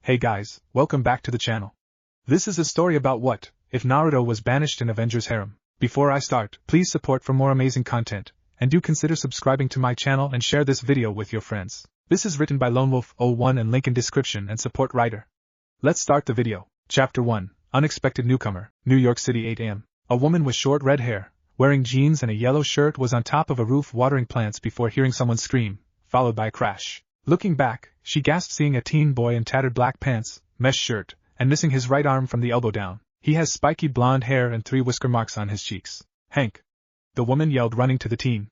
Hey guys, welcome back to the channel. This is a story about what if Naruto was banished in Avengers harem. Before I start, please support for more amazing content, and do consider subscribing to my channel and share this video with your friends. This is written by LoneWolf01 and link in description and support writer. Let's start the video. Chapter 1, Unexpected Newcomer, New York City 8 a.m. A woman with short red hair, wearing jeans and a yellow shirt was on top of a roof watering plants before hearing someone scream, followed by a crash. Looking back, she gasped seeing a teen boy in tattered black pants, mesh shirt, and missing his right arm from the elbow down. He has spiky blonde hair and 3 whisker marks on his cheeks. Hank! The woman yelled, running to the teen.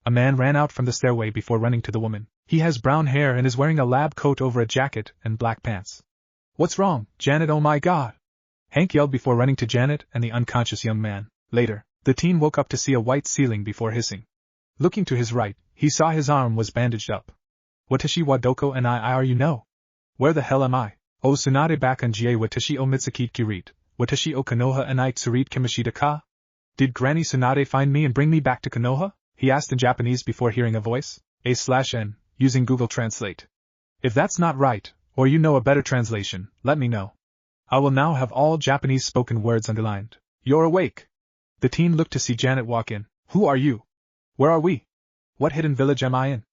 A man ran out from the stairway before running to the woman. He has brown hair and is wearing a lab coat over a jacket and black pants. What's wrong, Janet? Oh my god! Hank yelled before running to Janet and the unconscious young man. Later, the teen woke up to see a white ceiling before hissing. Looking to his right, he saw his arm was bandaged up. Watashi wa doko and I are you know? Where the hell am I? O tsunade bakanjie watashi o mitsukit kirit, watashi o Konoha and I tsurit kimishita ka? Did Granny Tsunade find me and bring me back to Konoha? He asked in Japanese before hearing a voice, A/N, using Google Translate. If that's not right, or you know a better translation, let me know. I will now have all Japanese spoken words underlined. You're awake. The teen looked to see Janet walk in. Who are you? Where are we? What hidden village am I in?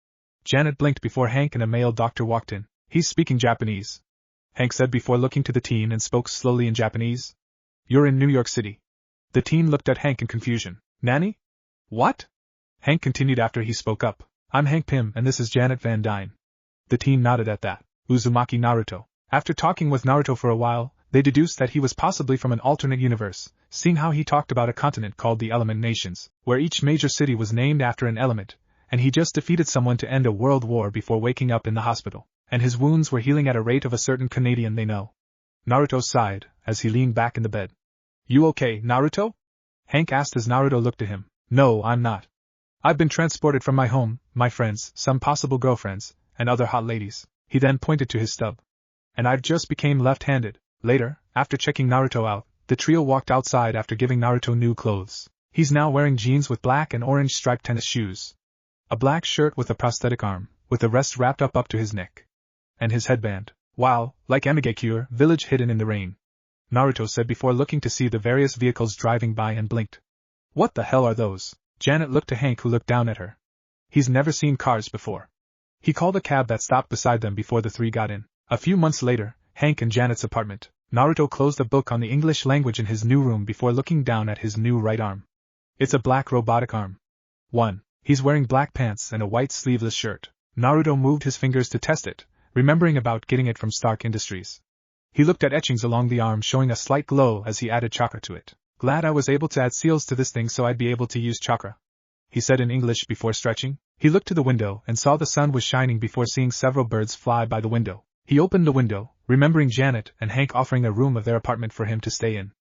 Janet blinked before Hank and a male doctor walked in. He's speaking Japanese, Hank said before looking to the teen and spoke slowly in Japanese. You're in New York City. The teen looked at Hank in confusion. Nanny? What? Hank continued after he spoke up. I'm Hank Pym and this is Janet Van Dyne. The teen nodded at that. Uzumaki Naruto. After talking with Naruto for a while, they deduced that he was possibly from an alternate universe, seeing how he talked about a continent called the Element Nations, where each major city was named after an element, and he just defeated someone to end a world war before waking up in the hospital, and his wounds were healing at a rate of a certain Canadian they know. Naruto sighed, as he leaned back in the bed. You okay, Naruto? Hank asked as Naruto looked at him. No, I'm not. I've been transported from my home, my friends, some possible girlfriends, and other hot ladies. He then pointed to his stub. And I've just became left-handed. Later, after checking Naruto out, the trio walked outside after giving Naruto new clothes. He's now wearing jeans with black and orange striped tennis shoes, a black shirt with a prosthetic arm, with the rest wrapped up to his neck, and his headband. Wow, like Amigakure, village hidden in the rain, Naruto said before looking to see the various vehicles driving by and blinked. What the hell are those? Janet looked to Hank, who looked down at her. He's never seen cars before. He called a cab that stopped beside them before the 3 got in. A few months later, Hank and Janet's apartment. Naruto closed a book on the English language in his new room before looking down at his new right arm. It's a black robotic arm. 1. He's wearing black pants and a white sleeveless shirt. Naruto moved his fingers to test it, remembering about getting it from Stark Industries. He looked at etchings along the arm showing a slight glow as he added chakra to it. Glad I was able to add seals to this thing so I'd be able to use chakra, he said in English before stretching. He looked to the window and saw the sun was shining before seeing several birds fly by the window. He opened the window, remembering Janet and Hank offering a room of their apartment for him to stay in.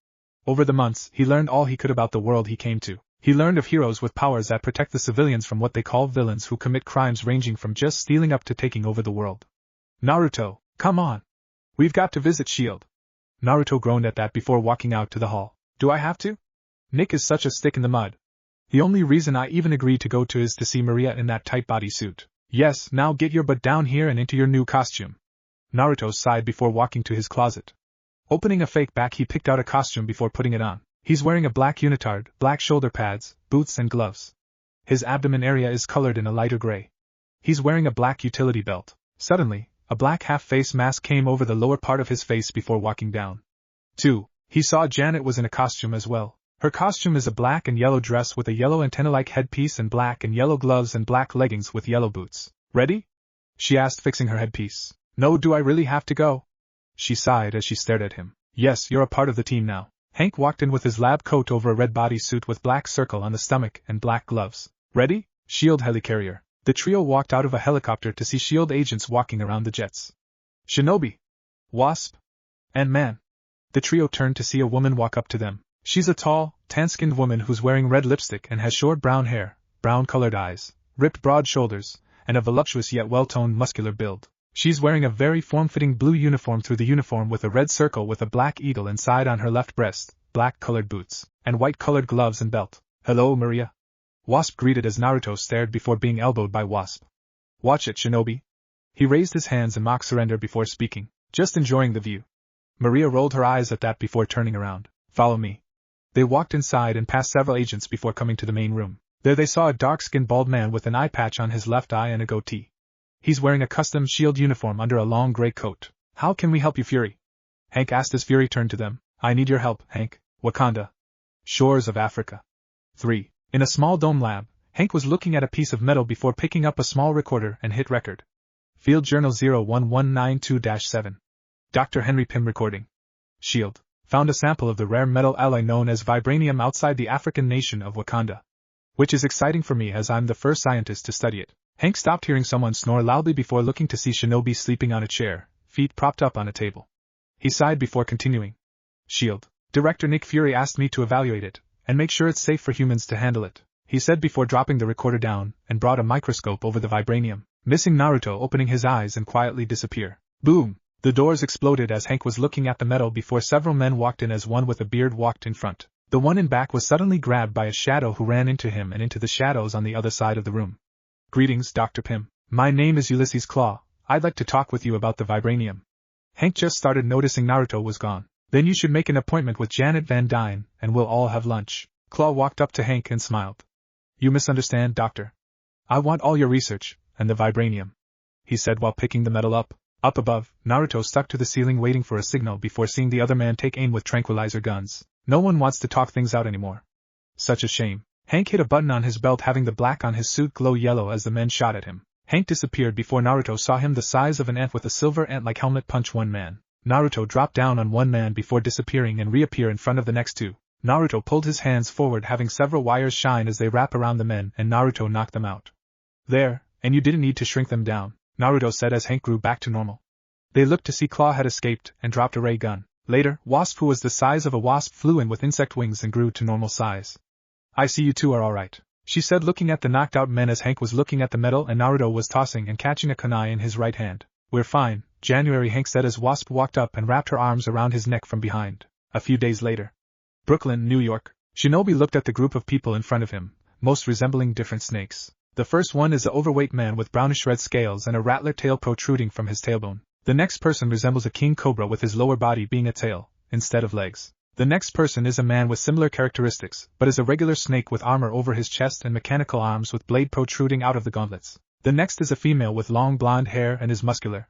Over the months, he learned all he could about the world he came to. He learned of heroes with powers that protect the civilians from what they call villains who commit crimes ranging from just stealing up to taking over the world. Naruto, come on. We've got to visit S.H.I.E.L.D. Naruto groaned at that before walking out to the hall. Do I have to? Nick is such a stick in the mud. The only reason I even agreed to go to is to see Maria in that tight bodysuit. Yes, now get your butt down here and into your new costume. Naruto sighed before walking to his closet. Opening a fake back, he picked out a costume before putting it on. He's wearing a black unitard, black shoulder pads, boots and gloves. His abdomen area is colored in a lighter gray. He's wearing a black utility belt. Suddenly, a black half-face mask came over the lower part of his face before walking down. 2. He saw Janet was in a costume as well. Her costume is a black and yellow dress with a yellow antenna-like headpiece and black and yellow gloves and black leggings with yellow boots. Ready? She asked, fixing her headpiece. No, do I really have to go? She sighed as she stared at him. Yes, you're a part of the team now. Hank walked in with his lab coat over a red bodysuit with black circle on the stomach and black gloves. Ready? S.H.I.E.L.D. helicarrier. The trio walked out of a helicopter to see S.H.I.E.L.D. agents walking around the jets. Shinobi, Wasp, and Man. The trio turned to see a woman walk up to them. She's a tall, tan-skinned woman who's wearing red lipstick and has short brown hair, brown-colored eyes, ripped broad shoulders, and a voluptuous yet well-toned muscular build. She's wearing a very form-fitting blue uniform through the uniform with a red circle with a black eagle inside on her left breast, black-colored boots, and white-colored gloves and belt. Hello, Maria. Wasp greeted as Naruto stared before being elbowed by Wasp. Watch it, Shinobi. He raised his hands in mock surrender before speaking. Just enjoying the view. Maria rolled her eyes at that before turning around. Follow me. They walked inside and past several agents before coming to the main room. There they saw a dark-skinned bald man with an eye patch on his left eye and a goatee. He's wearing a custom SHIELD uniform under a long gray coat. How can we help you, Fury? Hank asked as Fury turned to them. I need your help, Hank. Wakanda. Shores of Africa. 3. In a small dome lab, Hank was looking at a piece of metal before picking up a small recorder and hit record. Field Journal 01192-7. Dr. Henry Pym recording. SHIELD found a sample of the rare metal alloy known as vibranium outside the African nation of Wakanda. Which is exciting for me as I'm the first scientist to study it. Hank stopped hearing someone snore loudly before looking to see Shinobi sleeping on a chair, feet propped up on a table. He sighed before continuing. SHIELD. Director Nick Fury asked me to evaluate it, and make sure it's safe for humans to handle it, he said before dropping the recorder down, and brought a microscope over the vibranium, missing Naruto opening his eyes and quietly disappear. Boom! The doors exploded as Hank was looking at the metal before several men walked in as one with a beard walked in front. The one in back was suddenly grabbed by a shadow who ran into him and into the shadows on the other side of the room. Greetings, Dr. Pym. My name is Ulysses Claw. I'd like to talk with you about the vibranium. Hank just started noticing Naruto was gone. Then you should make an appointment with Janet Van Dyne, and we'll all have lunch. Claw walked up to Hank and smiled. You misunderstand, Doctor. I want all your research, and the vibranium, he said while picking the metal up. Up above, Naruto stuck to the ceiling waiting for a signal before seeing the other man take aim with tranquilizer guns. No one wants to talk things out anymore. Such a shame. Hank hit a button on his belt, having the black on his suit glow yellow as the men shot at him. Hank disappeared before Naruto saw him the size of an ant with a silver ant-like helmet punch one man. Naruto dropped down on one man before disappearing and reappear in front of the next two. Naruto pulled his hands forward, having several wires shine as they wrap around the men, and Naruto knocked them out. There, and you didn't need to shrink them down, Naruto said as Hank grew back to normal. They looked to see Claw had escaped and dropped a ray gun. Later, Wasp, who was the size of a wasp, flew in with insect wings and grew to normal size. I see you two are alright, she said looking at the knocked out men as Hank was looking at the metal and Naruto was tossing and catching a kunai in his right hand. We're fine, January, Hank said as Wasp walked up and wrapped her arms around his neck from behind. A few days later. Brooklyn, New York. Shinobi looked at the group of people in front of him, most resembling different snakes. The first one is an overweight man with brownish-red scales and a rattler tail protruding from his tailbone. The next person resembles a king cobra with his lower body being a tail, instead of legs. The next person is a man with similar characteristics, but is a regular snake with armor over his chest and mechanical arms with blade protruding out of the gauntlets. The next is a female with long blonde hair and is muscular.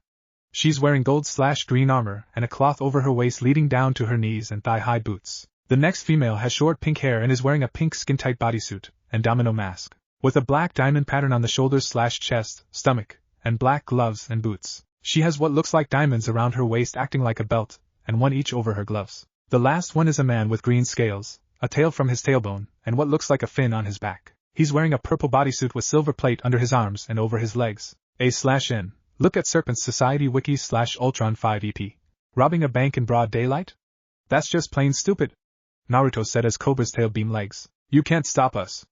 She's wearing gold/green armor and a cloth over her waist leading down to her knees and thigh-high boots. The next female has short pink hair and is wearing a pink skin-tight bodysuit and domino mask, with a black diamond pattern on the shoulders/chest, stomach, and black gloves and boots. She has what looks like diamonds around her waist acting like a belt, and one each over her gloves. The last one is a man with green scales, a tail from his tailbone, and what looks like a fin on his back. He's wearing a purple bodysuit with silver plate under his arms and over his legs. A/N. Look at Serpent Society Wiki/Ultron 5 EP. Robbing a bank in broad daylight? That's just plain stupid, Naruto said as Cobra's tail beamed legs. You can't stop us,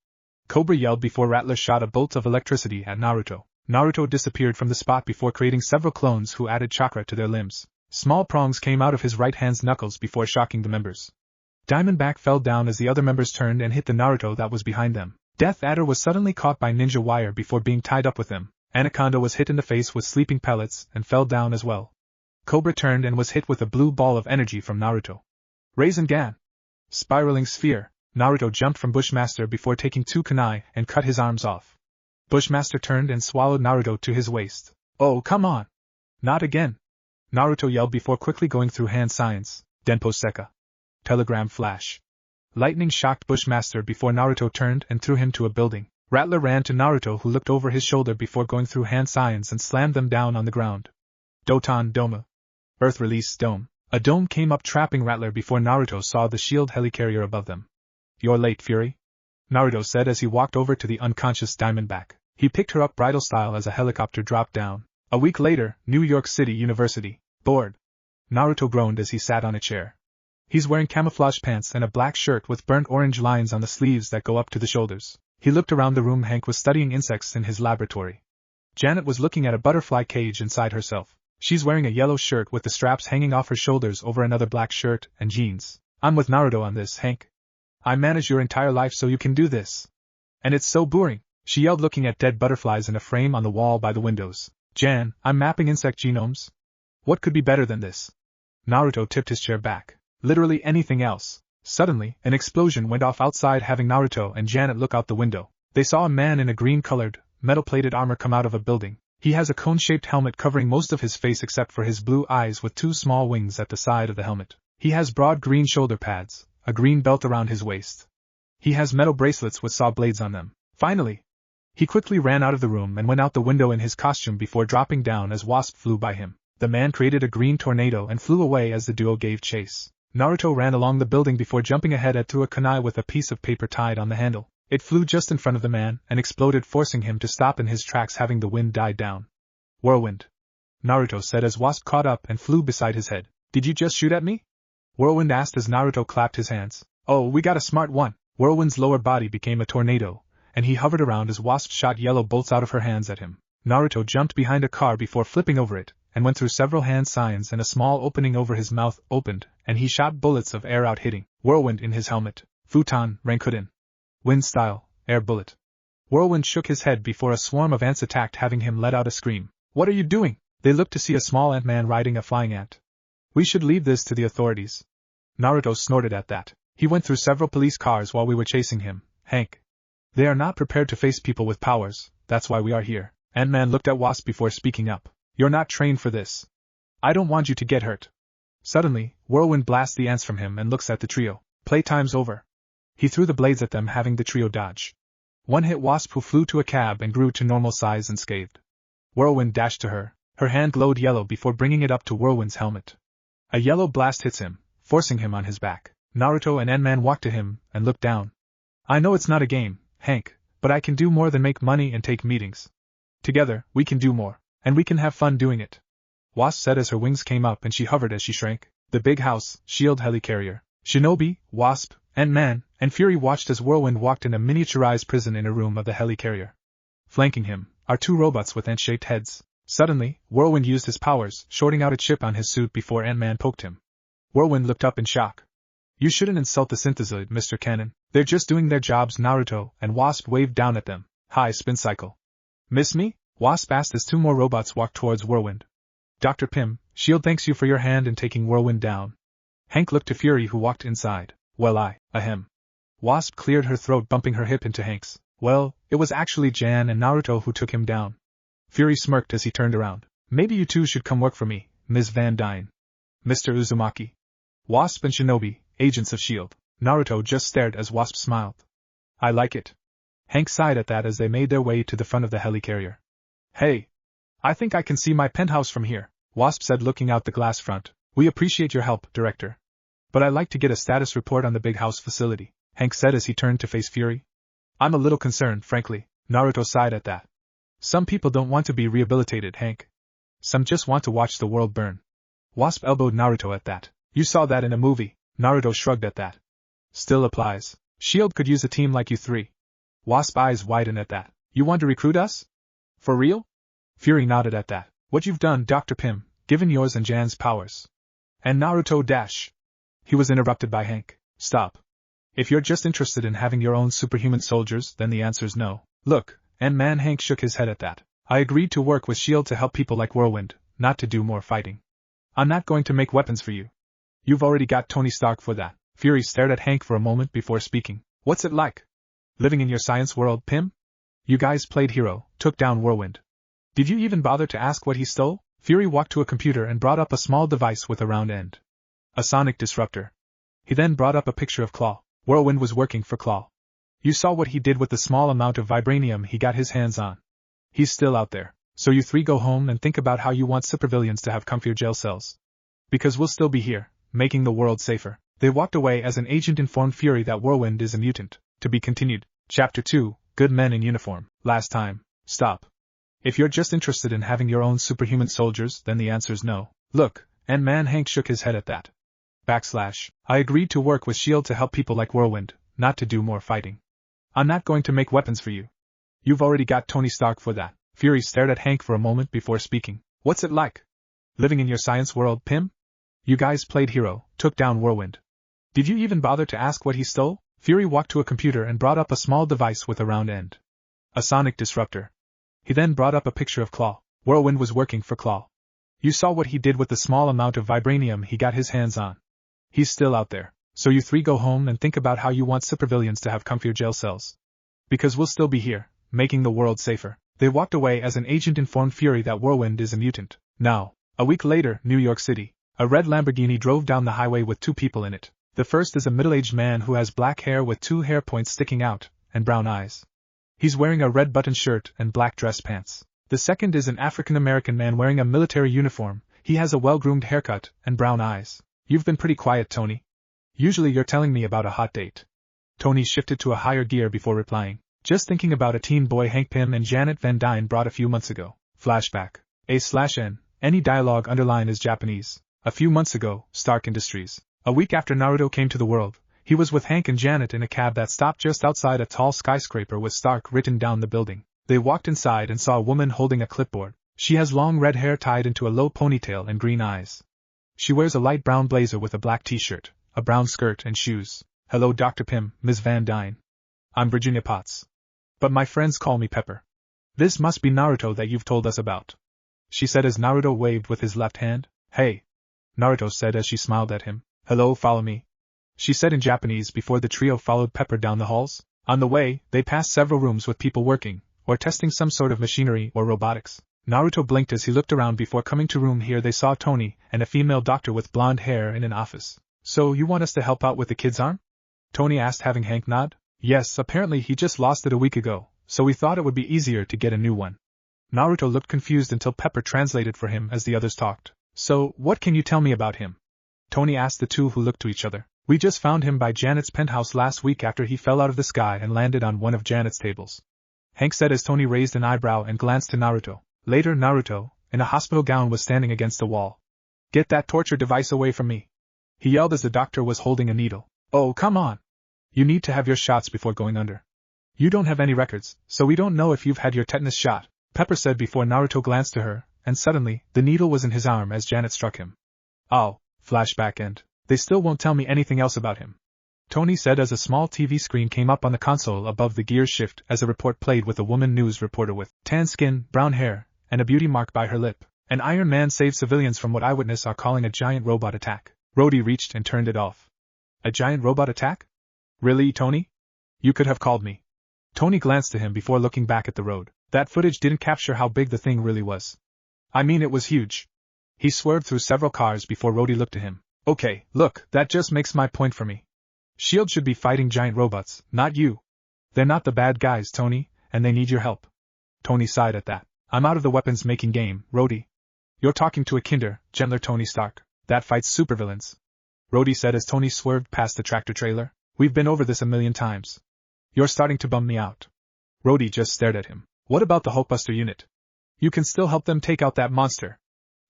Cobra yelled before Rattler shot a bolt of electricity at Naruto. Naruto disappeared from the spot before creating several clones who added chakra to their limbs. Small prongs came out of his right hand's knuckles before shocking the members. Diamondback fell down as the other members turned and hit the Naruto that was behind them. Death Adder was suddenly caught by ninja wire before being tied up with them. Anaconda was hit in the face with sleeping pellets and fell down as well. Cobra turned and was hit with a blue ball of energy from Naruto. Raisin Gan. Spiraling Sphere. Naruto jumped from Bushmaster before taking two kunai and cut his arms off. Bushmaster turned and swallowed Naruto to his waist. Oh, come on! Not again! Naruto yelled before quickly going through hand signs. Denpo Seka. Telegram flash. Lightning shocked Bushmaster before Naruto turned and threw him to a building. Rattler ran to Naruto, who looked over his shoulder before going through hand signs and slammed them down on the ground. Doton Doma. Earth release dome. A dome came up trapping Rattler before Naruto saw the shield helicarrier above them. You're late, Fury, Naruto said as he walked over to the unconscious Diamondback. He picked her up bridal style as a helicopter dropped down. A week later, New York City University. Bored. Naruto groaned as he sat on a chair. He's wearing camouflage pants and a black shirt with burnt orange lines on the sleeves that go up to the shoulders. He looked around the room. Hank was studying insects in his laboratory. Janet was looking at a butterfly cage inside herself. She's wearing a yellow shirt with the straps hanging off her shoulders over another black shirt and jeans. I'm with Naruto on this, Hank. I managed your entire life so you can do this. And it's so boring, she yelled looking at dead butterflies in a frame on the wall by the windows. Jan, I'm mapping insect genomes. What could be better than this? Naruto tipped his chair back. Literally anything else. Suddenly, an explosion went off outside, having Naruto and Janet look out the window. They saw a man in a green-colored, metal-plated armor come out of a building. He has a cone-shaped helmet covering most of his face except for his blue eyes with two small wings at the side of the helmet. He has broad green shoulder pads, a green belt around his waist. He has metal bracelets with saw blades on them. Finally, he quickly ran out of the room and went out the window in his costume before dropping down as Wasp flew by him. The man created a green tornado and flew away as the duo gave chase. Naruto ran along the building before jumping ahead and threw a kunai with a piece of paper tied on the handle. It flew just in front of the man and exploded, forcing him to stop in his tracks, having the wind died down. Whirlwind, Naruto said as Wasp caught up and flew beside his head. Did you just shoot at me? Whirlwind asked as Naruto clapped his hands. Oh, we got a smart one. Whirlwind's lower body became a tornado, and he hovered around as Wasp shot yellow bolts out of her hands at him. Naruto jumped behind a car before flipping over it, and went through several hand signs, and a small opening over his mouth opened, and he shot bullets of air out, hitting Whirlwind in his helmet. Futon, Rankuden. Wind style, air bullet. Whirlwind shook his head before a swarm of ants attacked, having him let out a scream. What are you doing? They looked to see a small ant-man riding a flying ant. We should leave this to the authorities. Naruto snorted at that. He went through several police cars while we were chasing him, Hank. They are not prepared to face people with powers, that's why we are here. Ant-Man looked at Wasp before speaking up. You're not trained for this. I don't want you to get hurt. Suddenly, Whirlwind blasts the ants from him and looks at the trio. Playtime's over. He threw the blades at them, having the trio dodge. One hit Wasp, who flew to a cab and grew to normal size and scathed. Whirlwind dashed to her. Her hand glowed yellow before bringing it up to Whirlwind's helmet. A yellow blast hits him, forcing him on his back. Naruto and Ant-Man walked to him and looked down. I know it's not a game, Hank, but I can do more than make money and take meetings. Together, we can do more, and we can have fun doing it. Wasp said as her wings came up and she hovered as she shrank. The big house, shield helicarrier. Shinobi, Wasp, Ant-Man, and Fury watched as Whirlwind walked in a miniaturized prison in a room of the helicarrier. Flanking him are two robots with ant-shaped heads. Suddenly, Whirlwind used his powers, shorting out a chip on his suit before Ant-Man poked him. Whirlwind looked up in shock. You shouldn't insult the synthezoid, Mr. Cannon. They're just doing their jobs. Naruto and Wasp waved down at them. Hi, spin cycle. Miss me? Wasp asked as two more robots walked towards Whirlwind. Dr. Pym, S.H.I.E.L.D. thanks you for your hand in taking Whirlwind down. Hank looked to Fury, who walked inside. Well, ahem. Wasp cleared her throat, bumping her hip into Hank's. Well, it was actually Jan and Naruto who took him down. Fury smirked as he turned around. Maybe you two should come work for me, Ms. Van Dyne. Mr. Uzumaki. Wasp and Shinobi, agents of S.H.I.E.L.D. Naruto just stared as Wasp smiled. I like it. Hank sighed at that as they made their way to the front of the helicarrier. Hey! I think I can see my penthouse from here, Wasp said, looking out the glass front. We appreciate your help, Director. But I'd like to get a status report on the big house facility, Hank said as he turned to face Fury. I'm a little concerned, frankly. Naruto sighed at that. Some people don't want to be rehabilitated, Hank. Some just want to watch the world burn. Wasp elbowed Naruto at that. You saw that in a movie. Naruto shrugged at that. Still applies. S.H.I.E.L.D. could use a team like you three. Wasp eyes widened at that. You want to recruit us? For real? Fury nodded at that. What you've done, Dr. Pym, given yours and Jan's powers. And Naruto dash. He was interrupted by Hank. Stop. If you're just interested in having your own superhuman soldiers, then the answer's no. Look, Ant-Man. Hank shook his head at that. I agreed to work with S.H.I.E.L.D. to help people like Whirlwind, not to do more fighting. I'm not going to make weapons for you. You've already got Tony Stark for that. Fury stared at Hank for a moment before speaking. What's it like? Living in your science world, Pym? You guys played hero, took down Whirlwind. Did you even bother to ask what he stole? Fury walked to a computer and brought up a small device with a round end. A sonic disruptor. He then brought up a picture of Claw. Whirlwind was working for Claw. You saw what he did with the small amount of vibranium he got his hands on. He's still out there. So you three go home and think about how you want supervillains to have comfier jail cells. Because we'll still be here, making the world safer. They walked away as an agent informed Fury that Whirlwind is a mutant. To be continued. Chapter 2, Good Men in Uniform. Last time. Stop. If you're just interested in having your own superhuman soldiers, then the answer's no. Look, Ant-Man. Hank shook his head at that. I agreed to work with S.H.I.E.L.D. to help people like Whirlwind, not to do more fighting. I'm not going to make weapons for you. You've already got Tony Stark for that. Fury stared at Hank for a moment before speaking. What's it like? Living in your science world, Pym? You guys played hero, took down Whirlwind. Did you even bother to ask what he stole? Fury walked to a computer and brought up a small device with a round end. A sonic disruptor. He then brought up a picture of Claw. Whirlwind was working for Claw. You saw what he did with the small amount of vibranium he got his hands on. He's still out there. So you three go home and think about how you want supervillains to have comfier jail cells. Because we'll still be here, making the world safer. They walked away as an agent informed Fury that Whirlwind is a mutant. Now, a week later, New York City. A red Lamborghini drove down the highway with two people in it. The first is a middle-aged man who has black hair with two hair points sticking out, and brown eyes. He's wearing a red button shirt and black dress pants. The second is an African-American man wearing a military uniform. He has a well-groomed haircut and brown eyes. You've been pretty quiet, Tony. Usually you're telling me about a hot date. Tony shifted to a higher gear before replying. Just thinking about a teen boy Hank Pym and Janet Van Dyne brought a few months ago. Flashback. A/N. Any dialogue underline is Japanese. A few months ago, Stark Industries. A week after Naruto came to the world, he was with Hank and Janet in a cab that stopped just outside a tall skyscraper with Stark written down the building. They walked inside and saw a woman holding a clipboard. She has long red hair tied into a low ponytail and green eyes. She wears a light brown blazer with a black t-shirt, a brown skirt and shoes. Hello Dr. Pym, Ms. Van Dyne. I'm Virginia Potts. But my friends call me Pepper. This must be Naruto that you've told us about, she said as Naruto waved with his left hand. Hey, Naruto said as she smiled at him. Hello, follow me, she said in Japanese before the trio followed Pepper down the halls. On the way, they passed several rooms with people working, or testing some sort of machinery or robotics. Naruto blinked as he looked around before coming to room here. They saw Tony and a female doctor with blonde hair in an office. So you want us to help out with the kid's arm? Tony asked, having Hank nod. Yes, apparently he just lost it a week ago, so we thought it would be easier to get a new one. Naruto looked confused until Pepper translated for him as the others talked. So, what can you tell me about him? Tony asked the two, who looked to each other. We just found him by Janet's penthouse last week after he fell out of the sky and landed on one of Janet's tables, Hank said as Tony raised an eyebrow and glanced to Naruto. Later, Naruto, in a hospital gown, was standing against the wall. Get that torture device away from me, he yelled as the doctor was holding a needle. Oh, come on. You need to have your shots before going under. You don't have any records, so we don't know if you've had your tetanus shot, Pepper said before Naruto glanced to her, and suddenly, the needle was in his arm as Janet struck him. Oh, flashback end. They still won't tell me anything else about him, Tony said as a small TV screen came up on the console above the gear shift as a report played with a woman news reporter with tan skin, brown hair, and a beauty mark by her lip. An Iron Man saved civilians from what eyewitnesses are calling a giant robot attack. Rhodey reached and turned it off. A giant robot attack? Really, Tony? You could have called me. Tony glanced to him before looking back at the road. That footage didn't capture how big the thing really was. I mean, it was huge. He swerved through several cars before Rhodey looked to him. Okay, look, that just makes my point for me. S.H.I.E.L.D. should be fighting giant robots, not you. They're not the bad guys, Tony, and they need your help. Tony sighed at that. I'm out of the weapons-making game, Rhodey. You're talking to a kinder, gentler Tony Stark, that fights supervillains, Rhodey said as Tony swerved past the tractor-trailer. We've been over this a million times. You're starting to bum me out. Rhodey just stared at him. What about the Hulkbuster unit? You can still help them take out that monster.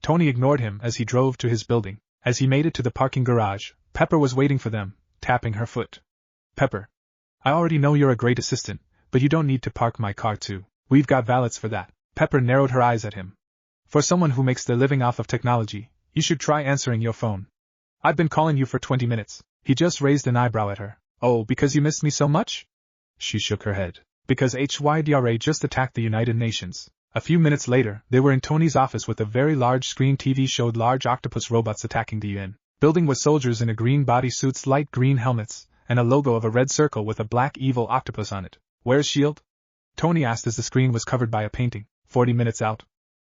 Tony ignored him as he drove to his building. As he made it to the parking garage, Pepper was waiting for them, tapping her foot. Pepper. I already know you're a great assistant, but you don't need to park my car too. We've got valets for that. Pepper narrowed her eyes at him. For someone who makes their living off of technology, you should try answering your phone. I've been calling you for 20 minutes. He just raised an eyebrow at her. Oh, because you missed me so much? She shook her head. Because HYDRA just attacked the United Nations. A few minutes later, they were in Tony's office with a very large screen TV showed large octopus robots attacking the UN building with soldiers in a green bodysuits, light green helmets, and a logo of a red circle with a black evil octopus on it. Where's S.H.I.E.L.D.? Tony asked as the screen was covered by a painting. 40 minutes out.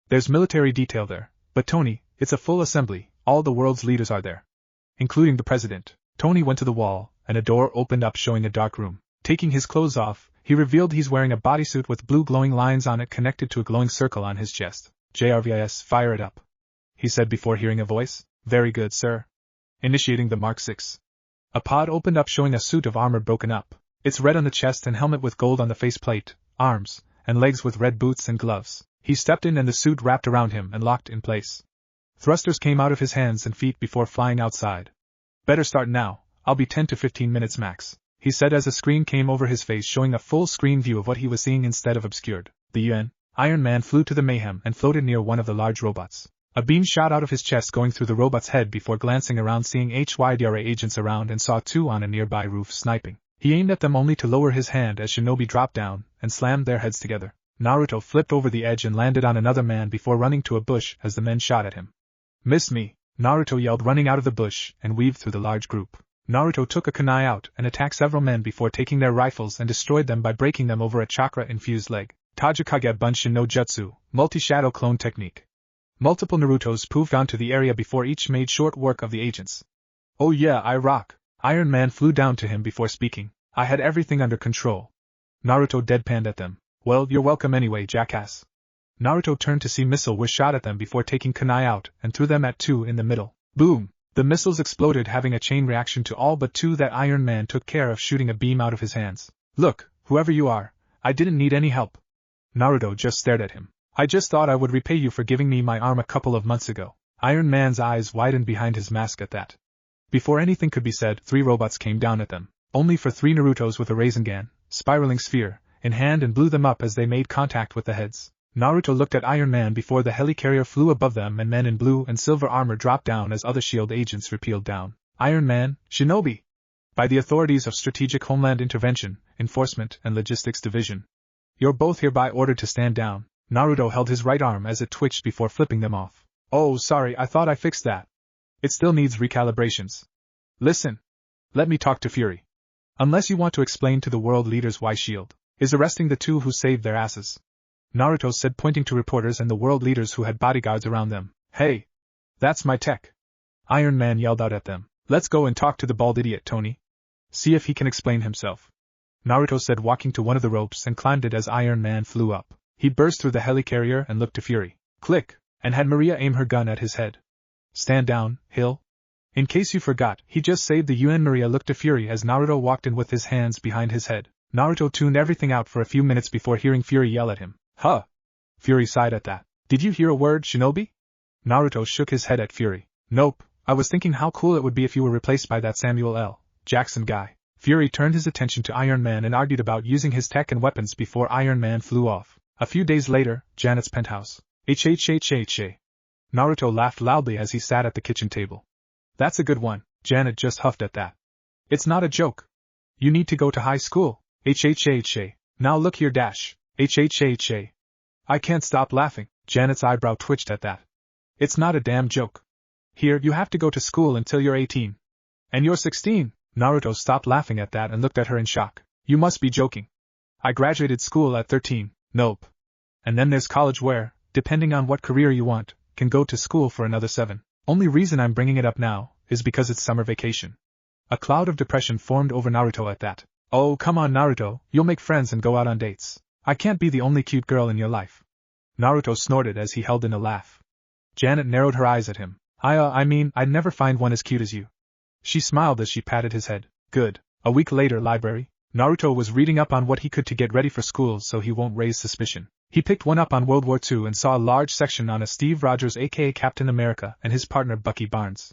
There's military detail there, but Tony, it's a full assembly, all the world's leaders are there, including the president. Tony went to the wall, and a door opened up showing a dark room. Taking his clothes off, he revealed he's wearing a bodysuit with blue glowing lines on it connected to a glowing circle on his chest. JRVIS, fire it up, he said before hearing a voice. Very good, sir. Initiating the Mark 6. A pod opened up showing a suit of armor broken up. It's red on the chest and helmet with gold on the faceplate, arms, and legs with red boots and gloves. He stepped in and the suit wrapped around him and locked in place. Thrusters came out of his hands and feet before flying outside. Better start now, I'll be 10 to 15 minutes max, he said as a screen came over his face showing a full screen view of what he was seeing instead of obscured. The UN Iron Man flew to the mayhem and floated near one of the large robots. A beam shot out of his chest going through the robot's head before glancing around seeing HYDRA agents around and saw two on a nearby roof sniping. He aimed at them only to lower his hand as Shinobi dropped down and slammed their heads together. Naruto flipped over the edge and landed on another man before running to a bush as the men shot at him. Missed me, Naruto yelled, running out of the bush and weaved through the large group. Naruto took a kunai out and attacked several men before taking their rifles and destroyed them by breaking them over a chakra-infused leg. Tajikage Bunshin no Jutsu, multi-shadow clone technique. Multiple Narutos poofed onto the area before each made short work of the agents. Oh yeah, I rock. Iron Man flew down to him before speaking. I had everything under control. Naruto deadpanned at them. Well, you're welcome anyway, jackass. Naruto turned to see missile was shot at them before taking kunai out and threw them at two in the middle. Boom! The missiles exploded, having a chain reaction to all but two that Iron Man took care of, shooting a beam out of his hands. Look, whoever you are, I didn't need any help. Naruto just stared at him. I just thought I would repay you for giving me my arm a couple of months ago. Iron Man's eyes widened behind his mask at that. Before anything could be said, 3 robots came down at them, only for 3 Narutos with a Rasengan, spiraling sphere, in hand and blew them up as they made contact with the heads. Naruto looked at Iron Man before the helicarrier flew above them and men in blue and silver armor dropped down as other SHIELD agents repealed down. Iron Man, Shinobi! By the authorities of Strategic Homeland Intervention, Enforcement, and Logistics Division. You're both hereby ordered to stand down. Naruto held his right arm as it twitched before flipping them off. Oh, sorry, I thought I fixed that. It still needs recalibrations. Listen. Let me talk to Fury. Unless you want to explain to the world leaders why SHIELD is arresting the 2 who saved their asses. Naruto said, pointing to reporters and the world leaders who had bodyguards around them. Hey! That's my tech. Iron Man yelled out at them. Let's go and talk to the bald idiot, Tony. See if he can explain himself. Naruto said, walking to one of the ropes and climbed it as Iron Man flew up. He burst through the helicarrier and looked to Fury. Click! And had Maria aim her gun at his head. Stand down, Hill. In case you forgot, he just saved the UN. Maria looked to Fury as Naruto walked in with his hands behind his head. Naruto tuned everything out for a few minutes before hearing Fury yell at him. Huh! Fury sighed at that. Did you hear a word, Shinobi? Naruto shook his head at Fury. Nope, I was thinking how cool it would be if you were replaced by that Samuel L. Jackson guy. Fury turned his attention to Iron Man and argued about using his tech and weapons before Iron Man flew off. A few days later, Janet's penthouse. HHHHH. Naruto laughed loudly as he sat at the kitchen table. That's a good one, Janet just huffed at that. It's not a joke. You need to go to high school. HHHH. Now look here, Dash. HHHH. I can't stop laughing. Janet's eyebrow twitched at that. It's not a damn joke. Here, you have to go to school until you're 18. And you're 16. Naruto stopped laughing at that and looked at her in shock. You must be joking. I graduated school at 13. Nope. And then there's college where, depending on what career you want, can go to school for another 7. Only reason I'm bringing it up now is because it's summer vacation. A cloud of depression formed over Naruto at that. Oh, come on, Naruto, you'll make friends and go out on dates. I can't be the only cute girl in your life. Naruto snorted as he held in a laugh. Janet narrowed her eyes at him. I mean, I'd never find one as cute as you. She smiled as she patted his head. Good. A week later, library. Naruto was reading up on what he could to get ready for school so he won't raise suspicion. He picked one up on World War II and saw a large section on a Steve Rogers aka Captain America and his partner Bucky Barnes.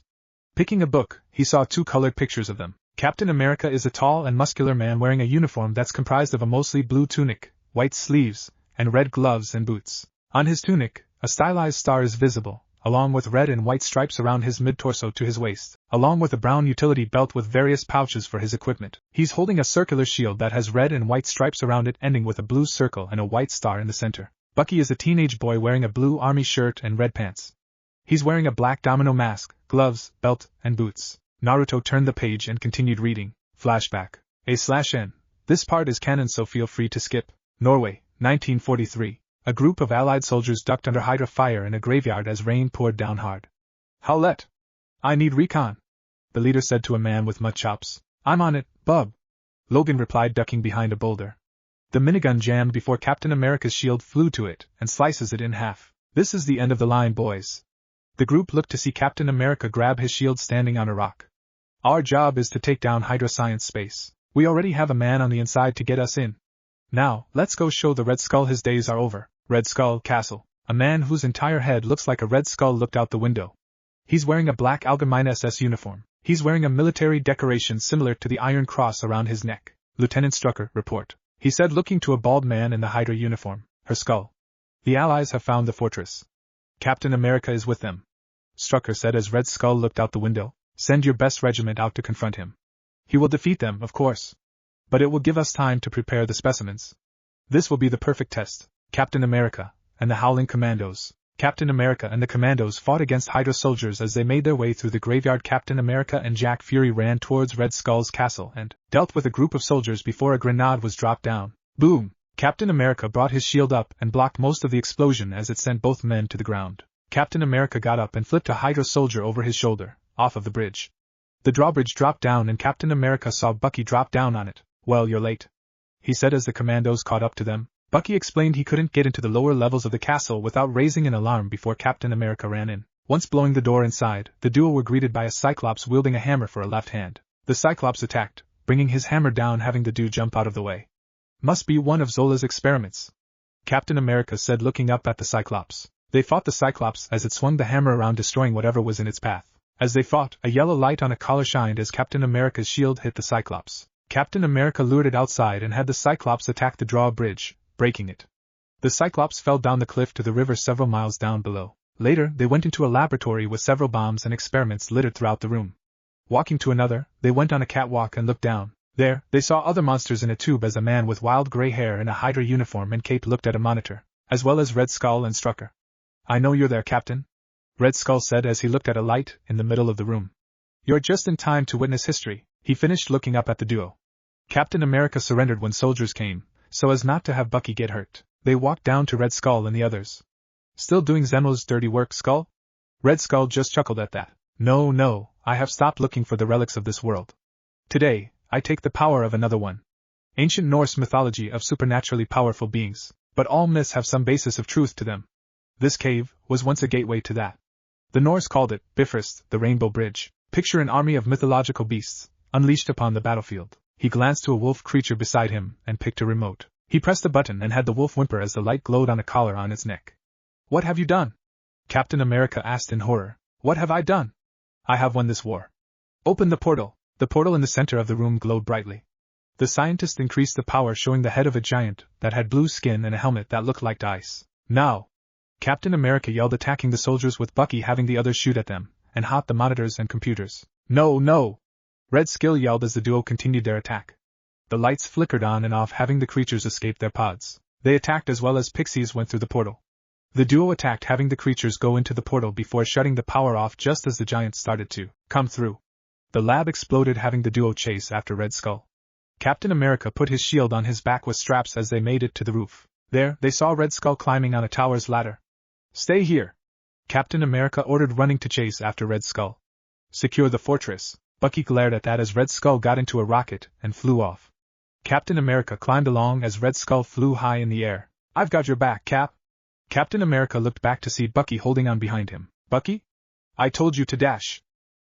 Picking a book, he saw 2 colored pictures of them. Captain America is a tall and muscular man wearing a uniform that's comprised of a mostly blue tunic, white sleeves, and red gloves and boots. On his tunic, a stylized star is visible, along with red and white stripes around his mid-torso to his waist, along with a brown utility belt with various pouches for his equipment. He's holding a circular shield that has red and white stripes around it ending with a blue circle and a white star in the center. Bucky is a teenage boy wearing a blue army shirt and red pants. He's wearing a black domino mask, gloves, belt, and boots. Naruto turned the page and continued reading. Flashback. A/N. This part is canon, so feel free to skip. Norway, 1943. A group of Allied soldiers ducked under Hydra fire in a graveyard as rain poured down hard. Howlett. I need recon, the leader said to a man with mud chops. I'm on it, bub. Logan replied, ducking behind a boulder. The minigun jammed before Captain America's shield flew to it and slices it in half. This is the end of the line, boys. The group looked to see Captain America grab his shield standing on a rock. Our job is to take down Hydra Science Space. We already have a man on the inside to get us in. Now, let's go show the Red Skull his days are over. Red Skull Castle. A man whose entire head looks like a red skull looked out the window. He's wearing a black Allgemeine SS uniform. He's wearing a military decoration similar to the Iron Cross around his neck. Lieutenant Strucker, report. He said, looking to a bald man in the Hydra uniform. Her skull. The Allies have found the fortress. Captain America is with them. Strucker said as Red Skull looked out the window. Send your best regiment out to confront him. He will defeat them, of course. But it will give us time to prepare the specimens. This will be the perfect test. Captain America and the Howling Commandos. Captain America and the Commandos fought against Hydra soldiers as they made their way through the graveyard. Captain America and Jack Fury ran towards Red Skull's castle and dealt with a group of soldiers before a grenade was dropped down. Boom! Captain America brought his shield up and blocked most of the explosion as it sent both men to the ground. Captain America got up and flipped a Hydra soldier over his shoulder, off of the bridge. The drawbridge dropped down and Captain America saw Bucky drop down on it. "Well, you're late," he said as the Commandos caught up to them. Bucky explained he couldn't get into the lower levels of the castle without raising an alarm before Captain America ran in. Once blowing the door inside, the duo were greeted by a Cyclops wielding a hammer for a left hand. The Cyclops attacked, bringing his hammer down, having the dude jump out of the way. "Must be one of Zola's experiments," Captain America said, looking up at the Cyclops. They fought the Cyclops as it swung the hammer around, destroying whatever was in its path. As they fought, a yellow light on a collar shined as Captain America's shield hit the Cyclops. Captain America lured it outside and had the Cyclops attack the drawbridge, breaking it. The Cyclops fell down the cliff to the river several miles down below. Later, they went into a laboratory with several bombs and experiments littered throughout the room. Walking to another, they went on a catwalk and looked down. There, they saw other monsters in a tube as a man with wild gray hair in a Hydra uniform and cape looked at a monitor, as well as Red Skull and Strucker. "I know you're there, Captain," Red Skull said as he looked at a light in the middle of the room. "You're just in time to witness history," he finished, looking up at the duo. Captain America surrendered when soldiers came, so as not to have Bucky get hurt. They walked down to Red Skull and the others. "Still doing Zemo's dirty work, Skull?" Red Skull just chuckled at that. No, I have stopped looking for the relics of this world. Today, I take the power of another one. Ancient Norse mythology of supernaturally powerful beings, but all myths have some basis of truth to them. This cave was once a gateway to that. The Norse called it Bifrost, the Rainbow Bridge. Picture an army of mythological beasts, unleashed upon the battlefield. He glanced to a wolf creature beside him and picked a remote. He pressed a button and had the wolf whimper as the light glowed on a collar on its neck. "What have you done?" Captain America asked in horror. "What have I done? I have won this war." "Open the portal." The portal in the center of the room glowed brightly. The scientist increased the power, showing the head of a giant that had blue skin and a helmet that looked like ice. "Now!" Captain America yelled, attacking the soldiers with Bucky having the others shoot at them, and hot the monitors and computers. No! Red Skull yelled as the duo continued their attack. The lights flickered on and off, having the creatures escape their pods. They attacked as well as pixies went through the portal. The duo attacked, having the creatures go into the portal before shutting the power off just as the giants started to come through. The lab exploded, having the duo chase after Red Skull. Captain America put his shield on his back with straps as they made it to the roof. There, they saw Red Skull climbing on a tower's ladder. "Stay here," Captain America ordered, running to chase after Red Skull. "Secure the fortress." Bucky glared at that as Red Skull got into a rocket and flew off. Captain America climbed along as Red Skull flew high in the air. "I've got your back, Cap." Captain America looked back to see Bucky holding on behind him. "Bucky? I told you to dash."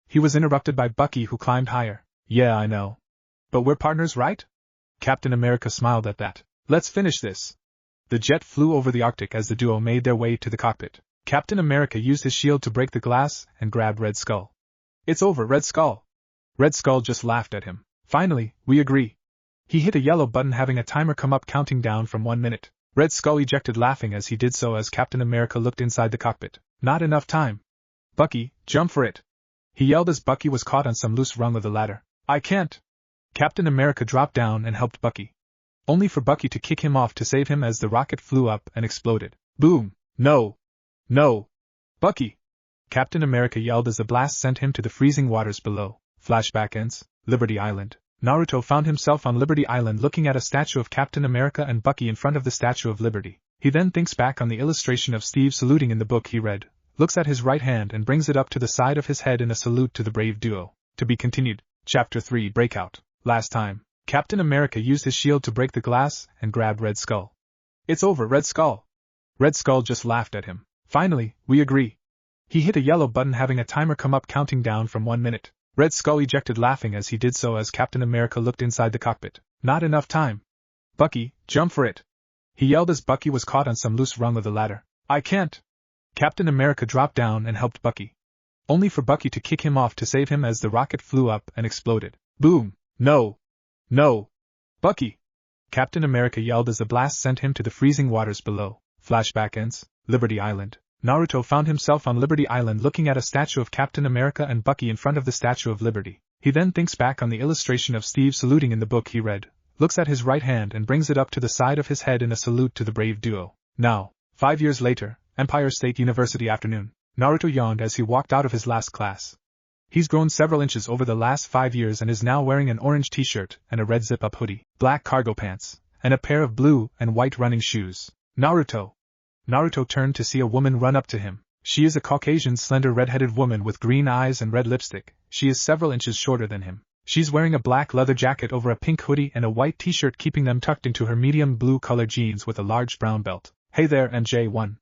He was interrupted by Bucky, who climbed higher. "Yeah, I know. But we're partners, right?" Captain America smiled at that. "Let's finish this." The jet flew over the Arctic as the duo made their way to the cockpit. Captain America used his shield to break the glass and grabbed Red Skull. "It's over, Red Skull." Red Skull just laughed at him. "Finally, we agree." He hit a yellow button, having a timer come up counting down from 1 minute. Red Skull ejected, laughing as he did so as Captain America looked inside the cockpit. "Not enough time. Bucky, jump for it," he yelled as Bucky was caught on some loose rung of the ladder. "I can't." Captain America dropped down and helped Bucky, only for Bucky to kick him off to save him as the rocket flew up and exploded. Boom! No! Bucky! Captain America yelled as the blast sent him to the freezing waters below. Flashback ends. Liberty Island. Naruto found himself on Liberty Island looking at a statue of Captain America and Bucky in front of the Statue of Liberty. He then thinks back on the illustration of Steve saluting in the book he read, looks at his right hand and brings it up to the side of his head in a salute to the brave duo. To be continued. Chapter 3 Breakout. Last time, Captain America used his shield to break the glass and grabbed Red Skull. "It's over, Red Skull." Red Skull just laughed at him. "Finally, we agree." He hit a yellow button, having a timer come up counting down from 1 minute. Red Skull ejected, laughing as he did so as Captain America looked inside the cockpit. "Not enough time. Bucky, jump for it," he yelled as Bucky was caught on some loose rung of the ladder. "I can't." Captain America dropped down and helped Bucky, only for Bucky to kick him off to save him as the rocket flew up and exploded. Boom! No! Bucky! Captain America yelled as the blast sent him to the freezing waters below. Flashback ends. Liberty Island. Naruto found himself on Liberty Island looking at a statue of Captain America and Bucky in front of the Statue of Liberty. He then thinks back on the illustration of Steve saluting in the book he read, looks at his right hand and brings it up to the side of his head in a salute to the brave duo. Now, 5 years later, Empire State University afternoon. Naruto yawned as he walked out of his last class. He's grown several inches over the last 5 years and is now wearing an orange t-shirt and a red zip-up hoodie, black cargo pants, and a pair of blue and white running shoes. Naruto! Naruto turned to see a woman run up to him. She is a Caucasian slender red-headed woman with green eyes and red lipstick. She is several inches shorter than him. She's wearing a black leather jacket over a pink hoodie and a white t-shirt, keeping them tucked into her medium blue colored jeans with a large brown belt. Hey there, MJ1.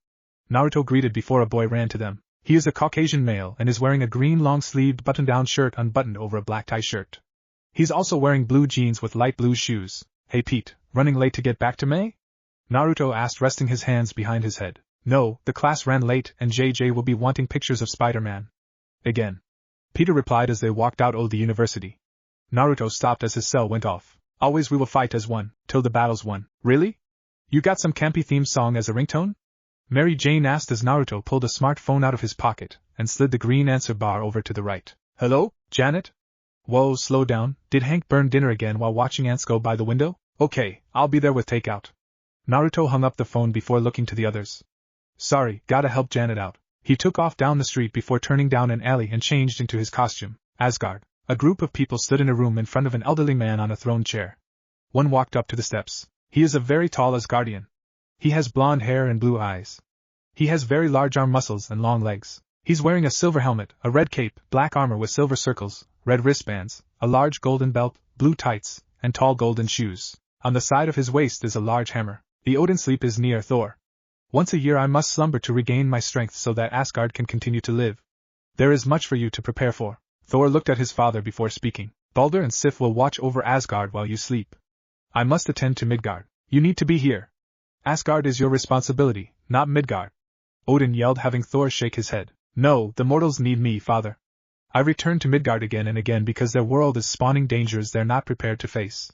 Naruto greeted before a boy ran to them. He is a Caucasian male and is wearing a green long-sleeved button-down shirt unbuttoned over a black tie shirt. He's also wearing blue jeans with light blue shoes. Hey Pete, running late to get back to May? Naruto asked, resting his hands behind his head. No, the class ran late and JJ will be wanting pictures of Spider-Man. Again. Peter replied as they walked out of the university. Naruto stopped as his cell went off. Always we will fight as one, till the battle's won. Really? You got some campy theme song as a ringtone? Mary Jane asked as Naruto pulled a smartphone out of his pocket and slid the green answer bar over to the right. Hello, Janet? Whoa, slow down. Did Hank burn dinner again while watching ants go by the window? Okay, I'll be there with takeout. Naruto hung up the phone before looking to the others. Sorry, gotta help Janet out. He took off down the street before turning down an alley and changed into his costume. Asgard. A group of people stood in a room in front of an elderly man on a throne chair. One walked up to the steps. He is a very tall Asgardian. He has blonde hair and blue eyes. He has very large arm muscles and long legs. He's wearing a silver helmet, a red cape, black armor with silver circles, red wristbands, a large golden belt, blue tights, and tall golden shoes. On the side of his waist is a large hammer. The Odin sleep is near Thor. Once a year I must slumber to regain my strength so that Asgard can continue to live. There is much for you to prepare for. Thor looked at his father before speaking. Balder and Sif will watch over Asgard while you sleep. I must attend to Midgard. You need to be here. Asgard is your responsibility, not Midgard. Odin yelled, having Thor shake his head. No, the mortals need me, father. I return to Midgard again and again because their world is spawning dangers they're not prepared to face.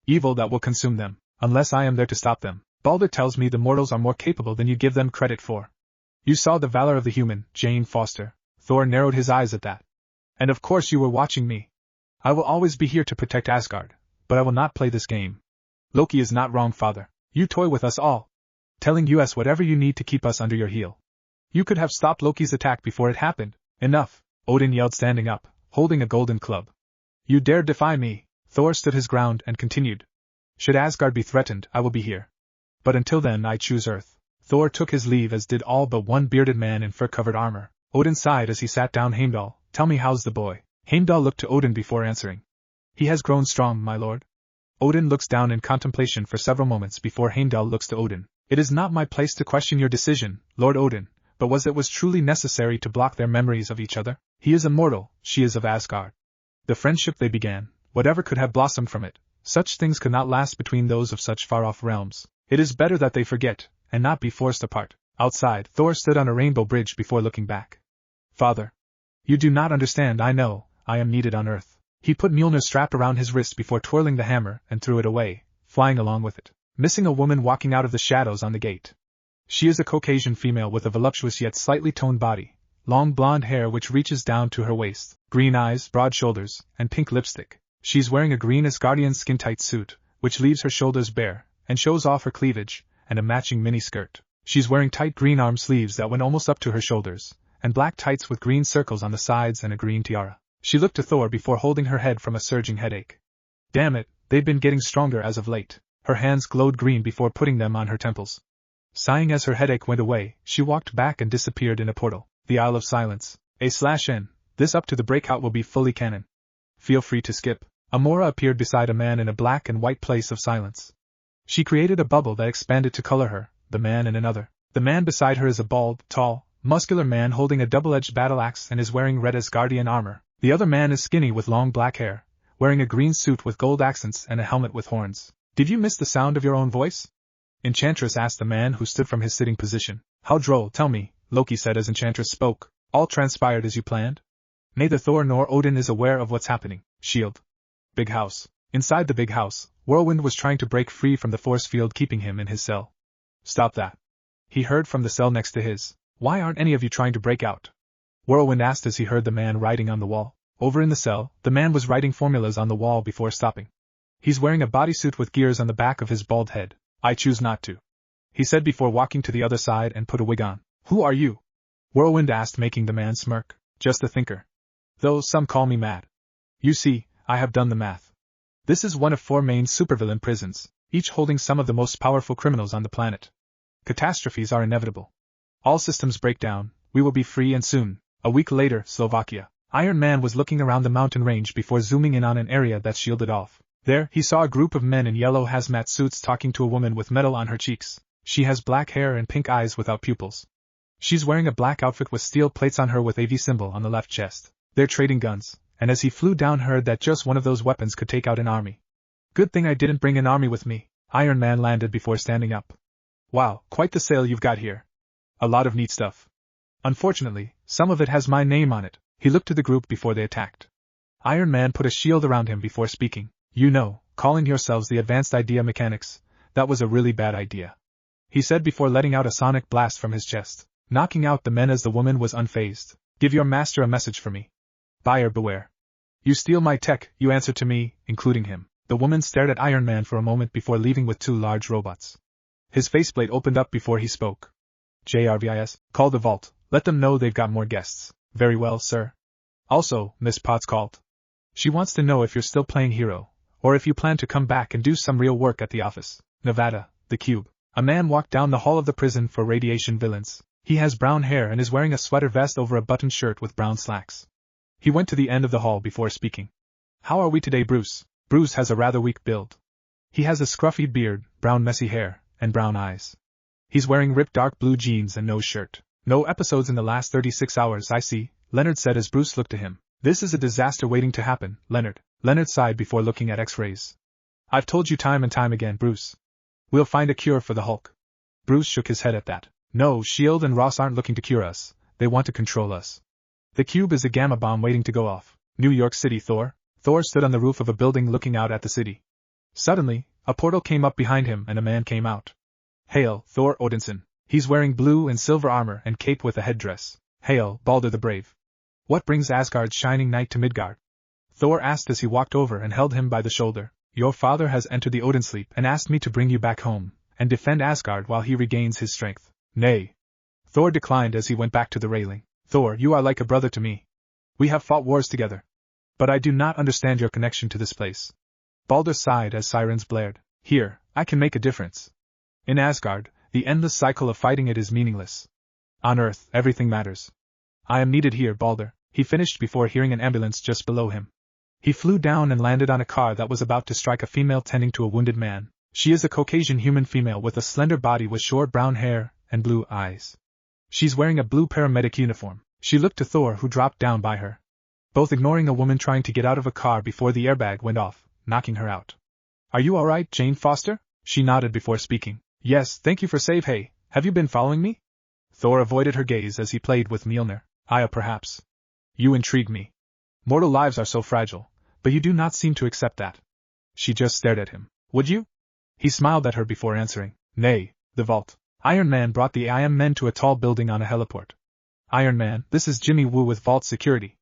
Evil that will consume them, unless I am there to stop them. Balder tells me the mortals are more capable than you give them credit for. You saw the valor of the human, Jane Foster. Thor narrowed his eyes at that. And of course you were watching me. I will always be here to protect Asgard, but I will not play this game. Loki is not wrong, father. You toy with us all. Telling us whatever you need to keep us under your heel. You could have stopped Loki's attack before it happened. Enough, Odin yelled, standing up, holding a golden club. You dare defy me. Thor stood his ground and continued. Should Asgard be threatened, I will be here. But until then I choose Earth. Thor took his leave, as did all but one bearded man in fur-covered armor. Odin sighed as he sat down. Heimdall, tell me, how's the boy? Heimdall looked to Odin before answering. He has grown strong, my lord. Odin looks down in contemplation for several moments before Heimdall looks to Odin. It is not my place to question your decision, Lord Odin, but was truly necessary to block their memories of each other? He is immortal, she is of Asgard. The friendship they began, whatever could have blossomed from it, such things could not last between those of such far-off realms. It is better that they forget, and not be forced apart. Outside, Thor stood on a rainbow bridge before looking back. Father. You do not understand. I know, I am needed on Earth. He put Mjolnir's strap around his wrist before twirling the hammer and threw it away, flying along with it, missing a woman walking out of the shadows on the gate. She is a Caucasian female with a voluptuous yet slightly toned body, long blonde hair which reaches down to her waist, green eyes, broad shoulders, and pink lipstick. She's wearing a green Asgardian skin-tight suit, which leaves her shoulders bare, and shows off her cleavage, and a matching mini-skirt. She's wearing tight green arm sleeves that went almost up to her shoulders, and black tights with green circles on the sides and a green tiara. She looked to Thor before holding her head from a surging headache. Damn it, they've been getting stronger as of late. Her hands glowed green before putting them on her temples. Sighing as her headache went away, she walked back and disappeared in a portal. The Isle of Silence. A/N. This up to the breakout will be fully canon. Feel free to skip. Amora appeared beside a man in a black and white place of silence. She created a bubble that expanded to color her, the man in another. The man beside her is a bald, tall, muscular man holding a double-edged battle axe and is wearing red Asgardian armor. The other man is skinny with long black hair, wearing a green suit with gold accents and a helmet with horns. Did you miss the sound of your own voice? Enchantress asked the man who stood from his sitting position. How droll, tell me, Loki said as Enchantress spoke. All transpired as you planned? Neither Thor nor Odin is aware of what's happening. Shield. Big house. Inside the big house, Whirlwind was trying to break free from the force field keeping him in his cell. Stop that. He heard from the cell next to his. Why aren't any of you trying to break out? Whirlwind asked as he heard the man writing on the wall. Over in the cell, the man was writing formulas on the wall before stopping. He's wearing a bodysuit with gears on the back of his bald head. I choose not to. he said before walking to the other side and put a wig on. Who are you? Whirlwind asked, making the man smirk. Just a thinker. Though some call me mad. You see, I have done the math. This is one of 4 main supervillain prisons, each holding some of the most powerful criminals on the planet. Catastrophes are inevitable. All systems break down, we will be free and soon. A week later, Slovakia. Iron Man was looking around the mountain range before zooming in on an area that's shielded off. There, he saw a group of men in yellow hazmat suits talking to a woman with metal on her cheeks. She has black hair and pink eyes without pupils. She's wearing a black outfit with steel plates on her with a V symbol on the left chest. They're trading guns, and as he flew down heard that just one of those weapons could take out an army. Good thing I didn't bring an army with me. Iron Man landed before standing up. Wow, quite the sale you've got here. A lot of neat stuff. Unfortunately, some of it has my name on it. He looked to the group before they attacked. Iron Man put a shield around him before speaking. You know, calling yourselves the Advanced Idea Mechanics, that was a really bad idea. He said before letting out a sonic blast from his chest, knocking out the men as the woman was unfazed. Give your master a message for me. Buyer beware. You steal my tech, you answer to me, including him. The woman stared at Iron Man for a moment before leaving with 2 large robots. His faceplate opened up before he spoke. JRVIS, call the vault, let them know they've got more guests. Very well, sir. Also, Miss Potts called. She wants to know if you're still playing hero, or if you plan to come back and do some real work at the office. Nevada, the Cube. A man walked down the hall of the prison for radiation villains. He has brown hair and is wearing a sweater vest over a buttoned shirt with brown slacks. He went to the end of the hall before speaking. How are we today, Bruce? Bruce has a rather weak build. He has a scruffy beard, brown messy hair, and brown eyes. He's wearing ripped dark blue jeans and no shirt. No episodes in the last 36 hours, I see, Leonard said as Bruce looked to him. This is a disaster waiting to happen, Leonard. Leonard sighed before looking at X-rays. I've told you time and time again, Bruce. We'll find a cure for the Hulk. Bruce shook his head at that. No, S.H.I.E.L.D. and Ross aren't looking to cure us, they want to control us. The Cube is a gamma bomb waiting to go off. New York City, Thor. Thor stood on the roof of a building looking out at the city. Suddenly, a portal came up behind him and a man came out. Hail, Thor Odinson. He's wearing blue and silver armor and cape with a headdress. Hail, Balder the Brave. What brings Asgard's shining knight to Midgard? Thor asked as he walked over and held him by the shoulder. Your father has entered the Odin sleep and asked me to bring you back home and defend Asgard while he regains his strength. Nay. Thor declined as he went back to the railing. Thor, you are like a brother to me. We have fought wars together. But I do not understand your connection to this place. Balder sighed as sirens blared. Here, I can make a difference. In Asgard, the endless cycle of fighting it is meaningless. On Earth, everything matters. I am needed here, Balder, he finished before hearing an ambulance just below him. He flew down and landed on a car that was about to strike a female tending to a wounded man. She is a Caucasian human female with a slender body with short brown hair and blue eyes. She's wearing a blue paramedic uniform. She looked to Thor, who dropped down by her, both ignoring a woman trying to get out of a car before the airbag went off, knocking her out. Are you all right, Jane Foster? She nodded before speaking. Yes, thank you for save. Hey, have you been following me? Thor avoided her gaze as he played with Mjolnir. Perhaps. You intrigue me. Mortal lives are so fragile, but you do not seem to accept that. She just stared at him. Would you? He smiled at her before answering. Nay, the vault. Iron Man brought the IM men to a tall building on a heliport. Iron Man, this is Jimmy Woo with Vault Security.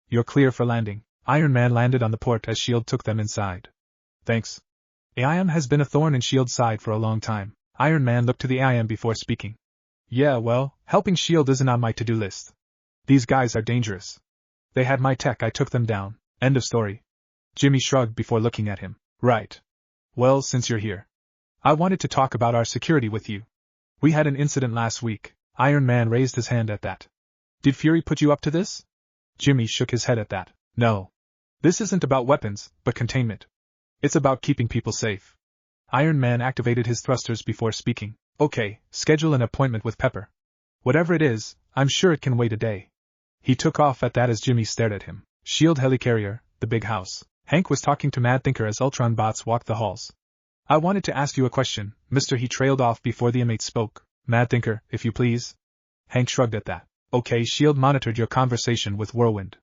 You're clear for landing. Iron Man landed on the port as S.H.I.E.L.D. took them inside. Thanks. AIM has been a thorn in S.H.I.E.L.D.'s side for a long time. Iron Man looked to the IM before speaking. Yeah, well, helping S.H.I.E.L.D. isn't on my to-do list. These guys are dangerous. They had my tech, I took them down. End of story. Jimmy shrugged before looking at him. Right. Well, since you're here, I wanted to talk about our security with you. We had an incident last week. Iron Man raised his hand at that. Did Fury put you up to this? Jimmy shook his head at that. No. This isn't about weapons, but containment. It's about keeping people safe. Iron Man activated his thrusters before speaking. Okay, schedule an appointment with Pepper. Whatever it is, I'm sure it can wait a day. He took off at that as Jimmy stared at him. S.H.I.E.L.D. helicarrier, the big house. Hank was talking to Mad Thinker as Ultron bots walked the halls. I wanted to ask you a question, Mr. He trailed off before the inmate spoke. Mad Thinker, if you please. Hank shrugged at that. Okay, S.H.I.E.L.D. monitored your conversation with Whirlwind.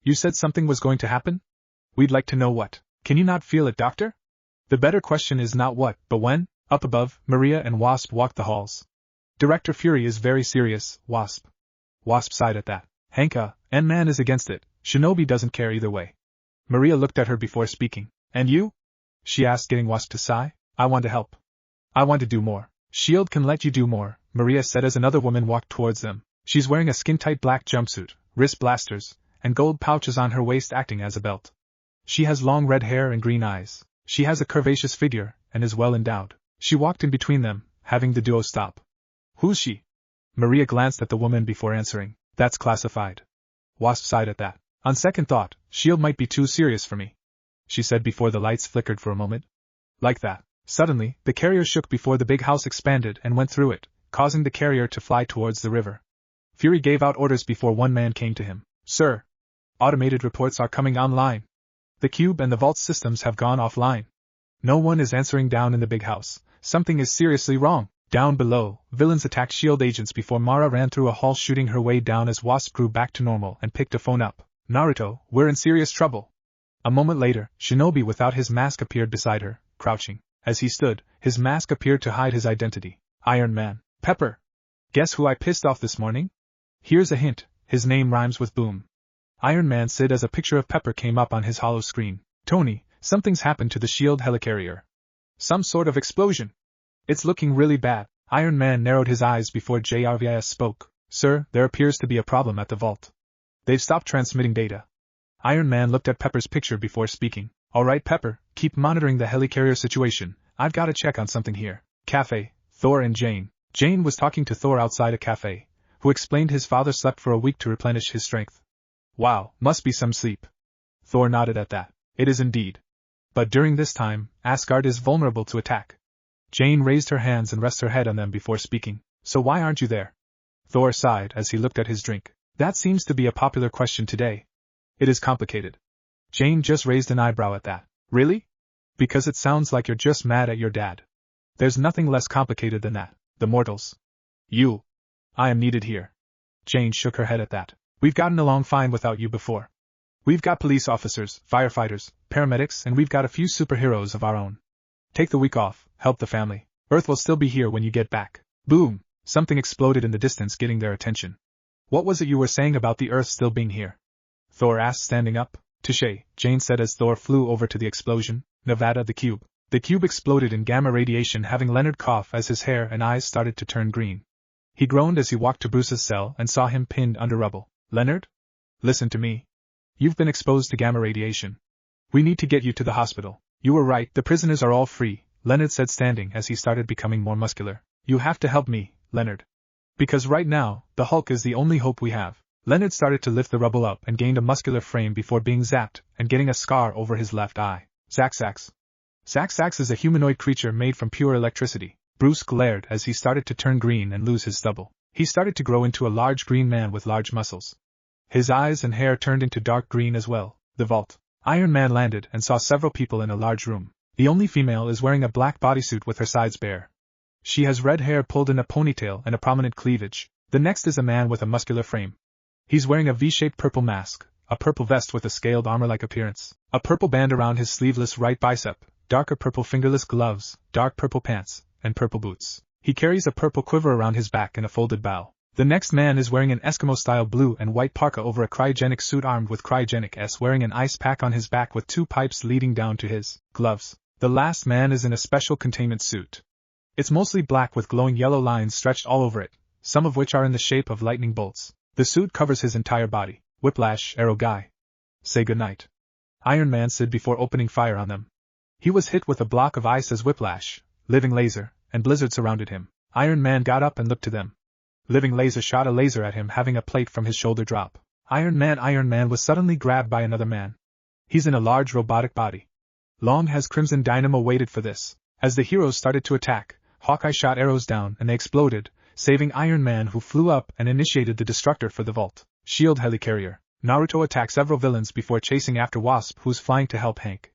You said something was going to happen? We'd like to know what. Can you not feel it, Doctor? The better question is not what, but when. Up above, Maria and Wasp walked the halls. Director Fury is very serious, Wasp. Wasp sighed at that. Hank, Ant-Man is against it. Shinobi doesn't care either way. Maria looked at her before speaking. And you? She asked, getting Wasp to sigh. I want to help. I want to do more. "Shield can let you do more," Maria said as another woman walked towards them. She's wearing a skin-tight black jumpsuit, wrist blasters, and gold pouches on her waist acting as a belt. She has long red hair and green eyes. She has a curvaceous figure, and is well endowed. She walked in between them, having the duo stop. "Who's she?" Maria glanced at the woman before answering. "That's classified." Wasp sighed at that. "On second thought, Shield might be too serious for me," she said before the lights flickered for a moment. Like that. Suddenly, the carrier shook before the big house expanded and went through it, causing the carrier to fly towards the river. Fury gave out orders before one man came to him. "Sir, automated reports are coming online. The cube and the vault systems have gone offline. No one is answering down in the big house. Something is seriously wrong." Down below, villains attacked S.H.I.E.L.D. agents before Mara ran through a hall shooting her way down as Wasp grew back to normal and picked a phone up. "Naruto, we're in serious trouble." A moment later, Shinobi without his mask appeared beside her, crouching. As he stood, his mask appeared to hide his identity. "Iron Man. Pepper. Guess who I pissed off this morning? Here's a hint, his name rhymes with boom." Iron Man said as a picture of Pepper came up on his hollow screen. "Tony, something's happened to the S.H.I.E.L.D. helicarrier. Some sort of explosion. It's looking really bad." Iron Man narrowed his eyes before JRVIS spoke. "Sir, there appears to be a problem at the vault. They've stopped transmitting data." Iron Man looked at Pepper's picture before speaking. "All right, Pepper, keep monitoring the helicarrier situation. I've got to check on something here." Cafe, Thor and Jane. Jane was talking to Thor outside a cafe, who explained his father slept for a week to replenish his strength. "Wow, must be some sleep." Thor nodded at that. "It is indeed. But during this time, Asgard is vulnerable to attack." Jane raised her hands and rested her head on them before speaking. "So why aren't you there?" Thor sighed as he looked at his drink. "That seems to be a popular question today." "It is complicated." Jane just raised an eyebrow at that. "Really? Because it sounds like you're just mad at your dad." "There's nothing less complicated than that. The mortals. You. I am needed here." Jane shook her head at that. "We've gotten along fine without you before. We've got police officers, firefighters, paramedics, and we've got a few superheroes of our own. Take the week off, help the family. Earth will still be here when you get back." Boom! Something exploded in the distance, getting their attention. "What was it you were saying about the Earth still being here?" Thor asked, standing up. "Touché," Jane said as Thor flew over to the explosion. Nevada, the cube. The cube exploded in gamma radiation, having Leonard cough as his hair and eyes started to turn green. He groaned as he walked to Bruce's cell and saw him pinned under rubble. "Leonard? Listen to me. You've been exposed to gamma radiation. We need to get you to the hospital." "You were right, the prisoners are all free," Leonard said, standing as he started becoming more muscular. "You have to help me, Leonard. Because right now, the Hulk is the only hope we have." Leonard started to lift the rubble up and gained a muscular frame before being zapped and getting a scar over his left eye. Zaxax. Zaxax is a humanoid creature made from pure electricity. Bruce glared as he started to turn green and lose his stubble. He started to grow into a large green man with large muscles. His eyes and hair turned into dark green as well. The vault. Iron Man landed and saw several people in a large room. The only female is wearing a black bodysuit with her sides bare. She has red hair pulled in a ponytail and a prominent cleavage. The next is a man with a muscular frame. He's wearing a V-shaped purple mask, a purple vest with a scaled armor-like appearance, a purple band around his sleeveless right bicep, darker purple fingerless gloves, dark purple pants, and purple boots. He carries a purple quiver around his back in a folded bow. The next man is wearing an Eskimo-style blue and white parka over a cryogenic suit, armed with cryogenic S, wearing an ice pack on his back with 2 pipes leading down to his gloves. The last man is in a special containment suit. It's mostly black with glowing yellow lines stretched all over it, some of which are in the shape of lightning bolts. The suit covers his entire body. "Whiplash, Arrow Guy. Say goodnight," Iron Man said before opening fire on them. He was hit with a block of ice as Whiplash, Living Laser, and Blizzard surrounded him. Iron Man got up and looked to them. Living Laser shot a laser at him, having a plate from his shoulder drop. Iron Man was suddenly grabbed by another man. He's in a large robotic body. Long has Crimson Dynamo waited for this. As the heroes started to attack, Hawkeye shot arrows down and they exploded, saving Iron Man, who flew up and initiated the destructor for the vault. S.H.I.E.L.D. helicarrier. Naruto attacked several villains before chasing after Wasp, who's flying to help Hank.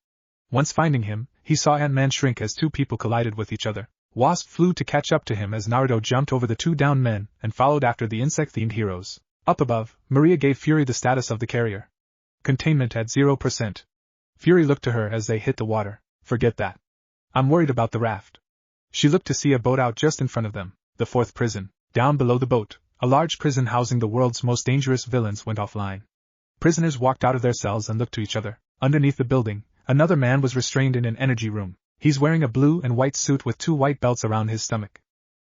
Once finding him, he saw Ant-Man shrink as 2 people collided with each other. Wasp flew to catch up to him as Naruto jumped over the 2 downed men and followed after the insect-themed heroes. Up above, Maria gave Fury the status of the carrier. Containment at 0%. Fury looked to her as they hit the water. "Forget that. I'm worried about the raft." She looked to see a boat out just in front of them. The 4th prison. Down below the boat, a large prison housing the world's most dangerous villains went offline. Prisoners walked out of their cells and looked to each other. Underneath the building, another man was restrained in an energy room. He's wearing a blue and white suit with 2 white belts around his stomach.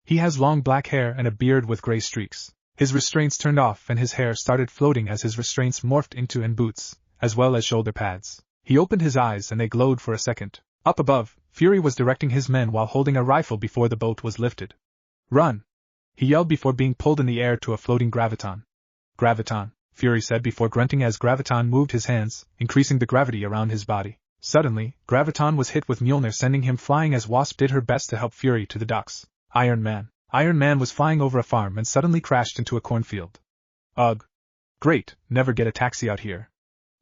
He has long black hair and a beard with gray streaks. His restraints turned off and his hair started floating as his restraints morphed into and boots, as well as shoulder pads. He opened his eyes and they glowed for a second. Up above, Fury was directing his men while holding a rifle before the boat was lifted. "Run!" he yelled before being pulled in the air to a floating graviton. "Graviton," Fury said before grunting as Graviton moved his hands, increasing the gravity around his body. Suddenly, Graviton was hit with Mjolnir, sending him flying as Wasp did her best to help Fury to the docks. Iron Man. Iron Man was flying over a farm and suddenly crashed into a cornfield. "Ugh. Great, never get a taxi out here."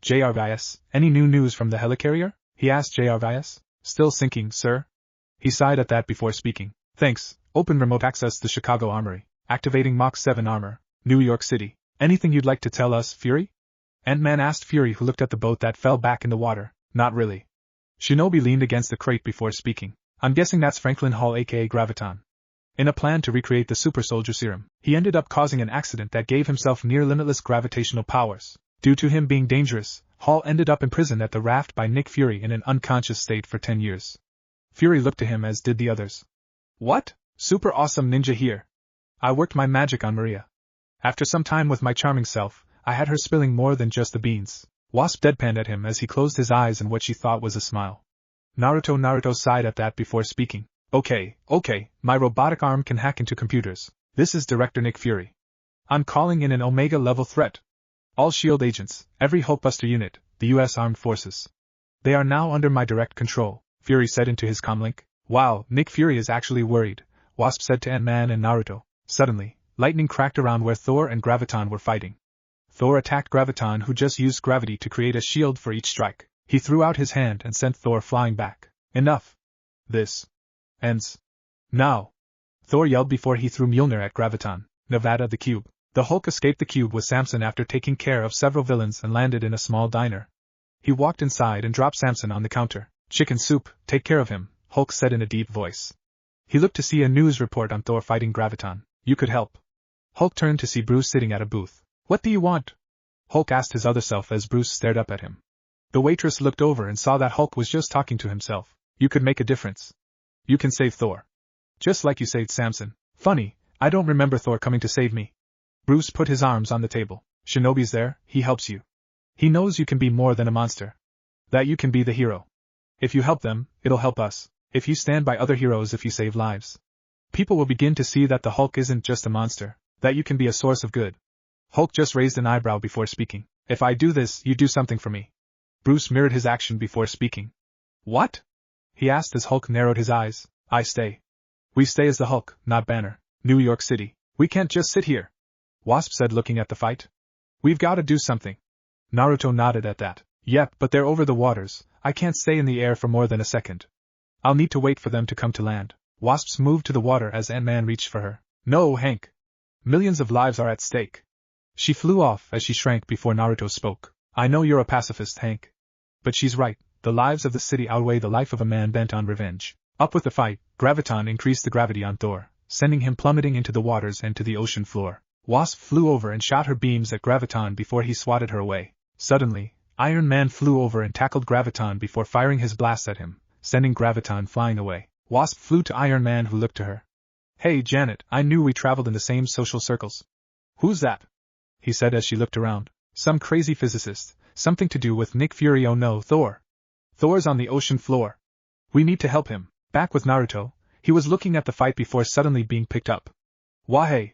"JRVS, any new news from the helicarrier?" he asked JRVS. "Still sinking, sir." He sighed at that before speaking. "Thanks, open remote access to Chicago Armory, activating Mach 7 armor, New York City. Anything you'd like to tell us, Fury?" Ant-Man asked Fury, who looked at the boat that fell back in the water. "Not really." Shinobi leaned against the crate before speaking. "I'm guessing that's Franklin Hall aka Graviton. In a plan to recreate the super soldier serum, he ended up causing an accident that gave himself near-limitless gravitational powers. Due to him being dangerous, Hall ended up imprisoned at the raft by Nick Fury in an unconscious state for 10 years. Fury looked to him as did the others. "What? Super awesome ninja here. I worked my magic on Maria. After some time with my charming self, I had her spilling more than just the beans." Wasp deadpanned at him as he closed his eyes in what she thought was a smile. Naruto sighed at that before speaking. Okay, my robotic arm can hack into computers. This is Director Nick Fury. I'm calling in an Omega-level threat. All S.H.I.E.L.D. agents, every Hulkbuster unit, the U.S. Armed Forces. They are now under my direct control, Fury said into his comlink. Wow, Nick Fury is actually worried, Wasp said to Ant-Man and Naruto. Suddenly, lightning cracked around where Thor and Graviton were fighting. Thor attacked Graviton, who just used gravity to create a shield for each strike. He threw out his hand and sent Thor flying back. Enough. This ends. Now. Thor yelled before he threw Mjolnir at Graviton. Nevada the cube. The Hulk escaped the cube with Samson after taking care of several villains and landed in a small diner. He walked inside and dropped Samson on the counter. Chicken soup, take care of him, Hulk said in a deep voice. He looked to see a news report on Thor fighting Graviton. You could help. Hulk turned to see Bruce sitting at a booth. What do you want? Hulk asked his other self as Bruce stared up at him. The waitress looked over and saw that Hulk was just talking to himself. You could make a difference. You can save Thor. Just like you saved Samson. Funny, I don't remember Thor coming to save me. Bruce put his arms on the table. Shinobi's there, he helps you. He knows you can be more than a monster. That you can be the hero. If you help them, it'll help us. If you stand by other heroes, if you save lives. People will begin to see that the Hulk isn't just a monster, that you can be a source of good. Hulk just raised an eyebrow before speaking. If I do this, you do something for me. Bruce mirrored his action before speaking. What? He asked as Hulk narrowed his eyes. I stay. We stay as the Hulk, not Banner. New York City. We can't just sit here. Wasp said looking at the fight. We've got to do something. Naruto nodded at that. Yep, but they're over the waters. I can't stay in the air for more than a second. I'll need to wait for them to come to land. Wasps moved to the water as Ant-Man reached for her. No, Hank. Millions of lives are at stake. She flew off as she shrank before Naruto spoke. I know you're a pacifist, Hank. But she's right, the lives of the city outweigh the life of a man bent on revenge. Up with the fight, Graviton increased the gravity on Thor, sending him plummeting into the waters and to the ocean floor. Wasp flew over and shot her beams at Graviton before he swatted her away. Suddenly, Iron Man flew over and tackled Graviton before firing his blast at him, sending Graviton flying away. Wasp flew to Iron Man, who looked to her. Hey Janet, I knew we traveled in the same social circles. Who's that? He said as she looked around. Some crazy physicist, something to do with Nick Fury. Oh no, Thor. Thor's on the ocean floor. We need to help him. Back with Naruto, he was looking at the fight before suddenly being picked up. Wahey!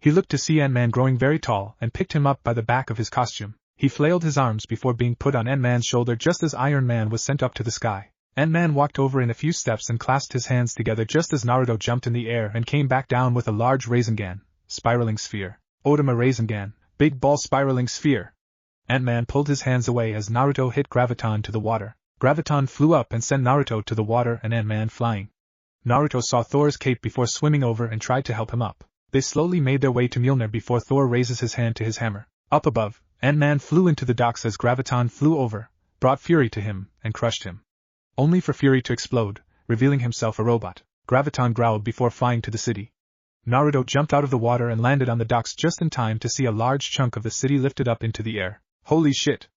He looked to see Ant-Man growing very tall and picked him up by the back of his costume. He flailed his arms before being put on Ant-Man's shoulder just as Iron Man was sent up to the sky. Ant-Man walked over in a few steps and clasped his hands together just as Naruto jumped in the air and came back down with a large Rasengan, spiraling sphere. Odama Rasengan, big ball spiraling sphere. Ant-Man pulled his hands away as Naruto hit Graviton to the water. Graviton flew up and sent Naruto to the water and Ant-Man flying. Naruto saw Thor's cape before swimming over and tried to help him up. They slowly made their way to Mjolnir before Thor raises his hand to his hammer. Up above, Ant-Man flew into the docks as Graviton flew over, brought Fury to him, and crushed him. Only for Fury to explode, revealing himself a robot. Graviton growled before flying to the city. Naruto jumped out of the water and landed on the docks just in time to see a large chunk of the city lifted up into the air. Holy shit!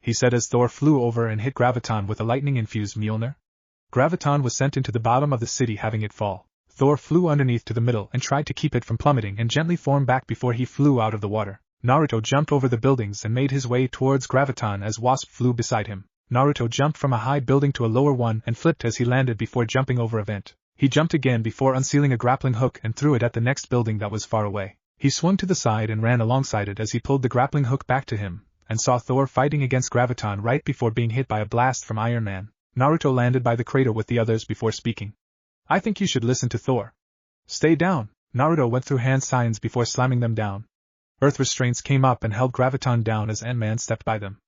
He said as Thor flew over and hit Graviton with a lightning-infused Mjolnir. Graviton was sent into the bottom of the city, having it fall. Thor flew underneath to the middle and tried to keep it from plummeting and gently form back before he flew out of the water. Naruto jumped over the buildings and made his way towards Graviton as Wasp flew beside him. Naruto jumped from a high building to a lower one and flipped as he landed before jumping over a vent. He jumped again before unsealing a grappling hook and threw it at the next building that was far away. He swung to the side and ran alongside it as he pulled the grappling hook back to him, and saw Thor fighting against Graviton right before being hit by a blast from Iron Man. Naruto landed by the crater with the others before speaking. I think you should listen to Thor. Stay down. Naruto went through hand signs before slamming them down. Earth restraints came up and held Graviton down as Ant-Man stepped by them.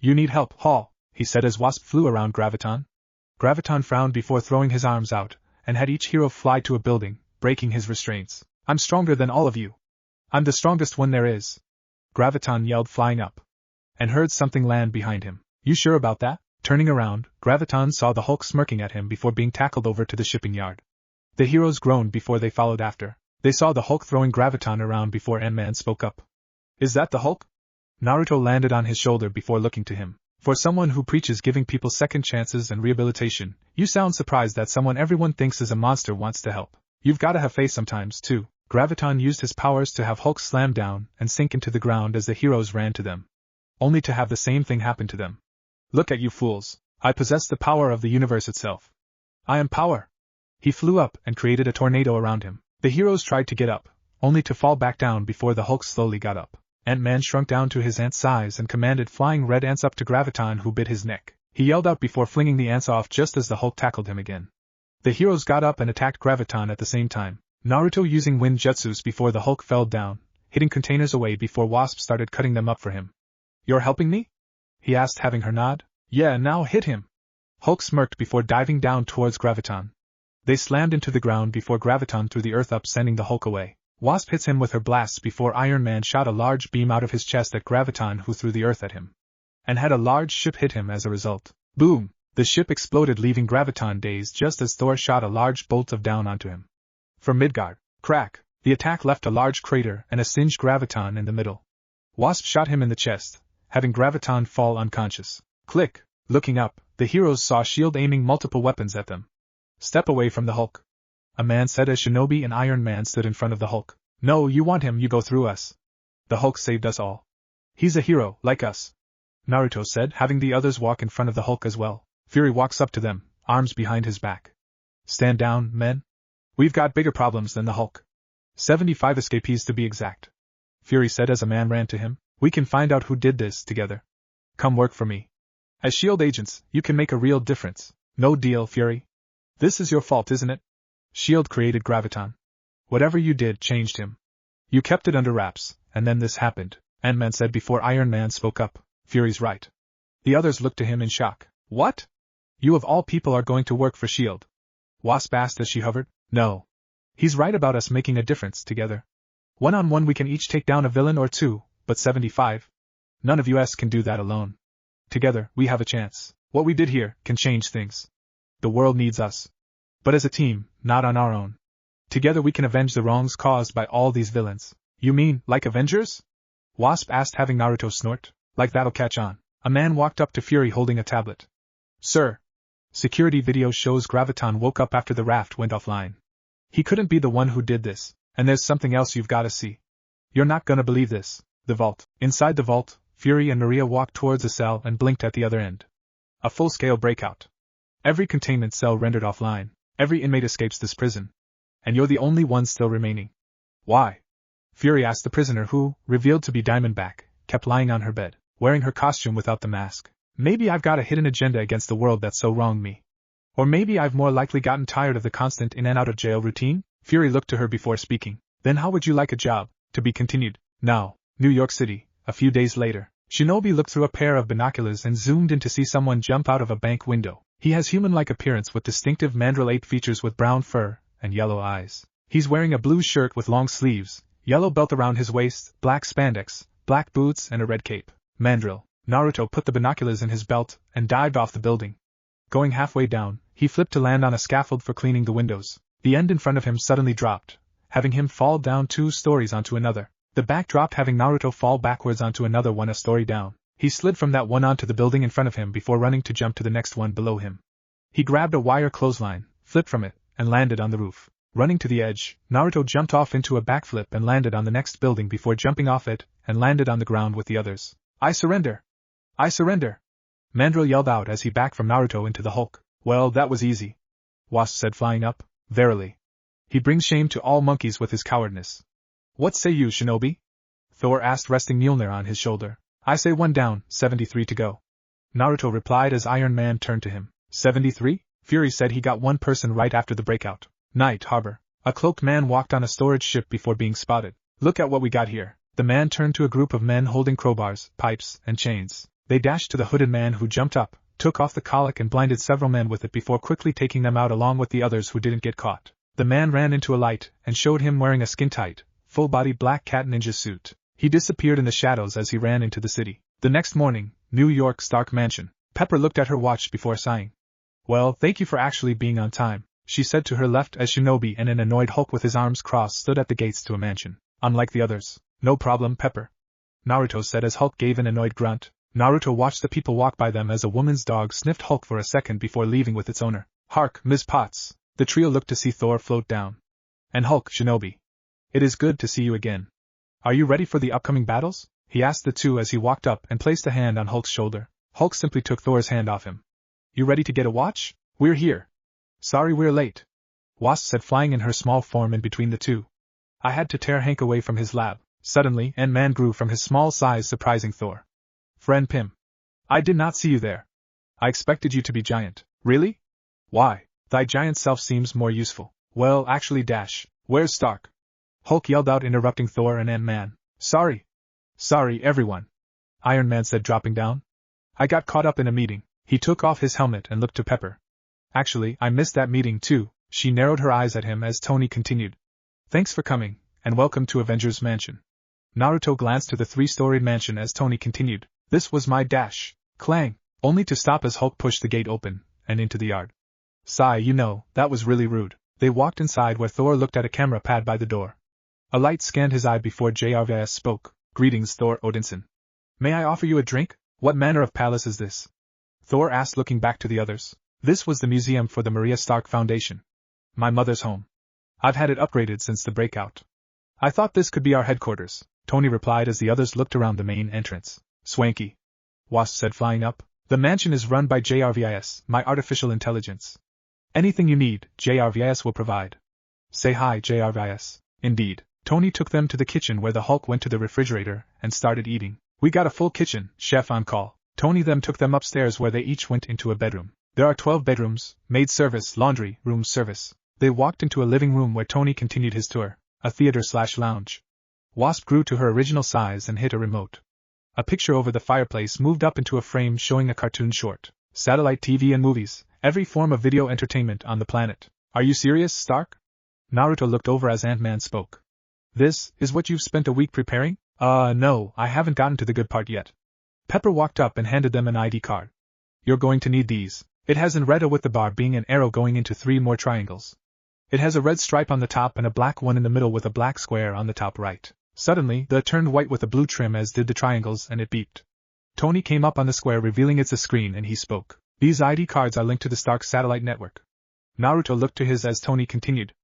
You need help, Hall, he said as Wasp flew around Graviton. Graviton frowned before throwing his arms out, and had each hero fly to a building, breaking his restraints. I'm stronger than all of you. I'm the strongest one there is. Graviton yelled, flying up, and heard something land behind him. You sure about that? Turning around, Graviton saw the Hulk smirking at him before being tackled over to the shipping yard. The heroes groaned before they followed after. They saw the Hulk throwing Graviton around before Ant-Man spoke up. Is that the Hulk? Naruto landed on his shoulder before looking to him. For someone who preaches giving people second chances and rehabilitation, you sound surprised that someone everyone thinks is a monster wants to help. You've gotta have faith sometimes, too. Graviton used his powers to have Hulk slam down and sink into the ground as the heroes ran to them, only to have the same thing happen to them. Look at you fools. I possess the power of the universe itself. I am power. He flew up and created a tornado around him. The heroes tried to get up, only to fall back down before the Hulk slowly got up. Ant-Man shrunk down to his ant size and commanded flying red ants up to Graviton, who bit his neck. He yelled out before flinging the ants off just as the Hulk tackled him again. The heroes got up and attacked Graviton at the same time. Naruto using wind jutsus before the Hulk fell down, hitting containers away before Wasp started cutting them up for him. You're helping me? He asked, having her nod. Yeah, now hit him. Hulk smirked before diving down towards Graviton. They slammed into the ground before Graviton threw the earth up, sending the Hulk away. Wasp hits him with her blasts before Iron Man shot a large beam out of his chest at Graviton, who threw the earth at him, and had a large ship hit him as a result. Boom! The ship exploded, leaving Graviton dazed just as Thor shot a large bolt of down onto him. From Midgard, crack! The attack left a large crater and a singed Graviton in the middle. Wasp shot him in the chest, having Graviton fall unconscious. Click! Looking up, the heroes saw S.H.I.E.L.D. aiming multiple weapons at them. Step away from the Hulk, a man said as Shinobi and Iron Man stood in front of the Hulk. No, you want him, you go through us. The Hulk saved us all. He's a hero, like us, Naruto said, having the others walk in front of the Hulk as well. Fury walks up to them, arms behind his back. Stand down, men. We've got bigger problems than the Hulk. 75 escapees to be exact, Fury said as a man ran to him. We can find out who did this together. Come work for me. As S.H.I.E.L.D. agents, you can make a real difference. No deal, Fury. This is your fault, isn't it? S.H.I.E.L.D. created Graviton. Whatever you did changed him. You kept it under wraps, and then this happened, Ant-Man said before Iron Man spoke up. Fury's right. The others looked to him in shock. What? You of all people are going to work for S.H.I.E.L.D.? Wasp asked as she hovered. No. He's right about us making a difference together. One-on-one we can each take down a villain or two, but 75? None of us can do that alone. Together, we have a chance. What we did here can change things. The world needs us. But as a team, not on our own. Together we can avenge the wrongs caused by all these villains. You mean, like Avengers? Wasp asked, having Naruto snort. Like that'll catch on. A man walked up to Fury holding a tablet. Sir. Security video shows Graviton woke up after the raft went offline. He couldn't be the one who did this, and there's something else you've gotta see. You're not gonna believe this. The vault. Inside the vault, Fury and Maria walked towards a cell and blinked at the other end. A full-scale breakout. Every containment cell rendered offline. Every inmate escapes this prison. And you're the only one still remaining. Why? Fury asked the prisoner who, revealed to be Diamondback, kept lying on her bed, wearing her costume without the mask. Maybe I've got a hidden agenda against the world that so wronged me. Or maybe I've more likely gotten tired of the constant in and out of jail routine? Fury looked to her before speaking. Then how would you like a job? To be continued. Now, New York City, a few days later. Shinobi looked through a pair of binoculars and zoomed in to see someone jump out of a bank window. He has human-like appearance with distinctive mandrill-8 features with brown fur and yellow eyes. He's wearing a blue shirt with long sleeves, yellow belt around his waist, black spandex, black boots and a red cape. Mandrill. Naruto put the binoculars in his belt and dived off the building. Going halfway down, he flipped to land on a scaffold for cleaning the windows. The end in front of him suddenly dropped, having him fall down 2 stories onto another. The back dropped, having Naruto fall backwards onto another one a story down. He slid from that one onto the building in front of him before running to jump to the next one below him. He grabbed a wire clothesline, flipped from it, and landed on the roof. Running to the edge, Naruto jumped off into a backflip and landed on the next building before jumping off it and landed on the ground with the others. I surrender! I surrender! Mandrill yelled out as he backed from Naruto into the Hulk. Well, that was easy, Wasp said, flying up. Verily. He brings shame to all monkeys with his cowardness. What say you, Shinobi? Thor asked, resting Mjolnir on his shoulder. I say 1 down, 73 to go. Naruto replied as Iron Man turned to him. 73? Fury said he got one person right after the breakout. Night Harbor. A cloaked man walked on a storage ship before being spotted. Look at what we got here. The man turned to a group of men holding crowbars, pipes, and chains. They dashed to the hooded man who jumped up, took off the colic and blinded several men with it before quickly taking them out along with the others who didn't get caught. The man ran into a light and showed him wearing a skin-tight, full-body black cat ninja suit. He disappeared in the shadows as he ran into the city. The next morning, New York Stark Mansion. Pepper looked at her watch before sighing. Well, thank you for actually being on time, she said to her left as Shinobi and an annoyed Hulk with his arms crossed stood at the gates to a mansion. Unlike the others. No problem, Pepper, Naruto said as Hulk gave an annoyed grunt. Naruto watched the people walk by them as a woman's dog sniffed Hulk for a second before leaving with its owner. Hark, Ms. Potts. The trio looked to see Thor float down. And Hulk, Shinobi. It is good to see you again. Are you ready for the upcoming battles? He asked the two as he walked up and placed a hand on Hulk's shoulder. Hulk simply took Thor's hand off him. You ready to get a watch? We're here. Sorry we're late, Wasp said, flying in her small form in between the two. I had to tear Hank away from his lab. Suddenly, Ant-Man grew from his small size, surprising Thor. Friend Pym. I did not see you there. I expected you to be giant. Really? Why? Thy giant self seems more useful. Well, actually, where's Stark? Hulk yelled out, interrupting Thor and Ant-Man. Sorry, everyone, Iron Man said, dropping down. I got caught up in a meeting. He took off his helmet and looked to Pepper. Actually, I missed that meeting too. She narrowed her eyes at him as Tony continued. Thanks for coming, and welcome to Avengers Mansion. Naruto glanced to the 3-storied mansion as Tony continued. This was my clang, only to stop as Hulk pushed the gate open, and into the yard. Sigh, that was really rude. They walked inside where Thor looked at a camera pad by the door. A light scanned his eye before JRVS spoke. Greetings, Thor Odinson. May I offer you a drink? What manner of palace is this? Thor asked, looking back to the others. This was the museum for the Maria Stark Foundation. My mother's home. I've had it upgraded since the breakout. I thought this could be our headquarters, Tony replied as the others looked around the main entrance. Swanky, Wasp said, flying up. The mansion is run by JRVIS, my artificial intelligence. Anything you need, JRVIS will provide. Say hi, JRVIS. Indeed. Tony took them to the kitchen where the Hulk went to the refrigerator and started eating. We got a full kitchen, chef on call. Tony then took them upstairs where they each went into a bedroom. There are 12 bedrooms, maid service, laundry, room service. They walked into a living room where Tony continued his tour, a theater/lounge. Wasp grew to her original size and hit a remote. A picture over the fireplace moved up into a frame showing a cartoon short. Satellite TV and movies, every form of video entertainment on the planet. Are you serious, Stark? Naruto looked over as Ant-Man spoke. This is what you've spent a week preparing? No, I haven't gotten to the good part yet. Pepper walked up and handed them an ID card. You're going to need these. It has in red with the bar being an arrow going into 3 more triangles. It has a red stripe on the top and a black one in the middle with a black square on the top right. Suddenly, the turned white with a blue trim as did the triangles and it beeped. Tony came up on the square revealing it's a screen and he spoke. These ID cards are linked to the Stark satellite network. Naruto looked to his as Tony continued.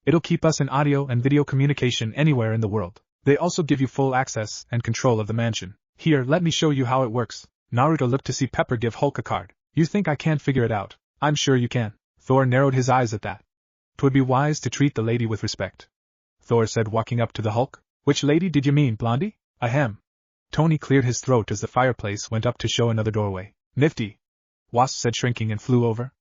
It'll keep us in audio and video communication anywhere in the world. They also give you full access and control of the mansion. Here, let me show you how it works. Naruto looked to see Pepper give Hulk a card. You think I can't figure it out? I'm sure you can. Thor narrowed his eyes at that. 'Twould be wise to treat the lady with respect, Thor said, walking up to the Hulk. Which lady did you mean, Blondie? Ahem. Tony cleared his throat as the fireplace went up to show another doorway. Nifty, Wasp said, shrinking, and flew over.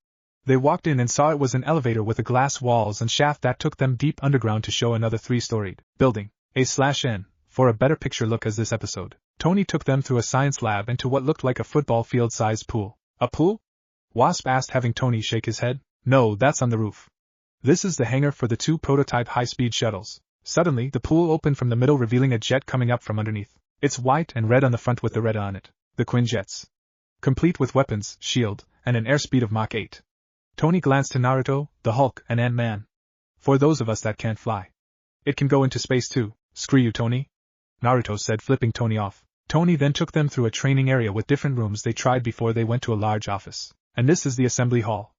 They walked in and saw it was an elevator with a glass walls and shaft that took them deep underground to show another 3-storied building. A/N, for a better picture look as this episode. Tony took them through a science lab into what looked like a football field-sized pool. A pool? Wasp asked, having Tony shake his head. No, that's on the roof. This is the hangar for the 2 prototype high-speed shuttles. Suddenly, the pool opened from the middle revealing a jet coming up from underneath. It's white and red on the front with the red on it. The Quinjets. Complete with weapons, shield, and an airspeed of Mach 8. Tony glanced to Naruto, the Hulk, and Ant-Man. For those of us that can't fly. It can go into space too. Screw you, Tony, Naruto said, flipping Tony off. Tony then took them through a training area with different rooms they tried before they went to a large office. And this is the assembly hall.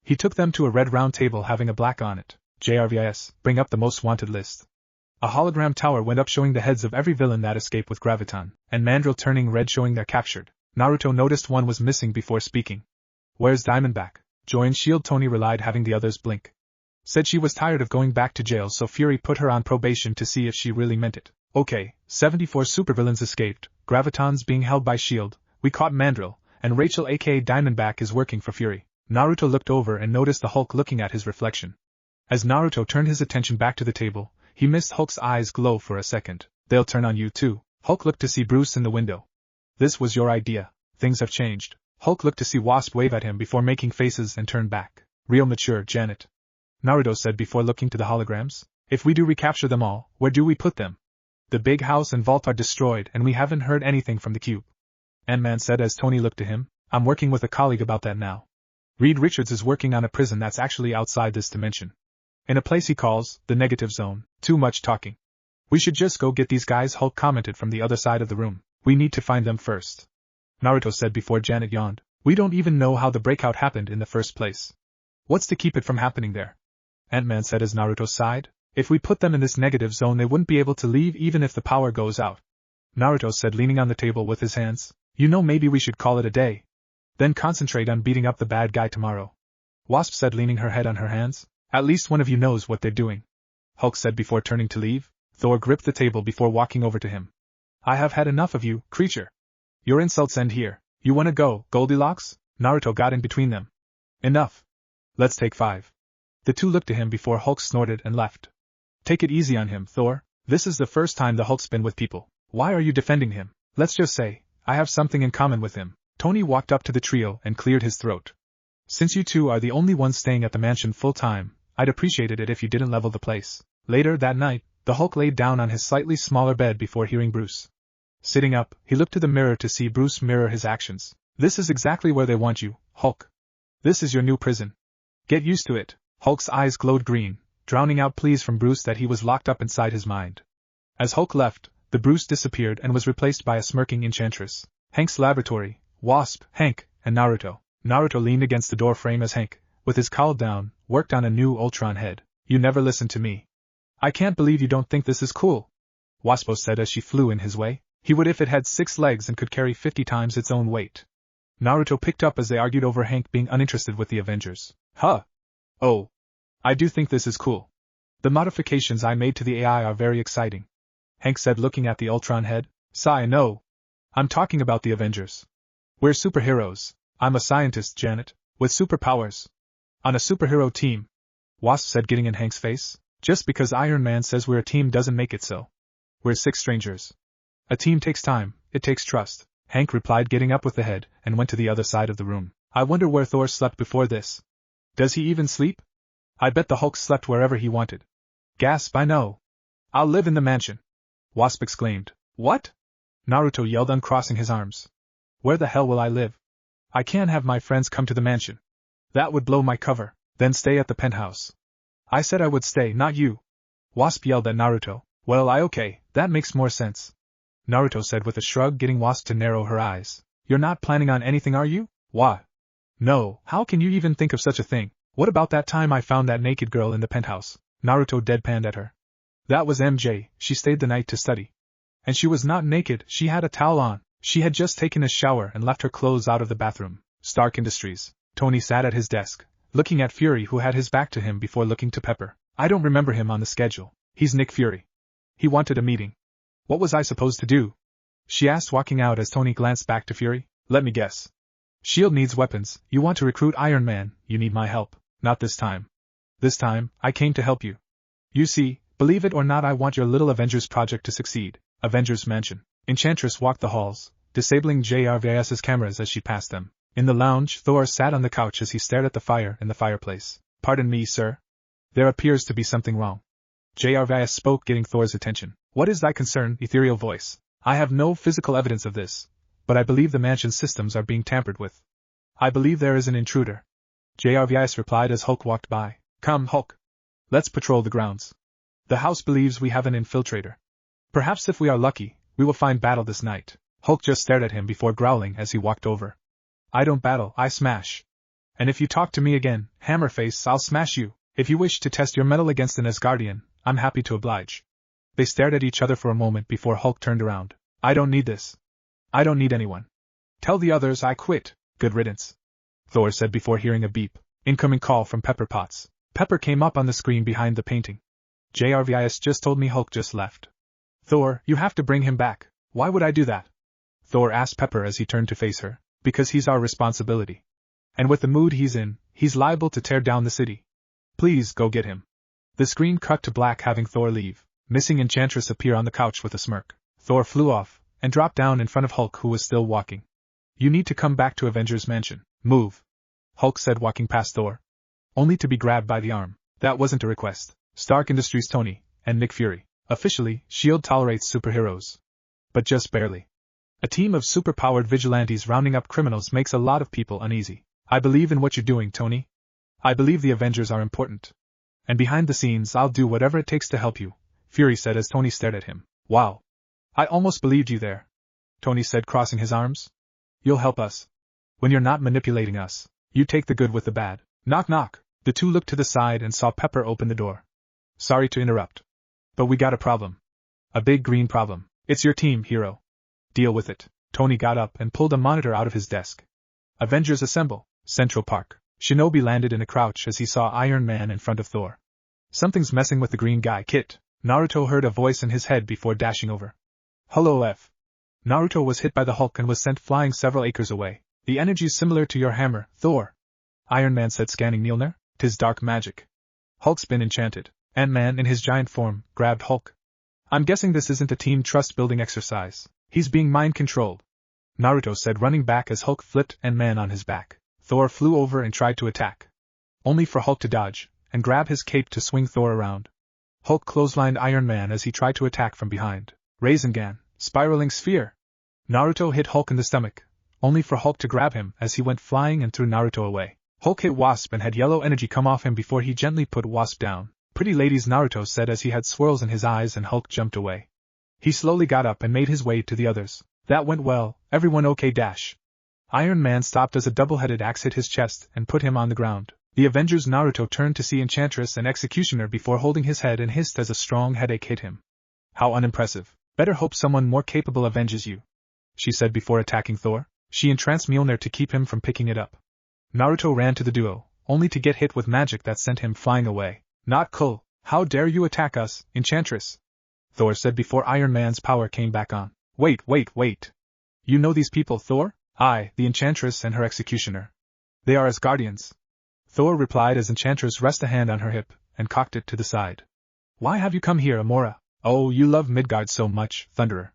He took them to a red round table having a black on it. JRVIS, bring up the most wanted list. A hologram tower went up showing the heads of every villain that escaped with graviton, and Mandrill turning red showing they're captured. Naruto noticed one was missing before speaking. Where's Diamondback? Joy and Shield. Tony relied having the others blink. Said she was tired of going back to jail, so Fury put her on probation to see if she really meant it. Okay, 74 supervillains escaped, gravitons being held by Shield, we caught Mandrill, and Rachel aka Diamondback is working for Fury. Naruto looked over and noticed the Hulk looking at his reflection. As Naruto turned his attention back to the table, he missed Hulk's eyes glow for a second. They'll turn on you too. Hulk looked to see Bruce in the window. This was your idea. Things have changed. Hulk looked to see Wasp wave at him before making faces and turn back. Real mature, Janet. Naruto said before looking to the holograms. If we do recapture them all, where do we put them? The big house and vault are destroyed and we haven't heard anything from the cube. Ant-Man said as Tony looked to him. I'm working with a colleague about that now. Reed Richards is working on a prison that's actually outside this dimension. In a place he calls the negative zone. Too much talking. We should just go get these guys, Hulk commented from the other side of the room. We need to find them first. Naruto said before Janet yawned. We don't even know how the breakout happened in the first place. What's to keep it from happening there? Ant-Man said as Naruto sighed. If we put them in this negative zone they wouldn't be able to leave even if the power goes out. Naruto said leaning on the table with his hands. You know, maybe we should call it a day. Then concentrate on beating up the bad guy tomorrow. Wasp said leaning her head on her hands. At least one of you knows what they're doing. Hulk said before turning to leave. Thor gripped the table before walking over to him. I have had enough of you, creature. Your insults end here. You wanna go, Goldilocks? Naruto got in between them. Enough. Let's take 5. The two looked to him before Hulk snorted and left. Take it easy on him, Thor. This is the first time the Hulk's been with people. Why are you defending him? Let's just say, I have something in common with him. Tony walked up to the trio and cleared his throat. Since you two are the only ones staying at the mansion full time, I'd appreciated it if you didn't level the place. Later that night, the Hulk laid down on his slightly smaller bed before hearing Bruce. Sitting up, he looked to the mirror to see Bruce mirror his actions. This is exactly where they want you, Hulk. This is your new prison. Get used to it. Hulk's eyes glowed green, drowning out pleas from Bruce that he was locked up inside his mind. As Hulk left, the Bruce disappeared and was replaced by a smirking enchantress. Hank's laboratory, Wasp, Hank, and Naruto. Naruto leaned against the door frame as Hank, with his cowl down, worked on a new Ultron head. You never listened to me. I can't believe you don't think this is cool. Waspo said as she flew in his way. He would if it had 6 legs and could carry 50 times its own weight. Naruto picked up as they argued over Hank being uninterested with the Avengers. Huh. Oh. I do think this is cool. The modifications I made to the AI are very exciting. Hank said looking at the Ultron head. Sigh, no. I'm talking about the Avengers. We're superheroes. I'm a scientist, Janet, with superpowers. On a superhero team. Wasp said getting in Hank's face. Just because Iron Man says we're a team doesn't make it so. We're 6 strangers. A team takes time, it takes trust. Hank replied getting up with the head, and went to the other side of the room. I wonder where Thor slept before this. Does he even sleep? I bet the Hulk slept wherever he wanted. Gasp, I know. I'll live in the mansion. Wasp exclaimed. What? Naruto yelled uncrossing his arms. Where the hell will I live? I can't have my friends come to the mansion. That would blow my cover. Then stay at the penthouse. I said I would stay, not you. Wasp yelled at Naruto. Well, okay, that makes more sense. Naruto said with a shrug, getting Wasp to narrow her eyes. You're not planning on anything, are you? What? No, how can you even think of such a thing? What about that time I found that naked girl in the penthouse? Naruto deadpanned at her. That was MJ, she stayed the night to study. And she was not naked, she had a towel on. She had just taken a shower and left her clothes out of the bathroom. Stark Industries. Tony sat at his desk, looking at Fury who had his back to him before looking to Pepper. I don't remember him on the schedule. He's Nick Fury. He wanted a meeting. What was I supposed to do? She asked walking out as Tony glanced back to Fury. Let me guess. S.H.I.E.L.D. needs weapons, you want to recruit Iron Man, you need my help. Not this time. This time, I came to help you. You see, believe it or not, I want your little Avengers project to succeed. Avengers Mansion. Enchantress walked the halls, disabling JRVIS's cameras as she passed them. In the lounge, Thor sat on the couch as he stared at the fire in the fireplace. Pardon me, sir. There appears to be something wrong. JRVIS spoke, getting Thor's attention. What is thy concern, ethereal voice? I have no physical evidence of this, but I believe the mansion's systems are being tampered with. I believe there is an intruder. JRVIS replied as Hulk walked by. Come, Hulk. Let's patrol the grounds. The house believes we have an infiltrator. Perhaps if we are lucky, we will find battle this night. Hulk just stared at him before growling as he walked over. I don't battle, I smash. And if you talk to me again, Hammerface, I'll smash you. If you wish to test your mettle against an Asgardian, I'm happy to oblige. They stared at each other for a moment before Hulk turned around. I don't need this. I don't need anyone. Tell the others I quit. Good riddance. Thor said before hearing a beep. Incoming call from Pepper Potts. Pepper came up on the screen behind the painting. JRVIS just told me Hulk just left. Thor, you have to bring him back. Why would I do that? Thor asked Pepper as he turned to face her. Because he's our responsibility. And with the mood he's in, he's liable to tear down the city. Please go get him. The screen cut to black, having Thor leave. Missing Enchantress appear on the couch with a smirk. Thor flew off, and dropped down in front of Hulk, who was still walking. You need to come back to Avengers Mansion. Move. Hulk said, walking past Thor. Only to be grabbed by the arm. That wasn't a request. Stark Industries Tony, and Nick Fury. Officially, S.H.I.E.L.D. tolerates superheroes. But just barely. A team of superpowered vigilantes rounding up criminals makes a lot of people uneasy. I believe in what you're doing, Tony. I believe the Avengers are important. And behind the scenes I'll do whatever it takes to help you, Fury said as Tony stared at him. Wow. I almost believed you there. Tony said, crossing his arms. You'll help us. When you're not manipulating us, you take the good with the bad. Knock knock. The two looked to the side and saw Pepper open the door. Sorry to interrupt. But we got a problem. A big green problem. It's your team, hero. Deal with it. Tony got up and pulled a monitor out of his desk. Avengers assemble. Central Park. Shinobi landed in a crouch as he saw Iron Man in front of Thor. Something's messing with the green guy, Kit. Naruto heard a voice in his head before dashing over. Hello, F. Naruto was hit by the Hulk and was sent flying several acres away. The energy's similar to your hammer, Thor. Iron Man said, scanning Mjolnir. 'Tis dark magic. Hulk's been enchanted. Ant-Man, in his giant form, grabbed Hulk. I'm guessing this isn't a team trust-building exercise. He's being mind-controlled. Naruto said, running back as Hulk flipped Ant-Man on his back. Thor flew over and tried to attack. Only for Hulk to dodge, and grab his cape to swing Thor around. Hulk clotheslined Iron Man as he tried to attack from behind. Rasengan, spiraling sphere. Naruto hit Hulk in the stomach, only for Hulk to grab him as he went flying and threw Naruto away. Hulk hit Wasp and had yellow energy come off him before he gently put Wasp down. Pretty ladies, Naruto said as he had swirls in his eyes, and Hulk jumped away. He slowly got up and made his way to the others. That went well, everyone okay dash. Iron Man stopped as a double-headed axe hit his chest and put him on the ground. The Avengers. Naruto turned to see Enchantress and Executioner before holding his head and hissed as a strong headache hit him. How unimpressive. Better hope someone more capable avenges you, she said before attacking Thor. She entranced Mjolnir to keep him from picking it up. Naruto ran to the duo, only to get hit with magic that sent him flying away. Not cool. How dare you attack us, Enchantress? Thor said before Iron Man's power came back on. Wait. You know these people, Thor? Aye, the Enchantress and her Executioner. They are Asgardians. Thor replied as Enchantress rested a hand on her hip and cocked it to the side. Why have you come here, Amora? Oh, you love Midgard so much, Thunderer.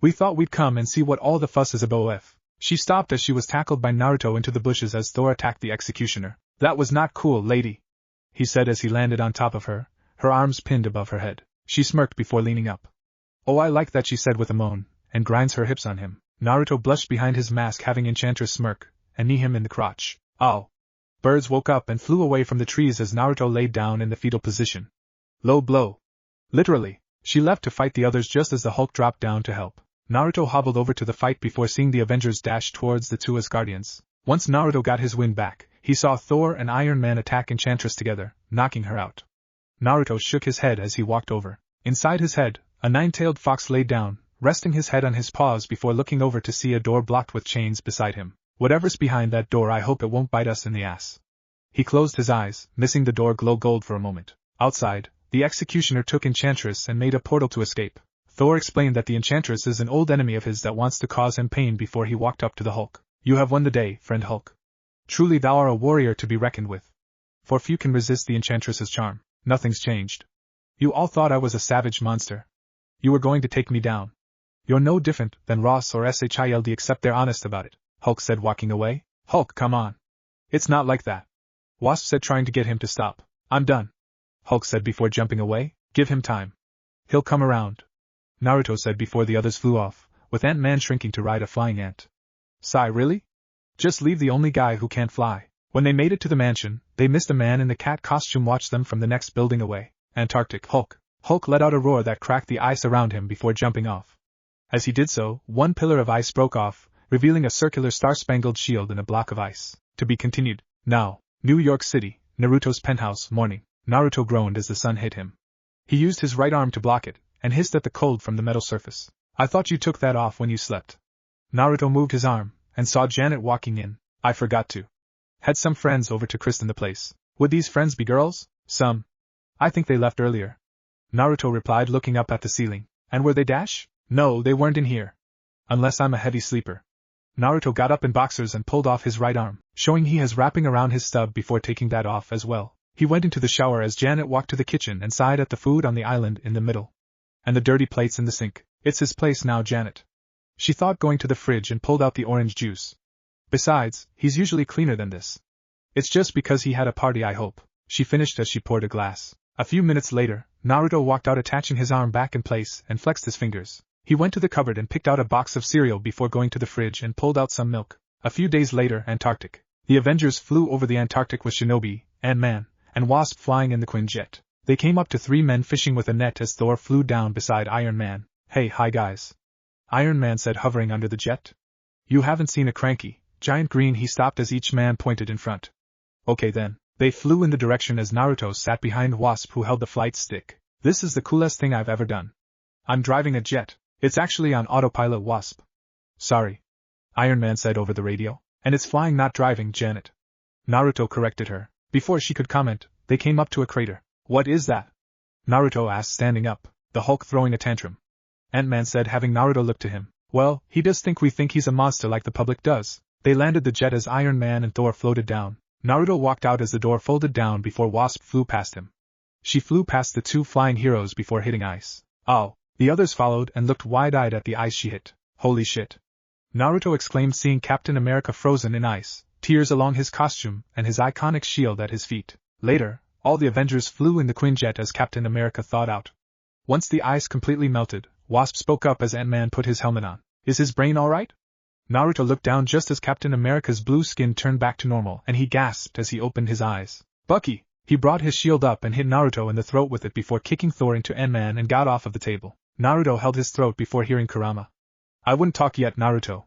We thought we'd come and see what all the fuss is about. She stopped as she was tackled by Naruto into the bushes as Thor attacked the Executioner. That was not cool, lady, he said as he landed on top of her, her arms pinned above her head. She smirked before leaning up. Oh, I like that, she said with a moan, and grinds her hips on him. Naruto blushed behind his mask, having Enchantress smirk and knee him in the crotch. Ow. Birds woke up and flew away from the trees as Naruto laid down in the fetal position. Low blow. Literally, she left to fight the others just as the Hulk dropped down to help. Naruto hobbled over to the fight before seeing the Avengers dash towards the two Asgardians. Once Naruto got his wind back, he saw Thor and Iron Man attack Enchantress together, knocking her out. Naruto shook his head as he walked over. Inside his head, a nine-tailed fox laid down, resting his head on his paws before looking over to see a door blocked with chains beside him. Whatever's behind that door, I hope it won't bite us in the ass. He closed his eyes, missing the door glow gold for a moment. Outside, the Executioner took Enchantress and made a portal to escape. Thor explained that the Enchantress is an old enemy of his that wants to cause him pain before he walked up to the Hulk. You have won the day, friend Hulk. Truly thou art a warrior to be reckoned with. For few can resist the Enchantress's charm. Nothing's changed. You all thought I was a savage monster. You were going to take me down. You're no different than Ross or S.H.I.E.L.D. except they're honest about it, Hulk said, walking away. Hulk, come on. It's not like that, Wasp said, trying to get him to stop. I'm done, Hulk said before jumping away. Give him time. He'll come around, Naruto said before the others flew off, with Ant-Man shrinking to ride a flying ant. Sigh, really? Just leave the only guy who can't fly. When they made it to the mansion, they missed a man in the cat costume watch them from the next building away. Antarctic Hulk. Hulk let out a roar that cracked the ice around him before jumping off. As he did so, one pillar of ice broke off, revealing a circular star-spangled shield in a block of ice. To be continued. Now, New York City, Naruto's penthouse, morning. Naruto groaned as the sun hit him. He used his right arm to block it, and hissed at the cold from the metal surface. I thought you took that off when you slept. Naruto moved his arm, and saw Janet walking in. I forgot to. Had some friends over to christen the place. Would these friends be girls? Some. I think they left earlier. Naruto replied, looking up at the ceiling. And were they dash? No, they weren't in here. Unless I'm a heavy sleeper. Naruto got up in boxers and pulled off his right arm, showing he has wrapping around his stub before taking that off as well. He went into the shower as Janet walked to the kitchen and sighed at the food on the island in the middle. And the dirty plates in the sink. It's his place now, Janet. She thought, going to the fridge and pulled out the orange juice. Besides, he's usually cleaner than this. It's just because he had a party, I hope. She finished as she poured a glass. A few minutes later, Naruto walked out, attaching his arm back in place, and flexed his fingers. He went to the cupboard and picked out a box of cereal before going to the fridge and pulled out some milk. A few days later, Antarctic. The Avengers flew over the Antarctic with Shinobi, Ant-Man, and Wasp flying in the Quinjet. They came up to 3 men fishing with a net as Thor flew down beside Iron Man. Hey, hi guys. Iron Man said, hovering under the jet. You haven't seen a cranky, giant green? He stopped as each man pointed in front. Okay then. They flew in the direction as Naruto sat behind Wasp, who held the flight stick. This is the coolest thing I've ever done. I'm driving a jet. It's actually on autopilot, Wasp. Sorry. Iron Man said over the radio. And it's flying, not driving, Janet. Naruto corrected her. Before she could comment, they came up to a crater. What is that? Naruto asked, standing up, the Hulk throwing a tantrum. Ant-Man said, having Naruto look to him. Well, he does think we think he's a monster like the public does. They landed the jet as Iron Man and Thor floated down. Naruto walked out as the door folded down before Wasp flew past him. She flew past the 2 flying heroes before hitting ice. Oh. The others followed and looked wide-eyed at the ice she hit. Holy shit. Naruto exclaimed, seeing Captain America frozen in ice, tears along his costume and his iconic shield at his feet. Later, all the Avengers flew in the Quinjet as Captain America thawed out. Once the ice completely melted, Wasp spoke up as Ant-Man put his helmet on. Is his brain alright? Naruto looked down just as Captain America's blue skin turned back to normal, and he gasped as he opened his eyes. Bucky! He brought his shield up and hit Naruto in the throat with it before kicking Thor into Ant-Man and got off of the table. Naruto held his throat before hearing Kurama. I wouldn't talk yet, Naruto.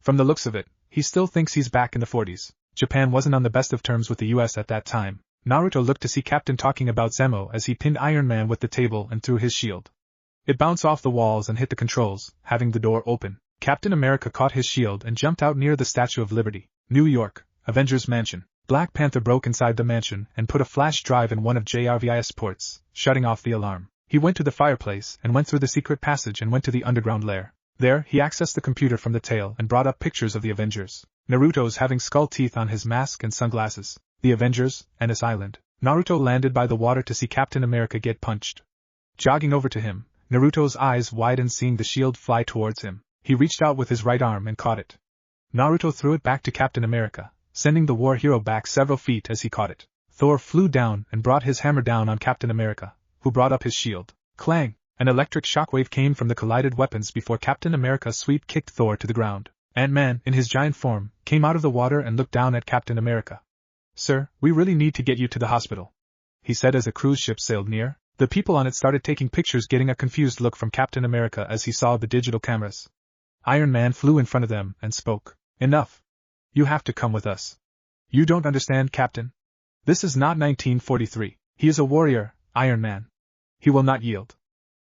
From the looks of it, he still thinks he's back in the 40s. Japan wasn't on the best of terms with the US at that time. Naruto looked to see Captain talking about Zemo as he pinned Iron Man with the table and threw his shield. It bounced off the walls and hit the controls, having the door open. Captain America caught his shield and jumped out near the Statue of Liberty. New York, Avengers Mansion. Black Panther broke inside the mansion and put a flash drive in one of JRVI's ports, shutting off the alarm. He went to the fireplace and went through the secret passage and went to the underground lair. There, he accessed the computer from the tail and brought up pictures of the Avengers. Naruto's having skull teeth on his mask and sunglasses. The Avengers, and his island. Naruto landed by the water to see Captain America get punched. Jogging over to him, Naruto's eyes widened seeing the shield fly towards him. He reached out with his right arm and caught it. Naruto threw it back to Captain America, sending the war hero back several feet as he caught it. Thor flew down and brought his hammer down on Captain America, who brought up his shield. Clang! An electric shockwave came from the collided weapons before Captain America sweep-kicked Thor to the ground. Ant-Man, in his giant form, came out of the water and looked down at Captain America. Sir, we really need to get you to the hospital, he said as a cruise ship sailed near. The people on it started taking pictures, getting a confused look from Captain America as he saw the digital cameras. Iron Man flew in front of them and spoke. Enough. You have to come with us. You don't understand, Captain. This is not 1943. He is a warrior, Iron Man. He will not yield,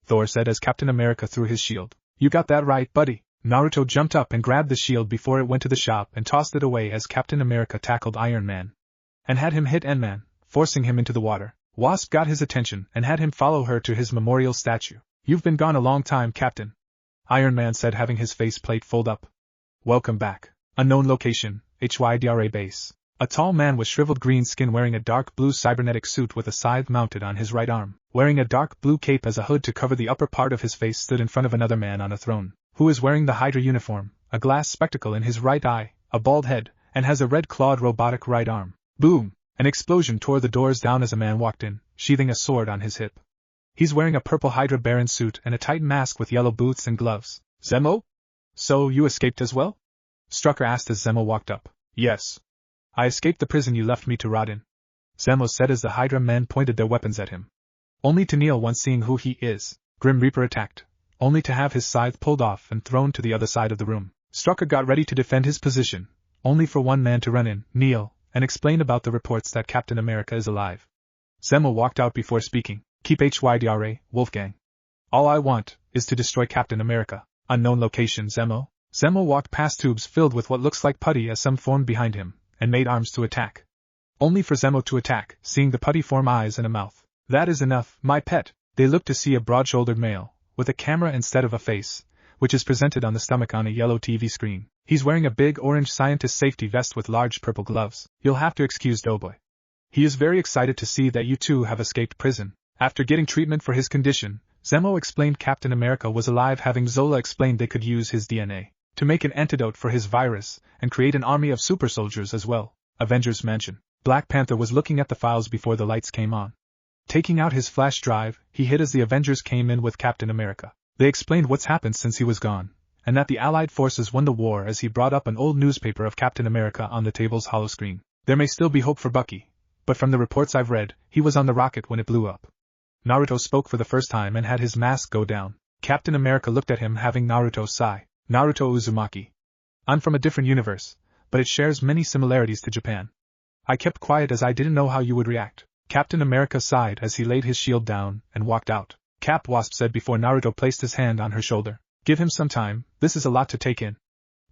Thor said as Captain America threw his shield. You got that right, buddy. Naruto jumped up and grabbed the shield before it went to the shop and tossed it away as Captain America tackled Iron Man and had him hit Ant-Man, forcing him into the water. Wasp got his attention and had him follow her to his memorial statue. You've been gone a long time, Captain, Iron Man said, having his faceplate fold up. Welcome back. Unknown location, HYDRA base. A tall man with shriveled green skin wearing a dark blue cybernetic suit with a scythe mounted on his right arm, wearing a dark blue cape as a hood to cover the upper part of his face, stood in front of another man on a throne, who is wearing the Hydra uniform, a glass spectacle in his right eye, a bald head, and has a red-clawed robotic right arm. Boom! An explosion tore the doors down as a man walked in, sheathing a sword on his hip. He's wearing a purple Hydra Baron suit and a tight mask with yellow boots and gloves. Zemo? So you escaped as well? Strucker asked as Zemo walked up. Yes. I escaped the prison you left me to rot in, Zemo said as the Hydra men pointed their weapons at him. Only to kneel once seeing who he is. Grim Reaper attacked, only to have his scythe pulled off and thrown to the other side of the room. Strucker got ready to defend his position, only for one man to run in, kneel, and explain about the reports that Captain America is alive. Zemo walked out before speaking. Keep HYDRA, Wolfgang. All I want is to destroy Captain America. Unknown location, Zemo. Zemo walked past tubes filled with what looks like putty as some formed behind him, and made arms to attack. Only for Zemo to attack, seeing the putty form eyes and a mouth. That is enough, my pet. They look to see a broad-shouldered male, with a camera instead of a face, which is presented on the stomach on a yellow TV screen. He's wearing a big orange scientist safety vest with large purple gloves. You'll have to excuse Doughboy. He is very excited to see that you two have escaped prison. After getting treatment for his condition, Zemo explained Captain America was alive, having Zola explained they could use his DNA to make an antidote for his virus, and create an army of super soldiers as well. Avengers Mansion. Black Panther was looking at the files before the lights came on. Taking out his flash drive, he hid as the Avengers came in with Captain America. They explained what's happened since he was gone, and that the Allied forces won the war as he brought up an old newspaper of Captain America on the table's hollow screen. There may still be hope for Bucky, but from the reports I've read, he was on the rocket when it blew up. Naruto spoke for the first time and had his mask go down. Captain America looked at him, having Naruto sigh. Naruto Uzumaki. I'm from a different universe, but it shares many similarities to Japan. I kept quiet as I didn't know how you would react. Captain America sighed as he laid his shield down and walked out. Cap, Wasp said before Naruto placed his hand on her shoulder. Give him some time, this is a lot to take in.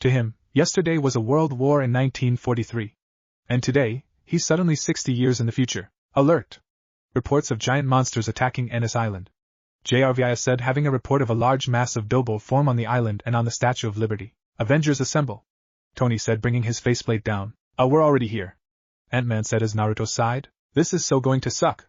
To him, yesterday was a world war in 1943. And today, he's suddenly 60 years in the future. Alert! Reports of giant monsters attacking Ennis Island. JRVIS said, having a report of a large mass of Dobo form on the island and on the Statue of Liberty. Avengers assemble. Tony said, bringing his faceplate down. We're already here. Ant-Man said as Naruto sighed. This is so going to suck.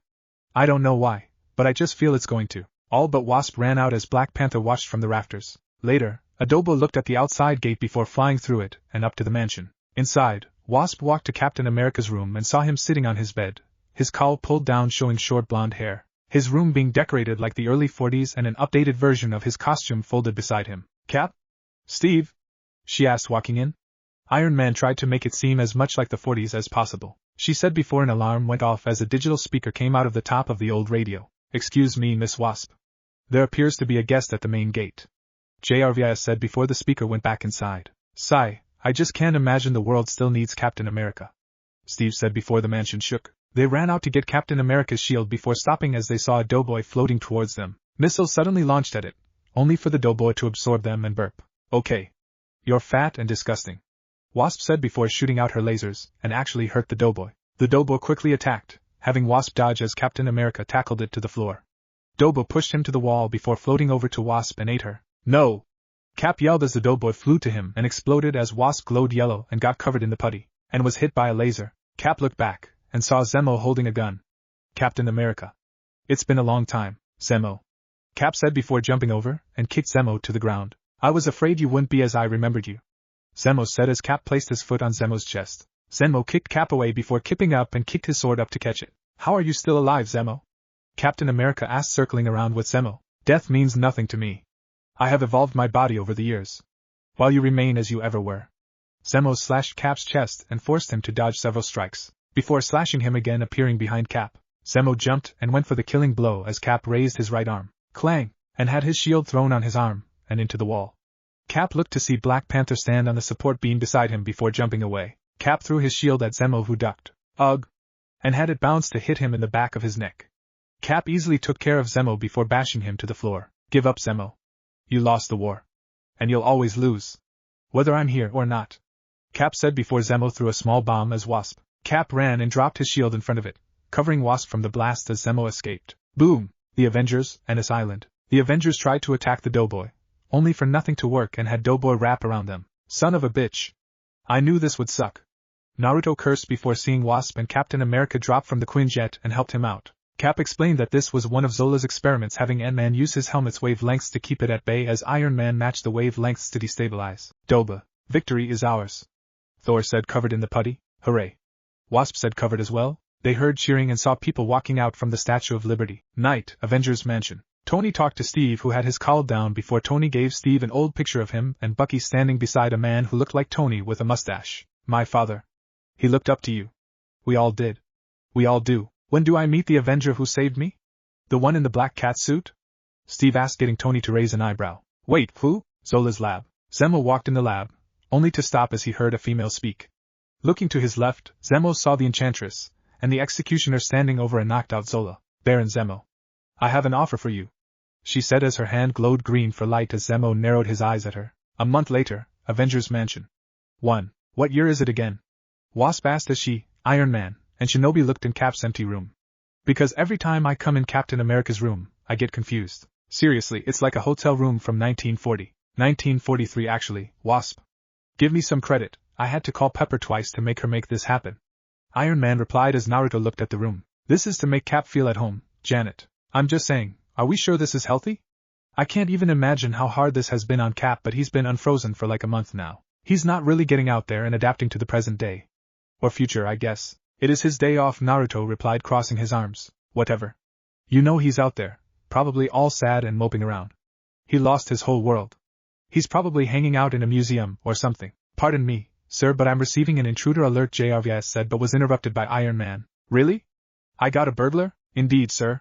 I don't know why, but I just feel it's going to. All but Wasp ran out as Black Panther watched from the rafters. Later, Adobo looked at the outside gate before flying through it and up to the mansion. Inside, Wasp walked to Captain America's room and saw him sitting on his bed, his cowl pulled down showing short blonde hair. His room being decorated like the early 40s and an updated version of his costume folded beside him. Cap? Steve? She asked, walking in. Iron Man tried to make it seem as much like the 40s as possible, she said before an alarm went off as a digital speaker came out of the top of the old radio. Excuse me, Miss Wasp. There appears to be a guest at the main gate. JRVIS said before the speaker went back inside. Sigh, I just can't imagine the world still needs Captain America. Steve said before the mansion shook. They ran out to get Captain America's shield before stopping as they saw a doughboy floating towards them. Missiles suddenly launched at it, only for the doughboy to absorb them and burp. Okay. You're fat and disgusting. Wasp said before shooting out her lasers, and actually hurt the doughboy. The doughboy quickly attacked, having Wasp dodge as Captain America tackled it to the floor. Doughboy pushed him to the wall before floating over to Wasp and ate her. No! Cap yelled as the doughboy flew to him and exploded as Wasp glowed yellow and got covered in the putty, and was hit by a laser. Cap looked back and saw Zemo holding a gun. Captain America. It's been a long time, Zemo. Cap said before jumping over and kicked Zemo to the ground. I was afraid you wouldn't be as I remembered you. Zemo said as Cap placed his foot on Zemo's chest. Zemo kicked Cap away before kipping up and kicked his sword up to catch it. How are you still alive, Zemo? Captain America asked, circling around with Zemo. Death means nothing to me. I have evolved my body over the years, while you remain as you ever were. Zemo slashed Cap's chest and forced him to dodge several strikes, before slashing him again, appearing behind Cap. Zemo jumped and went for the killing blow as Cap raised his right arm, clang, and had his shield thrown on his arm and into the wall. Cap looked to see Black Panther stand on the support beam beside him before jumping away. Cap threw his shield at Zemo, who ducked, ugh, and had it bounce to hit him in the back of his neck. Cap easily took care of Zemo before bashing him to the floor. Give up, Zemo. You lost the war. And you'll always lose, whether I'm here or not. Cap said before Zemo threw a small bomb as Wasp. Cap ran and dropped his shield in front of it, covering Wasp from the blast as Zemo escaped. Boom! The Avengers, Ennis Island. The Avengers tried to attack the doughboy, only for nothing to work and had doughboy wrap around them. Son of a bitch. I knew this would suck. Naruto cursed before seeing Wasp and Captain America drop from the Quinjet and helped him out. Cap explained that this was one of Zola's experiments, having Ant-Man use his helmet's wavelengths to keep it at bay as Iron Man matched the wavelengths to destabilize. Doba, victory is ours. Thor said, covered in the putty. Hooray. Wasp said, covered as well. They heard cheering and saw people walking out from the Statue of Liberty. Night, Avengers Mansion. Tony talked to Steve, who had his cowl down, before Tony gave Steve an old picture of him and Bucky standing beside a man who looked like Tony with a mustache. My father. He looked up to you. We all did. We all do. When do I meet the Avenger who saved me? The one in the black cat suit? Steve asked, getting Tony to raise an eyebrow. Wait, who? Zola's lab. Zemo walked in the lab, only to stop as he heard a female speak. Looking to his left, Zemo saw the Enchantress, and the executioner standing over a knocked-out Zola, Baron Zemo. I have an offer for you, she said as her hand glowed green for light as Zemo narrowed his eyes at her. A month later, Avengers Mansion. 1. What year is it again? Wasp asked as she, Iron Man, and Shinobi looked in Cap's empty room. Because every time I come in Captain America's room, I get confused. Seriously, it's like a hotel room from 1940. 1943 actually, Wasp. Give me some credit, I had to call Pepper twice to make her make this happen. Iron Man replied as Naruto looked at the room. This is to make Cap feel at home, Janet. I'm just saying, are we sure this is healthy? I can't even imagine how hard this has been on Cap, but he's been unfrozen for like a month now. He's not really getting out there and adapting to the present day. Or future, I guess. It is his day off, Naruto replied, crossing his arms. Whatever. You know he's out there, probably all sad and moping around. He lost his whole world. He's probably hanging out in a museum or something. Pardon me, sir, but I'm receiving an intruder alert, JRVS said, but was interrupted by Iron Man. Really? I got a burglar? Indeed, sir.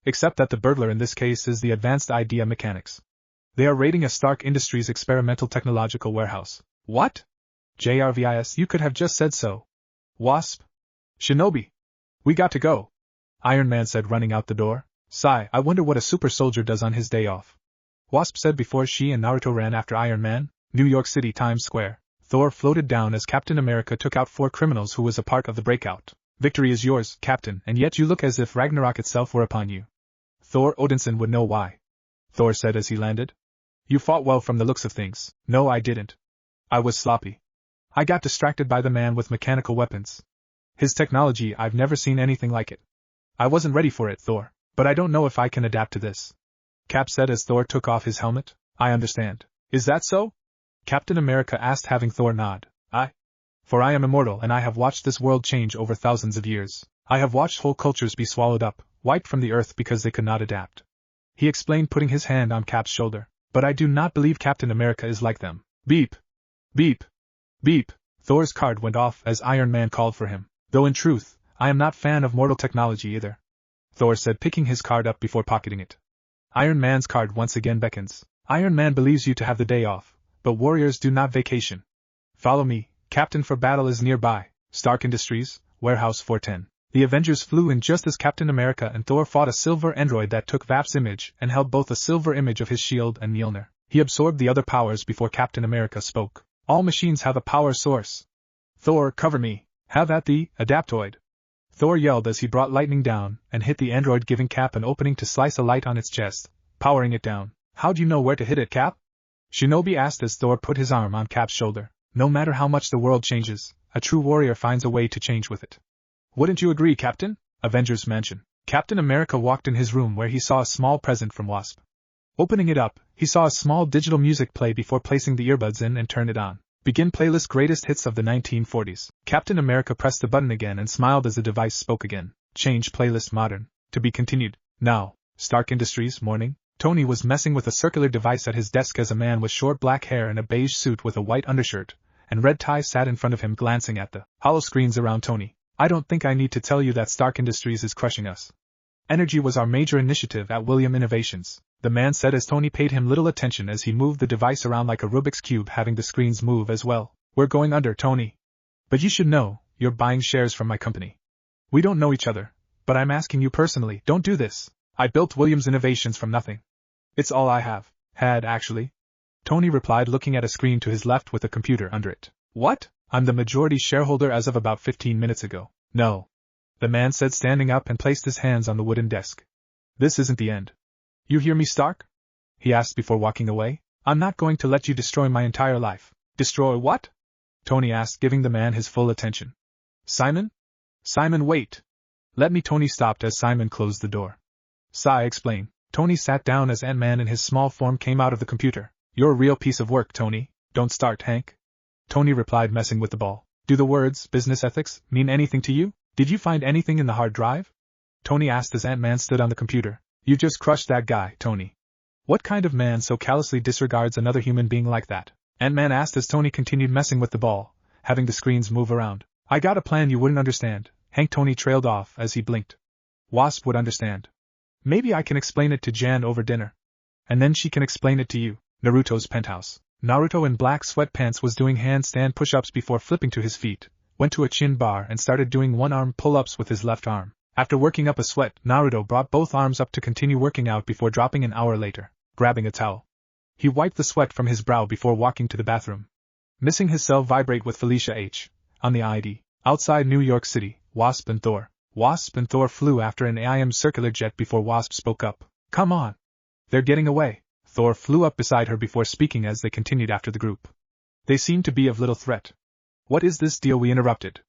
Except that the burglar in this case is the Advanced Idea Mechanics. They are raiding a Stark Industries experimental technological warehouse. What? JRVIS, you could have just said so. Wasp? Shinobi? We got to go. Iron Man said, running out the door. Sigh, I wonder what a super soldier does on his day off. Wasp said before she and Naruto ran after Iron Man. New York City, Times Square. Thor floated down as Captain America took out 4 criminals who was a part of the breakout. Victory is yours, Captain, and yet you look as if Ragnarok itself were upon you. Thor Odinson would know why. Thor said as he landed. You fought well from the looks of things. No, I didn't. I was sloppy. I got distracted by the man with mechanical weapons. His technology, I've never seen anything like it. I wasn't ready for it, Thor, but I don't know if I can adapt to this. Cap said as Thor took off his helmet. I understand. Is that so? Captain America asked, having Thor nod. For I am immortal and I have watched this world change over thousands of years. I have watched whole cultures be swallowed up, wiped from the earth because they could not adapt. He explained, putting his hand on Cap's shoulder. But I do not believe Captain America is like them. Beep. Beep. Beep. Thor's card went off as Iron Man called for him. Though in truth, I am not fan of mortal technology either. Thor said, picking his card up before pocketing it. Iron Man's card once again beckons. Iron Man believes you to have the day off, but warriors do not vacation. Follow me, Captain, for battle is nearby. Stark Industries, Warehouse 410. The Avengers flew in just as Captain America and Thor fought a silver android that took Vap's image and held both a silver image of his shield and Mjolnir. He absorbed the other powers before Captain America spoke. All machines have a power source. Thor, cover me. Have at thee, Adaptoid. Thor yelled as he brought lightning down and hit the android, giving Cap an opening to slice a light on its chest, powering it down. How'd you know where to hit it, Cap? Shinobi asked as Thor put his arm on Cap's shoulder. No matter how much the world changes, a true warrior finds a way to change with it. Wouldn't you agree, Captain? Avengers Mansion. Captain America walked in his room where he saw a small present from Wasp. Opening it up, he saw a small digital music play before placing the earbuds in and turned it on. Begin playlist greatest hits of the 1940s. Captain America pressed the button again and smiled as the device spoke again. Change playlist modern. To be continued. Now. Stark Industries, morning. Tony was messing with a circular device at his desk as a man with short black hair and a beige suit with a white undershirt and red tie sat in front of him, glancing at the hollow screens around Tony. I don't think I need to tell you that Stark Industries is crushing us. Energy was our major initiative at William Innovations, the man said as Tony paid him little attention as he moved the device around like a Rubik's Cube, having the screens move as well. We're going under, Tony. But you should know, you're buying shares from my company. We don't know each other, but I'm asking you personally, don't do this. I built Williams Innovations from nothing. It's all I had actually. Tony replied, looking at a screen to his left with a computer under it. What? I'm the majority shareholder as of about 15 minutes ago. No. The man said, standing up, and placed his hands on the wooden desk. This isn't the end. You hear me, Stark? He asked before walking away. I'm not going to let you destroy my entire life. Destroy what? Tony asked, giving the man his full attention. Simon? Simon, wait. Let me. Tony stopped as Simon closed the door. Sigh, explain. Tony sat down as Ant-Man in his small form came out of the computer. You're a real piece of work, Tony. Don't start, Hank. Tony replied, messing with the ball. Do the words business ethics mean anything to you? Did you find anything in the hard drive? Tony asked as Ant-Man stood on the computer. You just crushed that guy, Tony. What kind of man so callously disregards another human being like that? Ant-Man asked as Tony continued messing with the ball, having the screens move around. I got a plan you wouldn't understand. Hank. Tony trailed off as he blinked. Wasp would understand. Maybe I can explain it to Jan over dinner. And then she can explain it to you. Naruto's penthouse. Naruto in black sweatpants was doing handstand push-ups before flipping to his feet, went to a chin bar and started doing one-arm pull-ups with his left arm. After working up a sweat, Naruto brought both arms up to continue working out before dropping an hour later, grabbing a towel. He wiped the sweat from his brow before walking to the bathroom. Missing his cell vibrate with Felicia H. on the ID. Outside New York City, Wasp and Thor. Wasp and Thor flew after an AIM circular jet before Wasp spoke up. Come on! They're getting away. Thor flew up beside her before speaking as they continued after the group. They seemed to be of little threat. What is this deal we interrupted?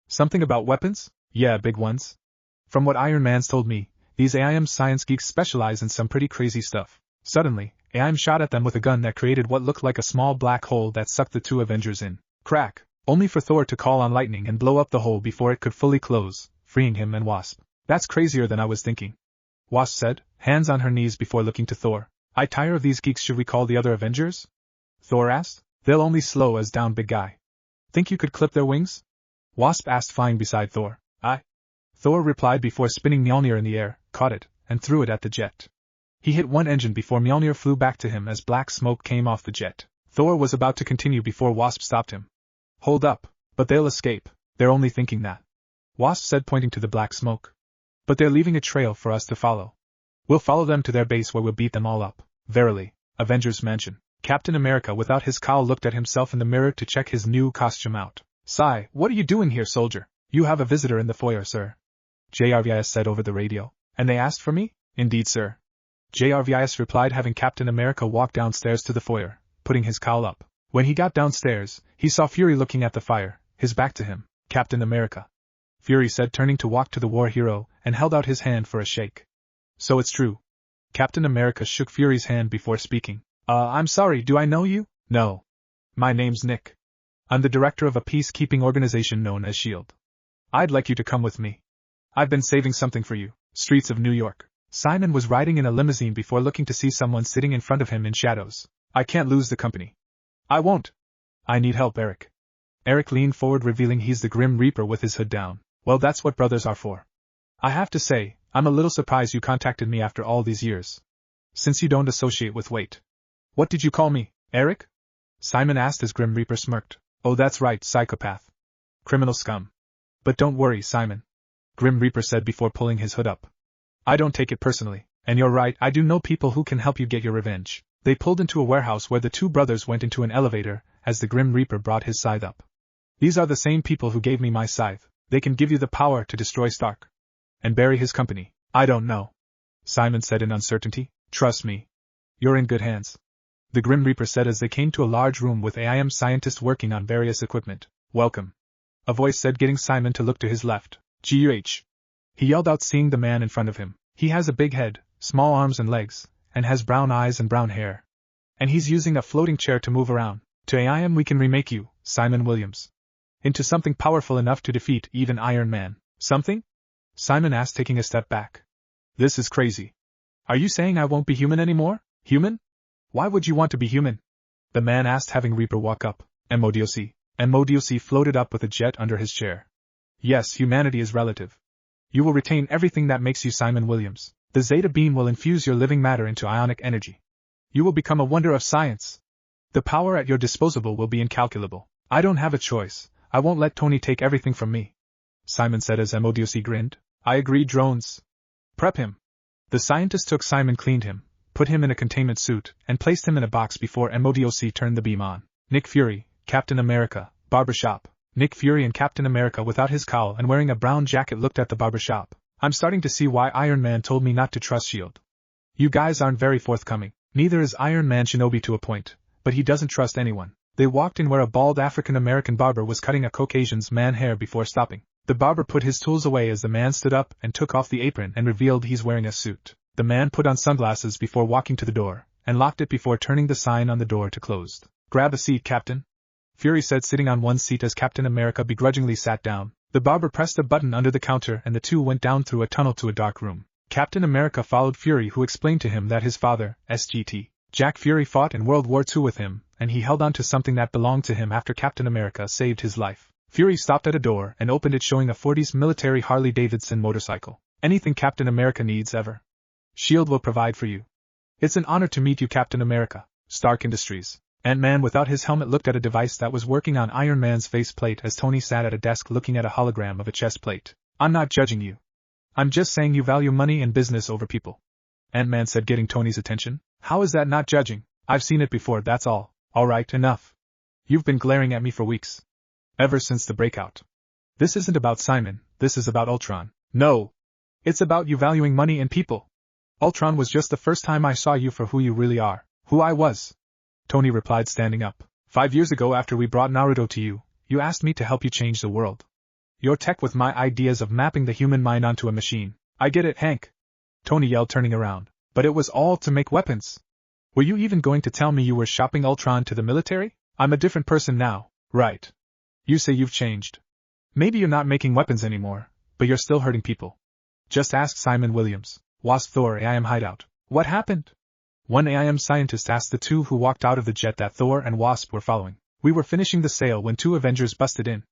Something about weapons? Yeah, big ones. From what Iron Man's told me, these AIM science geeks specialize in some pretty crazy stuff. Suddenly, AIM shot at them with a gun that created what looked like a small black hole that sucked the two Avengers in. Crack! Only for Thor to call on lightning and blow up the hole before it could fully close, freeing him and Wasp. That's crazier than I was thinking. Wasp said, hands on her knees before looking to Thor. I tire of these geeks. Should we call the other Avengers? Thor asked. They'll only slow us down, big guy. Think you could clip their wings? Wasp asked, flying beside Thor. Thor replied before spinning Mjolnir in the air, caught it, and threw it at the jet. He hit one engine before Mjolnir flew back to him as black smoke came off the jet. Thor was about to continue before Wasp stopped him. Hold up, but they'll escape. They're only thinking that. Wasp said, pointing to the black smoke. But they're leaving a trail for us to follow. We'll follow them to their base where we'll beat them all up. Verily, Avengers Mansion. Captain America without his cowl looked at himself in the mirror to check his new costume out. Sigh, what are you doing here, soldier? You have a visitor in the foyer, sir. JRVIS said over the radio. And they asked for me? Indeed, sir. JRVIS replied, having Captain America walk downstairs to the foyer, putting his cowl up. When he got downstairs, he saw Fury looking at the fire, his back to him. Captain America. Fury said, turning to walk to the war hero, and held out his hand for a shake. So it's true. Captain America shook Fury's hand before speaking. I'm sorry, do I know you? No. My name's Nick. I'm the director of a peacekeeping organization known as S.H.I.E.L.D. I'd like you to come with me. I've been saving something for you. Streets of New York. Simon was riding in a limousine before looking to see someone sitting in front of him in shadows. I can't lose the company. I won't. I need help, Eric. Eric leaned forward, revealing he's the Grim Reaper with his hood down. Well, that's what brothers are for. I have to say, I'm a little surprised you contacted me after all these years. Since you don't associate with Wait. What did you call me, Eric? Simon asked as Grim Reaper smirked. Oh, that's right, psychopath. Criminal scum. But don't worry, Simon. Grim Reaper said before pulling his hood up. I don't take it personally, and you're right, I do know people who can help you get your revenge. They pulled into a warehouse where the two brothers went into an elevator as the Grim Reaper brought his scythe up. These are the same people who gave me my scythe. They can give you the power to destroy Stark. And bury his company. I don't know. Simon said in uncertainty. Trust me. You're in good hands. The Grim Reaper said as they came to a large room with AIM scientists working on various equipment. Welcome. A voice said, getting Simon to look to his left. G.U.H. He yelled out, seeing the man in front of him. He has a big head, small arms and legs, and has brown eyes and brown hair. And he's using a floating chair to move around. To AIM we can remake you, Simon Williams, into something powerful enough to defeat even Iron Man. Something? Simon asked, taking a step back. This is crazy. Are you saying I won't be human anymore? Human? Why would you want to be human? The man asked, having Reaper walk up. MODOC. MODOC floated up with a jet under his chair. Yes, humanity is relative. You will retain everything that makes you Simon Williams. The Zeta beam will infuse your living matter into ionic energy. You will become a wonder of science. The power at your disposal will be incalculable. I don't have a choice. I won't let Tony take everything from me. Simon said as MODOC grinned. I agree, drones. Prep him. The scientist took Simon, cleaned him, put him in a containment suit, and placed him in a box before MODOC turned the beam on. Nick Fury, Captain America, barbershop. Nick Fury and Captain America without his cowl and wearing a brown jacket looked at the barbershop. I'm starting to see why Iron Man told me not to trust S.H.I.E.L.D. You guys aren't very forthcoming. Neither is Iron Man Shinobi to a point, but he doesn't trust anyone. They walked in where a bald African-American barber was cutting a Caucasian's man hair before stopping. The barber put his tools away as the man stood up and took off the apron and revealed he's wearing a suit. The man put on sunglasses before walking to the door, and locked it before turning the sign on the door to closed. Grab a seat, Captain. Fury said, sitting on one seat as Captain America begrudgingly sat down. The barber pressed a button under the counter and the two went down through a tunnel to a dark room. Captain America followed Fury, who explained to him that his father, SGT, Jack Fury, fought in World War II with him, and he held on to something that belonged to him after Captain America saved his life. Fury stopped at a door and opened it, showing a 40s military Harley-Davidson motorcycle. Anything Captain America needs ever. S.H.I.E.L.D. will provide for you. It's an honor to meet you, Captain America. Stark Industries. Ant-Man without his helmet looked at a device that was working on Iron Man's faceplate as Tony sat at a desk looking at a hologram of a chest plate. I'm not judging you. I'm just saying you value money and business over people. Ant-Man said, getting Tony's attention. How is that not judging? I've seen it before, that's all. Alright, enough. You've been glaring at me for weeks. Ever since the breakout. This isn't about Simon, this is about Ultron. No. It's about you valuing money and people. Ultron was just the first time I saw you for who you really are. Who I was. Tony replied, standing up. 5 years ago, after we brought Naruto to you, you asked me to help you change the world. Your tech with my ideas of mapping the human mind onto a machine. I get it, Hank. Tony yelled, turning around. But it was all to make weapons. Were you even going to tell me you were shopping Ultron to the military? I'm a different person now, right? You say you've changed. Maybe you're not making weapons anymore, but you're still hurting people. Just ask Simon Williams, Wasp Thor AIM hideout. What happened? One AIM scientist asked the two who walked out of the jet that Thor and Wasp were following. We were finishing the sale when 2 Avengers busted in.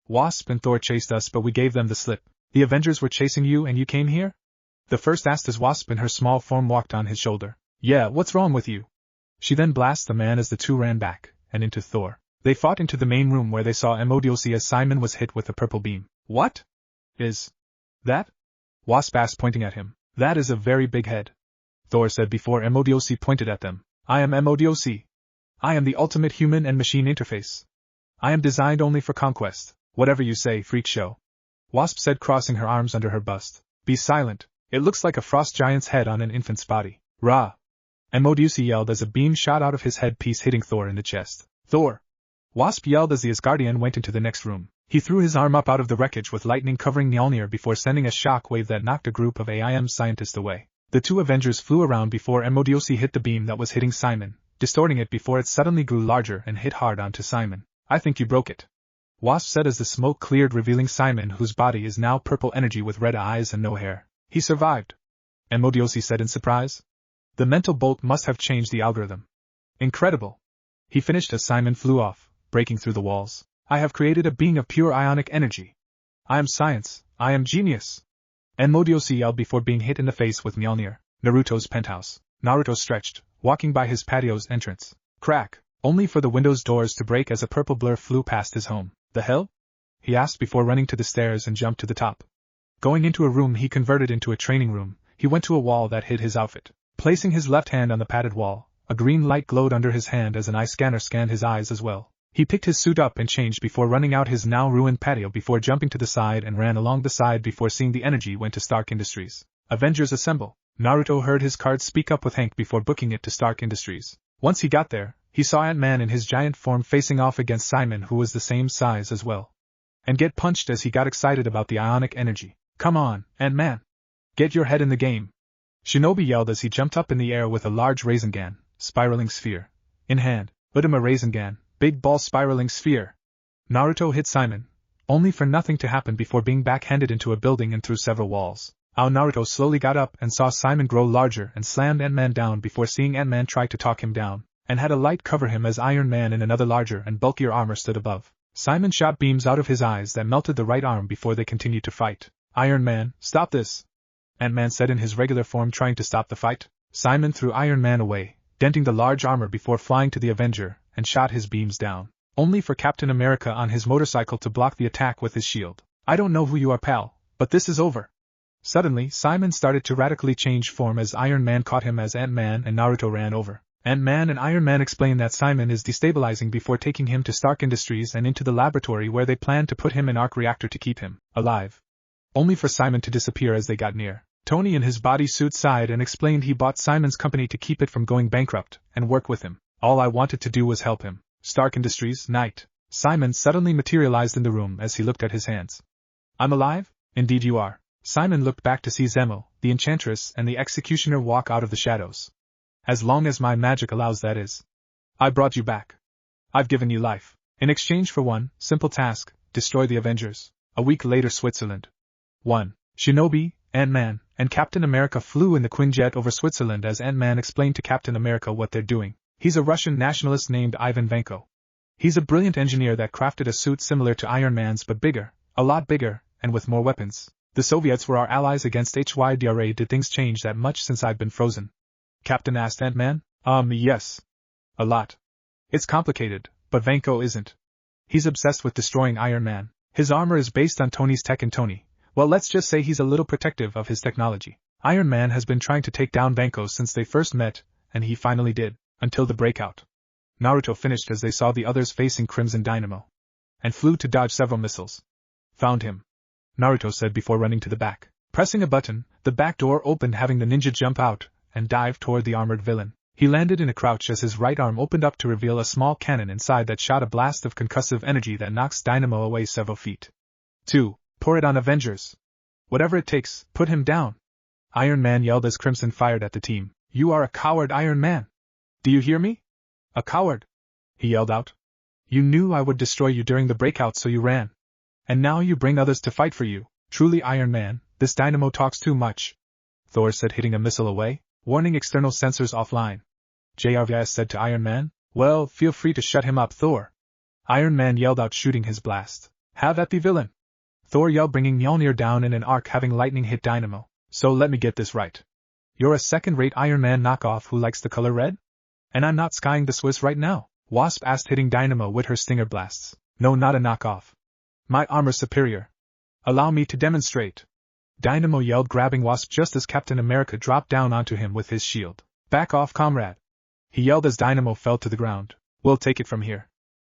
Wasp and Thor chased us, but we gave them the slip. The Avengers were chasing you and you came here? The first asked as Wasp in her small form walked on his shoulder. Yeah, what's wrong with you? She then blasted the man as the two ran back, and into Thor. They fought into the main room where they saw Modoc as Simon was hit with a purple beam. What? Is that? Wasp asked, pointing at him. That is a very big head. Thor said before Modoc pointed at them. I am Modoc. I am the ultimate human and machine interface. I am designed only for conquest. Whatever you say, freak show. Wasp said, crossing her arms under her bust. Be silent. It looks like a frost giant's head on an infant's body. Rah! Modoc yelled as a beam shot out of his headpiece, hitting Thor in the chest. Thor! Wasp yelled as the Asgardian went into the next room. He threw his arm up out of the wreckage with lightning covering Mjolnir before sending a shock wave that knocked a group of AIM scientists away. The 2 Avengers flew around before Modoc hit the beam that was hitting Simon, distorting it before it suddenly grew larger and hit hard onto Simon. I think you broke it. Wasp said as the smoke cleared, revealing Simon, whose body is now purple energy with red eyes and no hair. He survived. Modoc said in surprise. The mental bolt must have changed the algorithm. Incredible. He finished as Simon flew off, breaking through the walls. I have created a being of pure ionic energy. I am science. I am genius. Modoc yelled before being hit in the face with Mjolnir. Naruto's penthouse. Naruto stretched, walking by his patio's entrance. Crack, only for the window's doors to break as a purple blur flew past his home. The hell? He asked before running to the stairs and jumped to the top. Going into a room he converted into a training room, he went to a wall that hid his outfit. Placing his left hand on the padded wall, a green light glowed under his hand as an eye scanner scanned his eyes as well. He picked his suit up and changed before running out his now ruined patio before jumping to the side and ran along the side before seeing the energy went to Stark Industries. Avengers assemble. Naruto heard his card speak up with Hank before booking it to Stark Industries. Once he got there, he saw Ant-Man in his giant form facing off against Simon, who was the same size as well. And get punched as he got excited about the ionic energy. Come on, Ant-Man. Get your head in the game. Shinobi yelled as he jumped up in the air with a large Rasengan, spiraling sphere, in hand. Udama Rasengan, big ball spiraling sphere. Naruto hit Simon, only for nothing to happen before being backhanded into a building and through several walls. Naruto slowly got up and saw Simon grow larger and slammed Ant-Man down before seeing Ant-Man try to talk him down, and had a light cover him as Iron Man in another larger and bulkier armor stood above. Simon shot beams out of his eyes that melted the right arm before they continued to fight. Iron Man, stop this! Ant-Man said in his regular form, trying to stop the fight. Simon threw Iron Man away, denting the large armor before flying to the Avenger, and shot his beams down, only for Captain America on his motorcycle to block the attack with his shield. I don't know who you are, pal, but this is over. Suddenly, Simon started to radically change form as Iron Man caught him as Ant-Man and Naruto ran over. Ant-Man and Iron Man explained that Simon is destabilizing before taking him to Stark Industries and into the laboratory where they plan to put him in arc reactor to keep him alive. Only for Simon to disappear as they got near. Tony in his bodysuit sighed and explained he bought Simon's company to keep it from going bankrupt, and work with him. All I wanted to do was help him. Stark Industries, night. Simon suddenly materialized in the room as he looked at his hands. I'm alive? Indeed you are. Simon looked back to see Zemo, the Enchantress and the Executioner walk out of the shadows. As long as my magic allows, that is. I brought you back. I've given you life. In exchange for one simple task, destroy the Avengers. A week later, Switzerland. 1. Shinobi, Ant-Man, and Captain America flew in the Quinjet over Switzerland as Ant-Man explained to Captain America what they're doing. He's a Russian nationalist named Ivan Vanko. He's a brilliant engineer that crafted a suit similar to Iron Man's but bigger, a lot bigger, and with more weapons. The Soviets were our allies against HYDRA. Did things change that much since I've been frozen? Captain asked Ant-Man. Yes. A lot. It's complicated, but Vanko isn't. He's obsessed with destroying Iron Man. His armor is based on Tony's tech and Tony, well, let's just say he's a little protective of his technology. Iron Man has been trying to take down Vanko since they first met, and he finally did, until the breakout. Naruto finished as they saw the others facing Crimson Dynamo, and flew to dodge several missiles. Found him, Naruto said before running to the back. Pressing a button, the back door opened, having the ninja jump out and dive toward the armored villain. He landed in a crouch as his right arm opened up to reveal a small cannon inside that shot a blast of concussive energy that knocks Dynamo away several feet. 2. Pour it on Avengers. Whatever it takes, put him down. Iron Man yelled as Crimson fired at the team. You are a coward, Iron Man. Do you hear me? A coward, he yelled out. You knew I would destroy you during the breakout, so you ran. And now you bring others to fight for you. Truly, Iron Man, this Dynamo talks too much. Thor said, hitting a missile away. Warning, external sensors offline. JRVS said to Iron Man. Well, feel free to shut him up, Thor. Iron Man yelled out, shooting his blast. Have at the villain. Thor yelled, bringing Mjolnir down in an arc, having lightning hit Dynamo. So let me get this right. You're a second-rate Iron Man knockoff who likes the color red? And I'm not skying the Swiss right now? Wasp asked, hitting Dynamo with her stinger blasts. No, not a knockoff. My armor's superior. Allow me to demonstrate. Dynamo yelled, grabbing Wasp just as Captain America dropped down onto him with his shield. Back off, comrade. He yelled as Dynamo fell to the ground. We'll take it from here.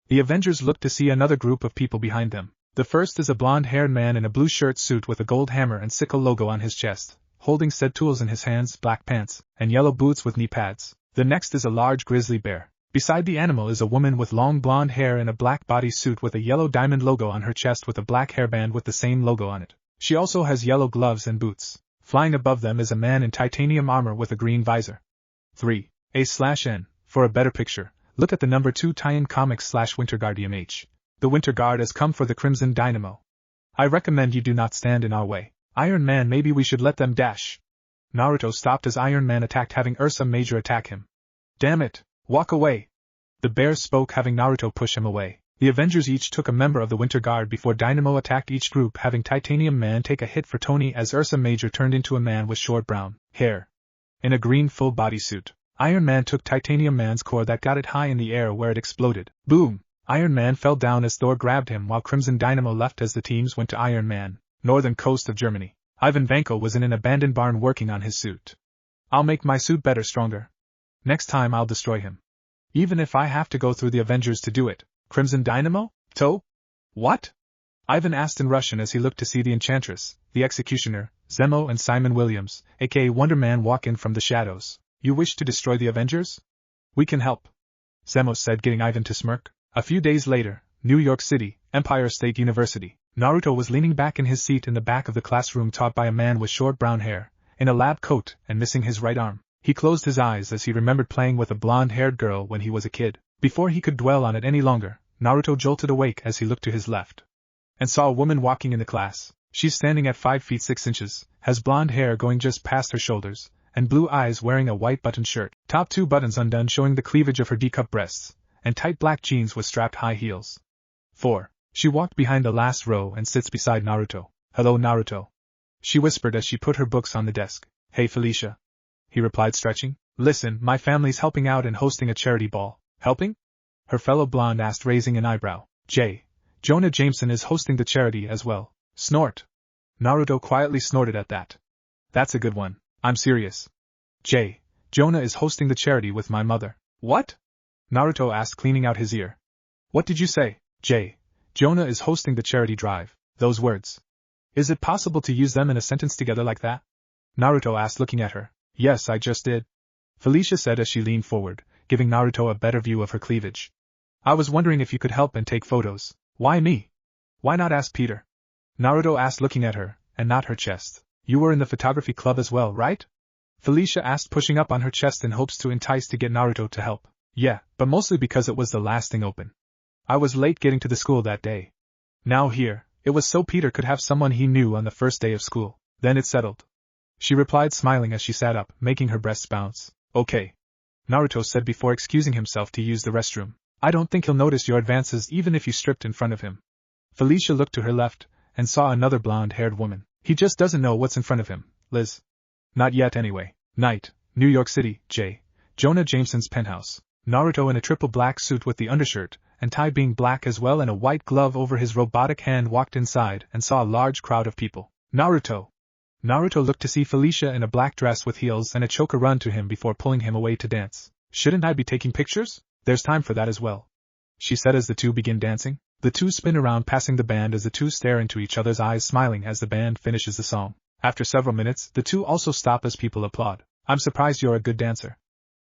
The Avengers looked to see another group of people behind them. The first is a blonde-haired man in a blue shirt suit with a gold hammer and sickle logo on his chest, holding said tools in his hands, black pants, and yellow boots with knee pads. The next is a large grizzly bear. Beside the animal is a woman with long blonde hair in a black bodysuit with a yellow diamond logo on her chest with a black hairband with the same logo on it. She also has yellow gloves and boots. Flying above them is a man in titanium armor with a green visor. 3. A/N. For a better picture, look at the number 2 tie-in comics/Winter Guard EMH. The Winter Guard has come for the Crimson Dynamo. I recommend you do not stand in our way. Iron Man, maybe we should let them dash. Naruto stopped as Iron Man attacked, having Ursa Major attack him. Damn it, walk away. The bear spoke, having Naruto push him away. The Avengers each took a member of the Winter Guard before Dynamo attacked each group, having Titanium Man take a hit for Tony as Ursa Major turned into a man with short brown hair in a green full body suit. Iron Man took Titanium Man's core that got it high in the air where it exploded. Boom! Iron Man fell down as Thor grabbed him, while Crimson Dynamo left as the teams went to Iron Man, northern coast of Germany. Ivan Vanko was in an abandoned barn working on his suit. I'll make my suit better, stronger. Next time I'll destroy him. Even if I have to go through the Avengers to do it. Crimson Dynamo? What? Ivan asked in Russian as he looked to see the Enchantress, the Executioner, Zemo and Simon Williams, aka Wonder Man, walk in from the shadows. You wish to destroy the Avengers? We can help, Zemo said, getting Ivan to smirk. A few days later, New York City, Empire State University. Naruto was leaning back in his seat in the back of the classroom, taught by a man with short brown hair, in a lab coat and missing his right arm. He closed his eyes as he remembered playing with a blonde-haired girl when he was a kid. Before he could dwell on it any longer, Naruto jolted awake as he looked to his left and saw a woman walking in the class. She's standing at 5 feet 6 inches, has blonde hair going just past her shoulders, and blue eyes, wearing a white button shirt, top 2 buttons undone showing the cleavage of her D-cup breasts, and tight black jeans with strapped high heels. 4. She walked behind the last row and sits beside Naruto. Hello, Naruto, she whispered as she put her books on the desk. Hey, Felicia, he replied, stretching. Listen, my family's helping out and hosting a charity ball. Helping? Her fellow blonde asked, raising an eyebrow. Jonah Jameson is hosting the charity as well. Snort. Naruto quietly snorted at that. That's a good one. I'm serious. Jonah is hosting the charity with my mother. What? Naruto asked, cleaning out his ear. What did you say? Jonah is hosting the charity drive. Those words. Is it possible to use them in a sentence together like that? Naruto asked, looking at her. Yes, I just did, Felicia said as she leaned forward, giving Naruto a better view of her cleavage. I was wondering if you could help and take photos. Why me? Why not ask Peter? Naruto asked, looking at her, and not her chest. You were in the photography club as well, right? Felicia asked, pushing up on her chest in hopes to entice to get Naruto to help. Yeah, but mostly because it was the last thing open. I was late getting to the school that day. Now here, it was so Peter could have someone he knew on the first day of school. Then it's settled, she replied, smiling as she sat up, making her breasts bounce. Okay, Naruto said before excusing himself to use the restroom. I don't think he'll notice your advances even if you stripped in front of him. Felicia looked to her left, and saw another blonde-haired woman. He just doesn't know what's in front of him, Liz. Not yet anyway. Night, New York City, Jonah Jameson's penthouse. Naruto in a triple black suit with the undershirt and tie being black as well and a white glove over his robotic hand walked inside and saw a large crowd of people. Naruto! Naruto looked to see Felicia in a black dress with heels and a choker run to him before pulling him away to dance. Shouldn't I be taking pictures? There's time for that as well, she said as the two begin dancing. The two spin around passing the band as the two stare into each other's eyes smiling as the band finishes the song. After several minutes, the two also stop as people applaud. I'm surprised you're a good dancer,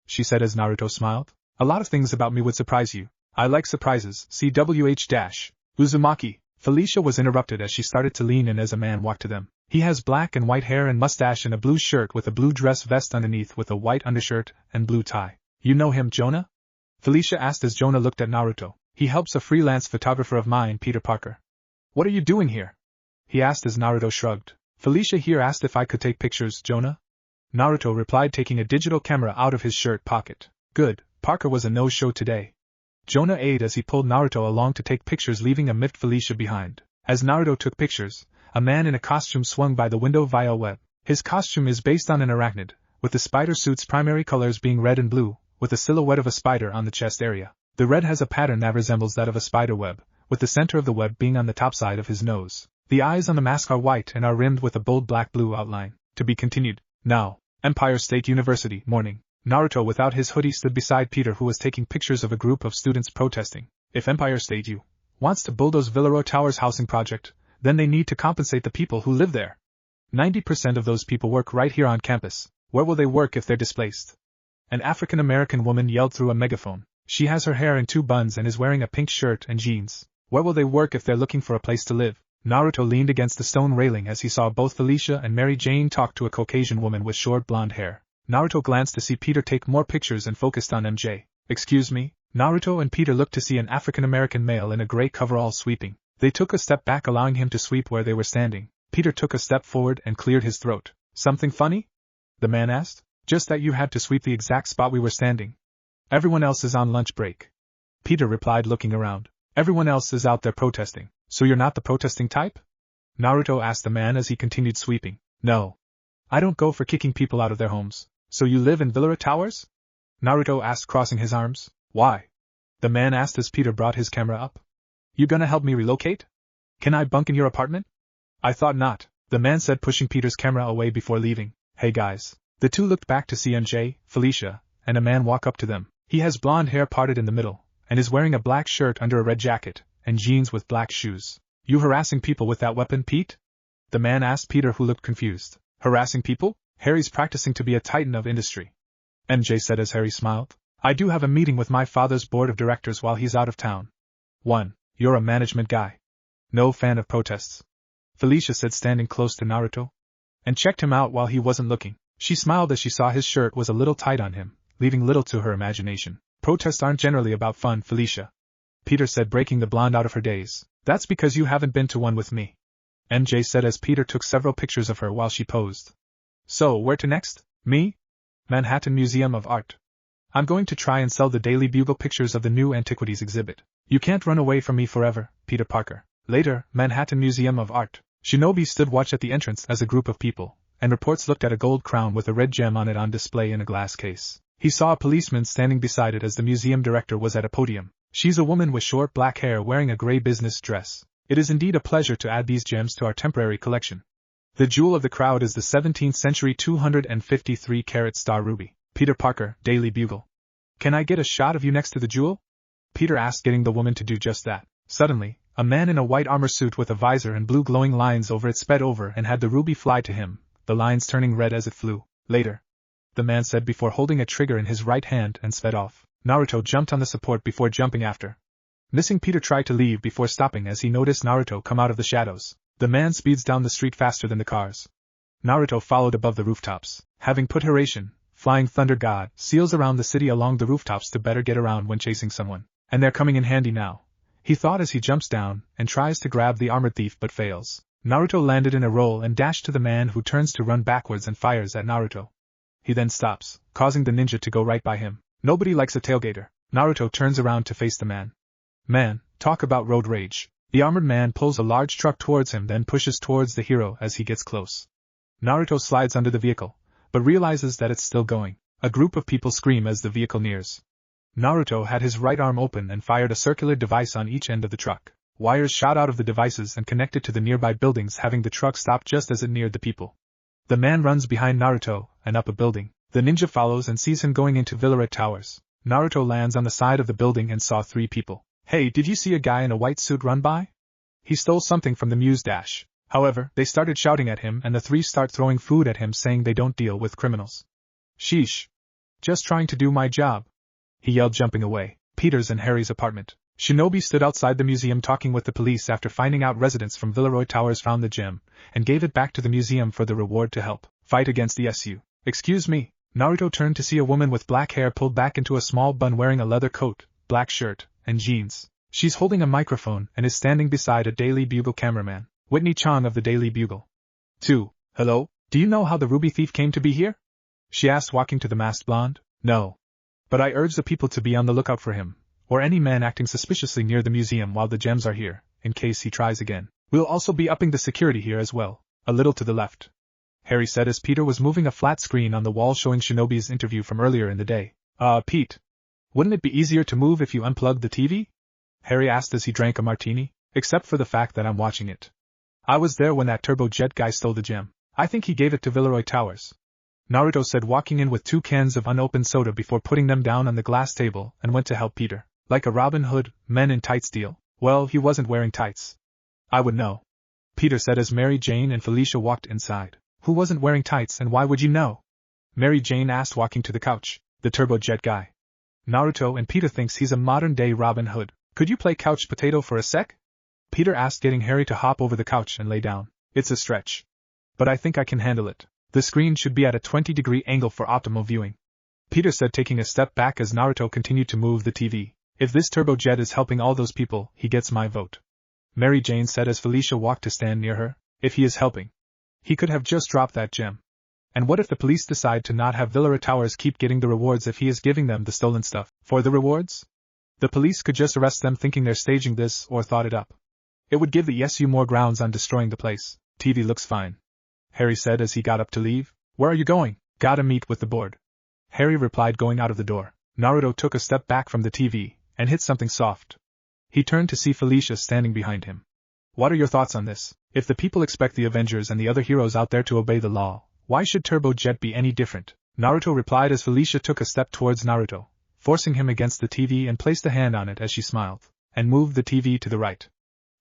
she said as Naruto smiled. A lot of things about me would surprise you. I like surprises. CWH- Uzumaki. Felicia was interrupted as she started to lean in as a man walked to them. He has black and white hair and mustache and a blue shirt with a blue dress vest underneath with a white undershirt and blue tie. You know him, Jonah? Felicia asked as Jonah looked at Naruto. He helps a freelance photographer of mine, Peter Parker. What are you doing here? He asked as Naruto shrugged. Felicia here asked if I could take pictures, Jonah? Naruto replied, taking a digital camera out of his shirt pocket. Good, Parker was a no-show today. Jonah eyed as he pulled Naruto along to take pictures, leaving a miffed Felicia behind. As Naruto took pictures, a man in a costume swung by the window via a web. His costume is based on an arachnid, with the spider suit's primary colors being red and blue, with a silhouette of a spider on the chest area. The red has a pattern that resembles that of a spider web, with the center of the web being on the top side of his nose. The eyes on the mask are white and are rimmed with a bold black-blue outline. To be continued. Now, Empire State University, morning. Naruto without his hoodie stood beside Peter, who was taking pictures of a group of students protesting. If Empire State U wants to bulldoze Villaro Towers housing project, then they need to compensate the people who live there. 90% of those people work right here on campus. Where will they work if they're displaced? An African-American woman yelled through a megaphone. She has her hair in two buns and is wearing a pink shirt and jeans. Where will they work if they're looking for a place to live? Naruto leaned against the stone railing as he saw both Felicia and Mary Jane talk to a Caucasian woman with short blonde hair. Naruto glanced to see Peter take more pictures and focused on MJ. Excuse me? Naruto and Peter looked to see an African-American male in a gray coverall sweeping. They took a step back, allowing him to sweep where they were standing. Peter took a step forward and cleared his throat. Something funny? The man asked. Just that you had to sweep the exact spot we were standing. Everyone else is on lunch break. Peter replied, looking around. Everyone else is out there protesting. So you're not the protesting type? Naruto asked the man as he continued sweeping. No. I don't go for kicking people out of their homes. So you live in Villaro Towers? Naruto asked, crossing his arms. Why? The man asked as Peter brought his camera up. You gonna help me relocate? Can I bunk in your apartment? I thought not, the man said, pushing Peter's camera away before leaving. Hey guys. The two looked back to see MJ, Felicia, and a man walk up to them. He has blonde hair parted in the middle, and is wearing a black shirt under a red jacket, and jeans with black shoes. You harassing people with that weapon, Pete? The man asked Peter, who looked confused. Harassing people? Harry's practicing to be a titan of industry. MJ said as Harry smiled. I do have a meeting with my father's board of directors while he's out of town. 1. You're a management guy. No fan of protests. Felicia said, standing close to Naruto. And checked him out while he wasn't looking. She smiled as she saw his shirt was a little tight on him, leaving little to her imagination. Protests aren't generally about fun, Felicia. Peter said, breaking the blonde out of her daze. That's because you haven't been to one with me. MJ said as Peter took several pictures of her while she posed. So, where to next? Me? Manhattan Museum of Art. I'm going to try and sell the Daily Bugle pictures of the new antiquities exhibit. You can't run away from me forever, Peter Parker. Later, Manhattan Museum of Art. Shinobi stood watch at the entrance as a group of people, and reports looked at a gold crown with a red gem on it on display in a glass case. He saw a policeman standing beside it as the museum director was at a podium. She's a woman with short black hair wearing a gray business dress. It is indeed a pleasure to add these gems to our temporary collection. The jewel of the crowd is the 17th century 253-carat star ruby. Peter Parker, Daily Bugle. Can I get a shot of you next to the jewel? Peter asked, getting the woman to do just that. Suddenly, a man in a white armor suit with a visor and blue glowing lines over it sped over and had the ruby fly to him, the lines turning red as it flew. Later, the man said before holding a trigger in his right hand and sped off. Naruto jumped on the support before jumping after. Missing Peter tried to leave before stopping as he noticed Naruto come out of the shadows. The man speeds down the street faster than the cars. Naruto followed above the rooftops, having put Hiraishin, Flying Thunder God, seals around the city along the rooftops to better get around when chasing someone. And they're coming in handy now, he thought as he jumps down and tries to grab the armored thief but fails. Naruto landed in a roll and dashed to the man, who turns to run backwards and fires at Naruto. He then stops, causing the ninja to go right by him. Nobody likes a tailgater. Naruto turns around to face the man. Man, talk about road rage. The armored man pulls a large truck towards him, then pushes towards the hero as he gets close. Naruto slides under the vehicle, but realizes that it's still going. A group of people scream as the vehicle nears. Naruto had his right arm open and fired a circular device on each end of the truck. Wires shot out of the devices and connected to the nearby buildings, having the truck stop just as it neared the people. The man runs behind Naruto and up a building. The ninja follows and sees him going into Villaret Towers. Naruto lands on the side of the building and saw 3 people. "Hey, did you see a guy in a white suit run by? He stole something from the Muse Dash." However, they started shouting at him and the 3 start throwing food at him, saying they don't deal with criminals. "Sheesh. Just trying to do my job," he yelled, jumping away. Peter's and Harry's apartment. Shinobi stood outside the museum talking with the police after finding out residents from Villaroy Towers found the gem, and gave it back to the museum for the reward to help fight against the SU. "Excuse me." Naruto turned to see a woman with black hair pulled back into a small bun, wearing a leather coat, black shirt, and jeans. She's holding a microphone and is standing beside a Daily Bugle cameraman, Whitney Chong of the Daily Bugle. 2. "Hello, do you know how the ruby thief came to be here?" she asked, walking to the masked blonde. "No. But I urge the people to be on the lookout for him, or any man acting suspiciously near the museum while the gems are here, in case he tries again. We'll also be upping the security here as well, a little to the left," Harry said as Peter was moving a flat screen on the wall showing Shinobi's interview from earlier in the day. Pete, wouldn't it be easier to move if you unplugged the TV?" Harry asked as he drank a martini. "Except for the fact that I'm watching it. I was there when that Turbo Jet guy stole the gem. I think he gave it to Villaroy Towers," Naruto said, walking in with 2 cans of unopened soda before putting them down on the glass table, and went to help Peter. "Like a Robin Hood, men in tights deal." "Well, he wasn't wearing tights." "I would know," Peter said as Mary Jane and Felicia walked inside. "Who wasn't wearing tights and why would you know?" Mary Jane asked, walking to the couch. "The Turbo Jet guy. Naruto and Peter thinks he's a modern-day Robin Hood. Could you play couch potato for a sec?" Peter asked, getting Harry to hop over the couch and lay down. "It's a stretch, but I think I can handle it. The screen should be at a 20-degree angle for optimal viewing," Peter said, taking a step back as Naruto continued to move the TV. "If this Turbo Jet is helping all those people, he gets my vote," Mary Jane said as Felicia walked to stand near her. "If he is helping, he could have just dropped that gem. And what if the police decide to not have Villaroy Towers keep getting the rewards if he is giving them the stolen stuff for the rewards? The police could just arrest them thinking they're staging this or thought it up. It would give the SU more grounds on destroying the place." "TV looks fine," Harry said as he got up to leave. "Where are you going?" "Gotta meet with the board," Harry replied, going out of the door. Naruto took a step back from the TV and hit something soft. He turned to see Felicia standing behind him. "What are your thoughts on this? If the people expect the Avengers and the other heroes out there to obey the law, why should Turbo Jet be any different?" Naruto replied as Felicia took a step towards Naruto, forcing him against the TV, and placed a hand on it as she smiled, and moved the TV to the right.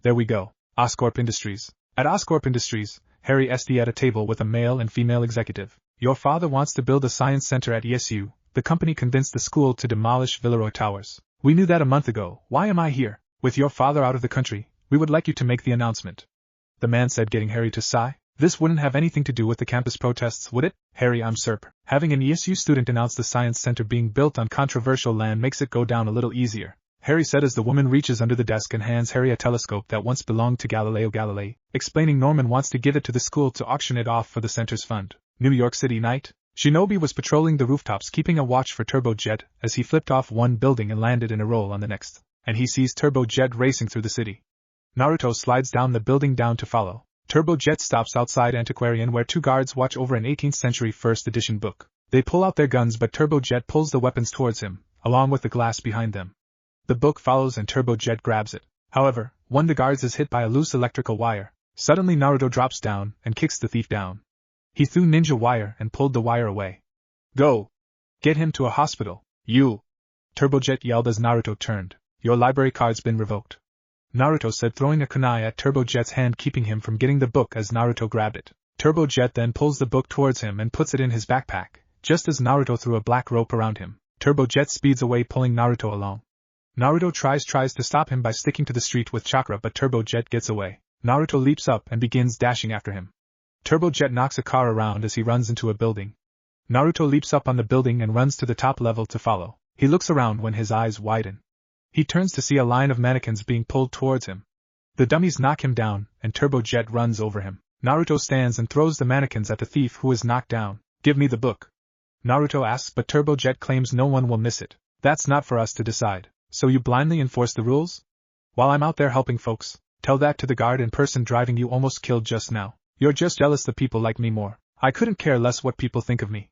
"There we go. Oscorp Industries." At Oscorp Industries, Harry SD at a table with a male and female executive. "Your father wants to build a science center at ESU. The company convinced the school to demolish Villaroy Towers. We knew that a month ago. Why am I here? With your father out of the country, we would like you to make the announcement," the man said, getting Harry to sigh. "This wouldn't have anything to do with the campus protests, would it?" "Harry, I'm Serp. Having an ESU student announce the science center being built on controversial land makes it go down a little easier," Harry said as the woman reaches under the desk and hands Harry a telescope that once belonged to Galileo Galilei, explaining Norman wants to give it to the school to auction it off for the center's fund. New York City night. Shinobi was patrolling the rooftops, keeping a watch for Turbo Jet as he flipped off one building and landed in a roll on the next, and he sees Turbo Jet racing through the city. Naruto slides down the building down to follow. Turbo Jet stops outside Antiquarian where 2 guards watch over an 18th century first edition book. They pull out their guns, but Turbo Jet pulls the weapons towards him, along with the glass behind them. The book follows and Turbo Jet grabs it. However, one of the guards is hit by a loose electrical wire. Suddenly Naruto drops down and kicks the thief down. He threw ninja wire and pulled the wire away. "Go! Get him to a hospital, you!" Turbo Jet yelled as Naruto turned. "Your library card's been revoked," Naruto said, throwing a kunai at Turbo Jet's hand, keeping him from getting the book as Naruto grabbed it. Turbo Jet then pulls the book towards him and puts it in his backpack, just as Naruto threw a black rope around him. Turbo Jet speeds away, pulling Naruto along. Naruto tries to stop him by sticking to the street with chakra, but Turbo Jet gets away. Naruto leaps up and begins dashing after him. Turbo Jet knocks a car around as he runs into a building. Naruto leaps up on the building and runs to the top level to follow. He looks around when his eyes widen. He turns to see a line of mannequins being pulled towards him. The dummies knock him down, and Turbo Jet runs over him. Naruto stands and throws the mannequins at the thief, who is knocked down. "Give me the book," Naruto asks, but Turbo Jet claims no one will miss it. "That's not for us to decide. So you blindly enforce the rules? While I'm out there helping folks, tell that to the guard in person driving you almost killed just now. You're just jealous the people like me more. I couldn't care less what people think of me.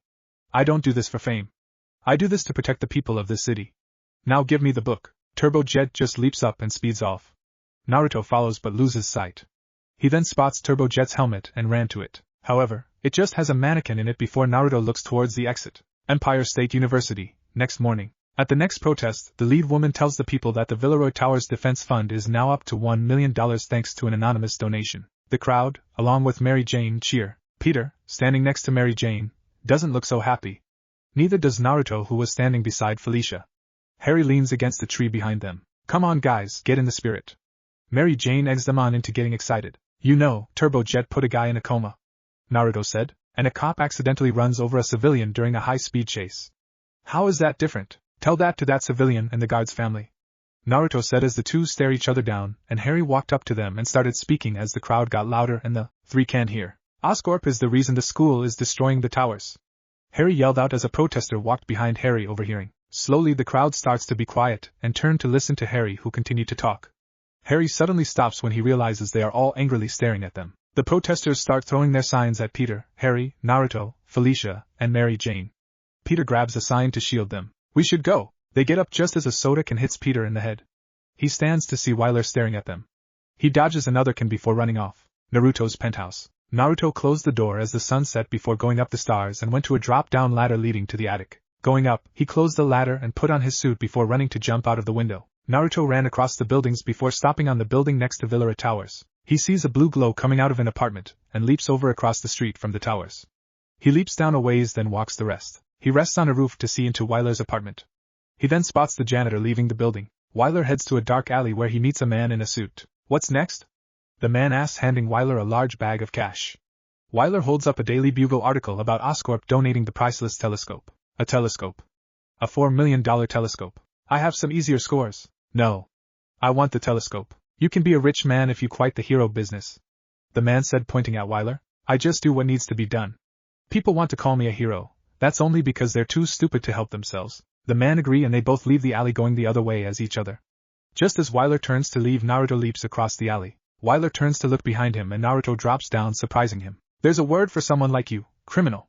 I don't do this for fame. I do this to protect the people of this city." Now give me the book. Turbo Jet just leaps up and speeds off. Naruto follows but loses sight. He then spots Turbo Jet's helmet and ran to it. However, it just has a mannequin in it before Naruto looks towards the exit. Empire State University, next morning. At the next protest, the lead woman tells the people that the Villaroy Towers Defense Fund is now up to $1 million thanks to an anonymous donation. The crowd, along with Mary Jane, cheer. Peter, standing next to Mary Jane, doesn't look so happy. Neither does Naruto, who was standing beside Felicia. Harry leans against the tree behind them. Come on guys, get in the spirit. Mary Jane eggs them on into getting excited. You know, Turbo Jet put a guy in a coma, Naruto said, and a cop accidentally runs over a civilian during a high-speed chase. How is that different? Tell that to that civilian and the guard's family, Naruto said as the two stare each other down, and Harry walked up to them and started speaking as the crowd got louder and the three can't hear. Oscorp is the reason the school is destroying the towers, Harry yelled out as a protester walked behind Harry, overhearing. Slowly the crowd starts to be quiet and turn to listen to Harry, who continued to talk. Harry suddenly stops when he realizes they are all angrily staring at them. The protesters start throwing their signs at Peter, Harry, Naruto, Felicia, and Mary Jane. Peter grabs a sign to shield them. We should go. They get up just as a Sodakin hits Peter in the head. He stands to see Wyler staring at them. He dodges another can before running off. Naruto's penthouse. Naruto closed the door as the sun set before going up the stairs and went to a drop-down ladder leading to the attic. Going up, he closed the ladder and put on his suit before running to jump out of the window. Naruto ran across the buildings before stopping on the building next to Villaroy Towers. He sees a blue glow coming out of an apartment, and leaps over across the street from the towers. He leaps down a ways, then walks the rest. He rests on a roof to see into Wyler's apartment. He then spots the janitor leaving the building. Wyler heads to a dark alley where he meets a man in a suit. What's next? The man asks, handing Wyler a large bag of cash. Wyler holds up a Daily Bugle article about Oscorp donating the priceless telescope. A telescope. A $4 million telescope. I have some easier scores. No. I want the telescope. You can be a rich man if you quit the hero business, the man said, pointing at Wyler. I just do what needs to be done. People want to call me a hero. That's only because they're too stupid to help themselves. The man agrees and they both leave the alley going the other way as each other. Just as Wyler turns to leave, Naruto leaps across the alley. Wyler turns to look behind him and Naruto drops down, surprising him. There's a word for someone like you, criminal,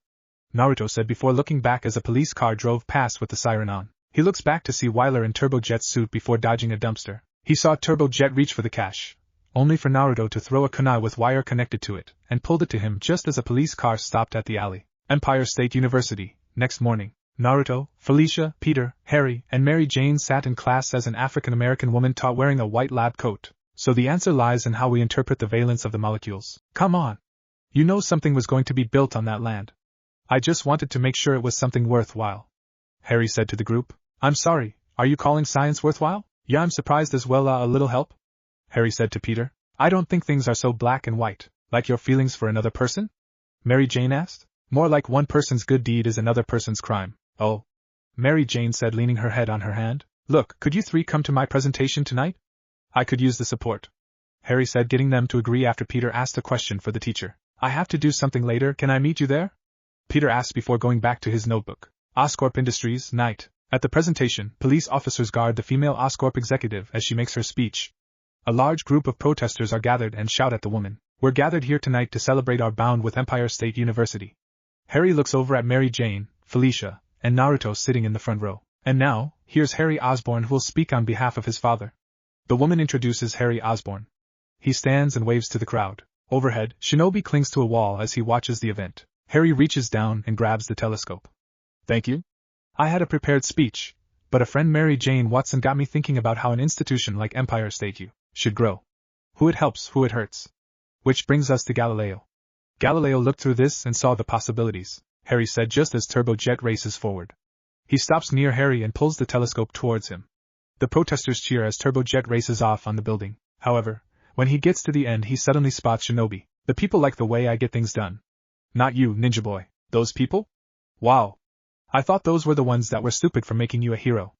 Naruto said before looking back as a police car drove past with the siren on. He looks back to see Wyler in Turbo Jet's suit before dodging a dumpster. He saw Turbo Jet reach for the cash, only for Naruto to throw a kunai with wire connected to it, and pulled it to him just as a police car stopped at the alley. Empire State University, next morning. Naruto, Felicia, Peter, Harry, and Mary Jane sat in class as an African-American woman taught wearing a white lab coat. So the answer lies in how we interpret the valence of the molecules. Come on. You know something was going to be built on that land. I just wanted to make sure it was something worthwhile, Harry said to the group. I'm sorry, are you calling science worthwhile? Yeah, I'm surprised as well. A little help? Harry said to Peter. I don't think things are so black and white, like your feelings for another person? Mary Jane asked. More like one person's good deed is another person's crime. Oh, Mary Jane said, leaning her head on her hand. Look, could you three come to my presentation tonight? I could use the support, Harry said, getting them to agree after Peter asked a question for the teacher. I have to do something later, can I meet you there? Peter asked before going back to his notebook. Oscorp Industries, night. At the presentation, police officers guard the female Oscorp executive as she makes her speech. A large group of protesters are gathered and shout at the woman. We're gathered here tonight to celebrate our bond with Empire State University. Harry looks over at Mary Jane, Felicia, and Naruto sitting in the front row. And now, here's Harry Osborn, who will speak on behalf of his father. The woman introduces Harry Osborn. He stands and waves to the crowd. Overhead, Shinobi clings to a wall as he watches the event. Harry reaches down and grabs the telescope. Thank you. I had a prepared speech, but a friend, Mary Jane Watson, got me thinking about how an institution like Empire State U should grow. Who it helps, who it hurts. Which brings us to Galileo. Galileo looked through this and saw the possibilities, Harry said just as Turbo Jet races forward. He stops near Harry and pulls the telescope towards him. The protesters cheer as Turbo Jet races off on the building. However, when he gets to the end, he suddenly spots Shinobi. The people like the way I get things done. Not you, Ninja Boy. Those people? Wow. I thought those were the ones that were stupid for making you a hero.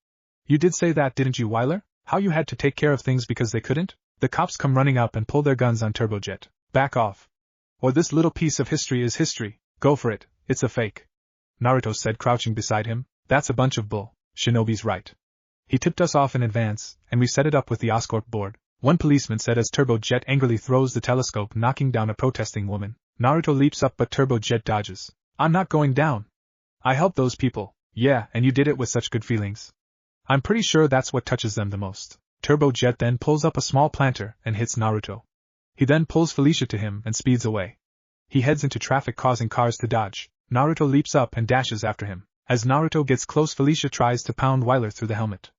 You did say that, didn't you, Wyler? How you had to take care of things because they couldn't? The cops come running up and pull their guns on Turbo Jet. Back off. Or this little piece of history is history. Go for it, it's a fake. Naruto said, crouching beside him. That's a bunch of bull. Shinobi's right. He tipped us off in advance, and we set it up with the Oscorp board, one policeman said as Turbo Jet angrily throws the telescope, knocking down a protesting woman. Naruto leaps up but Turbo Jet dodges. I'm not going down. I helped those people. Yeah, and you did it with such good feelings. I'm pretty sure that's what touches them the most. Turbo Jet then pulls up a small planter and hits Naruto. He then pulls Felicia to him and speeds away. He heads into traffic causing cars to dodge. Naruto leaps up and dashes after him. As Naruto gets close, Felicia tries to pound Wyler through the helmet.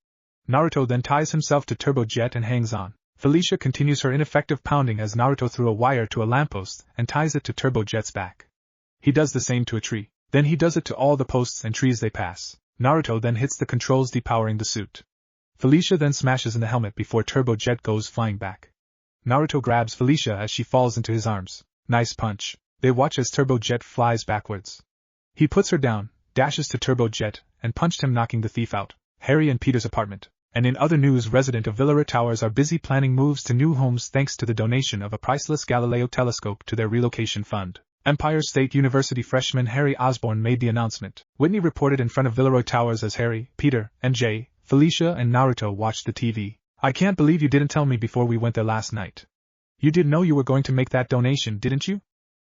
Naruto then ties himself to Turbo Jet and hangs on. Felicia continues her ineffective pounding as Naruto threw a wire to a lamppost and ties it to Turbo Jet's back. He does the same to a tree. Then he does it to all the posts and trees they pass. Naruto then hits the controls, depowering the suit. Felicia then smashes in the helmet before Turbo Jet goes flying back. Naruto grabs Felicia as she falls into his arms. Nice punch. They watch as Turbo Jet flies backwards. He puts her down, dashes to Turbo Jet, and punched him, knocking the thief out. Harry and Peter's apartment. And in other news, residents of Villarreal Towers are busy planning moves to new homes thanks to the donation of a priceless Galileo telescope to their relocation fund. Empire State University freshman Harry Osborne made the announcement. Whitney reported in front of Villarreal Towers as Harry, Peter, MJ, Felicia and Naruto watched the TV. I can't believe you didn't tell me before we went there last night. You did know you were going to make that donation, didn't you?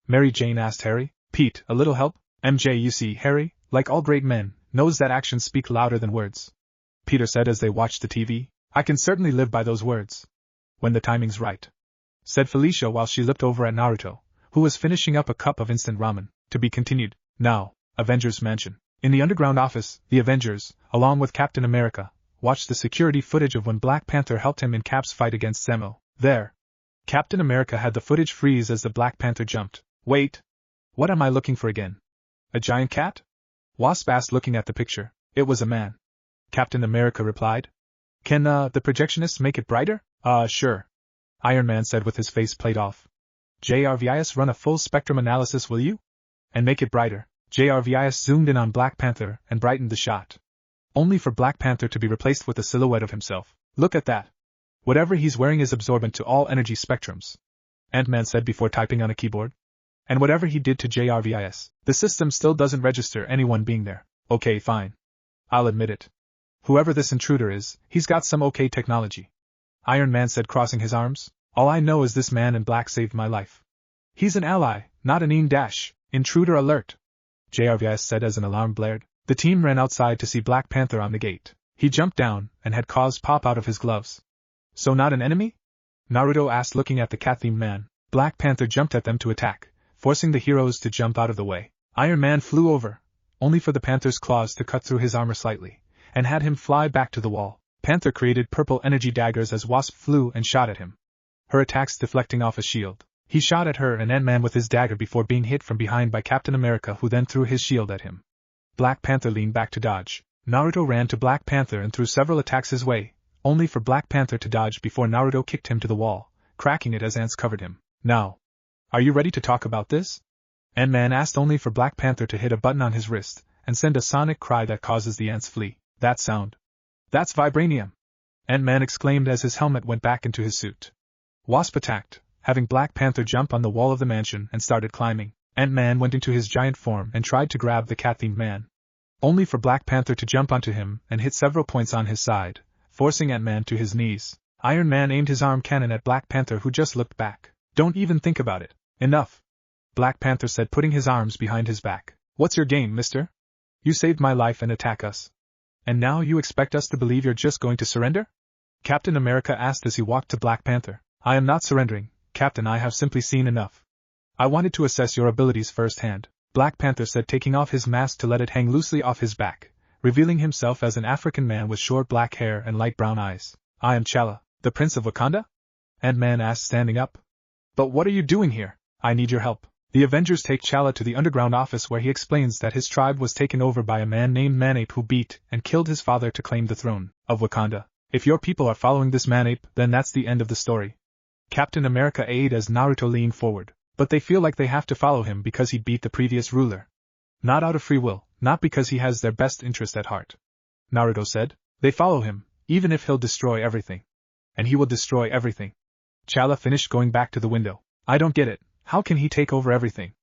Mary Jane asked Harry. Pete, a little help? MJ, you see, Harry, like all great men, knows that actions speak louder than words. Peter said as they watched the TV. I can certainly live by those words. When the timing's right, said Felicia while she looked over at Naruto, who was finishing up a cup of instant ramen. To be continued. Now, Avengers Mansion. In the underground office, the Avengers, along with Captain America, watched the security footage of when Black Panther helped him in Cap's fight against Zemo. There, Captain America had the footage freeze as the Black Panther jumped. Wait. What am I looking for again? A giant cat? Wasp asked, looking at the picture. It was a man. Captain America replied. Can, the projectionists make it brighter? Sure. Iron Man said with his face played off. JRVIS, run a full spectrum analysis, will you? And make it brighter. JRVIS zoomed in on Black Panther and brightened the shot. Only for Black Panther to be replaced with a silhouette of himself. Look at that. Whatever he's wearing is absorbent to all energy spectrums. Ant-Man said before typing on a keyboard. And whatever he did to JRVIS, the system still doesn't register anyone being there. Okay, fine. I'll admit it. Whoever this intruder is, he's got some okay technology. Iron Man said, crossing his arms. All I know is this man in black saved my life. He's an ally, not an intruder alert. JRVIS said as an alarm blared. The team ran outside to see Black Panther on the gate. He jumped down and had cause pop out of his gloves. So not an enemy? Naruto asked, looking at the cat-themed man. Black Panther jumped at them to attack, forcing the heroes to jump out of the way. Iron Man flew over, only for the Panther's claws to cut through his armor slightly, and had him fly back to the wall. Panther created purple energy daggers as Wasp flew and shot at him, her attacks deflecting off a shield. He shot at her and Ant-Man with his dagger before being hit from behind by Captain America, who then threw his shield at him. Black Panther leaned back to dodge. Naruto ran to Black Panther and threw several attacks his way, only for Black Panther to dodge before Naruto kicked him to the wall, cracking it as ants covered him. Now, are you ready to talk about this? Ant-Man asked, only for Black Panther to hit a button on his wrist and send a sonic cry that causes the ants flee. That sound. That's vibranium! Ant-Man exclaimed as his helmet went back into his suit. Wasp attacked, having Black Panther jump on the wall of the mansion and started climbing. Ant-Man went into his giant form and tried to grab the cat-themed man, only for Black Panther to jump onto him and hit several points on his side, forcing Ant-Man to his knees. Iron Man aimed his arm cannon at Black Panther, who just looked back. Don't even think about it. Enough. Black Panther said, putting his arms behind his back. What's your game, mister? You saved my life and attack us. And now you expect us to believe you're just going to surrender? Captain America asked as he walked to Black Panther. I am not surrendering, Captain. I have simply seen enough. I wanted to assess your abilities firsthand, Black Panther said, taking off his mask to let it hang loosely off his back, revealing himself as an African man with short black hair and light brown eyes. I am T'Challa, the Prince of Wakanda? Ant-Man asked, standing up. But what are you doing here? I need your help. The Avengers take T'Challa to the underground office, where he explains that his tribe was taken over by a man named Manape who beat and killed his father to claim the throne of Wakanda. If your people are following this Manape, then that's the end of the story. Captain America aided as Naruto leaned forward. But they feel like they have to follow him because he beat the previous ruler. Not out of free will, not because he has their best interest at heart. Naruto said. They follow him, even if he'll destroy everything. And he will destroy everything. T'Challa finished, going back to the window. I don't get it. How can he take over everything?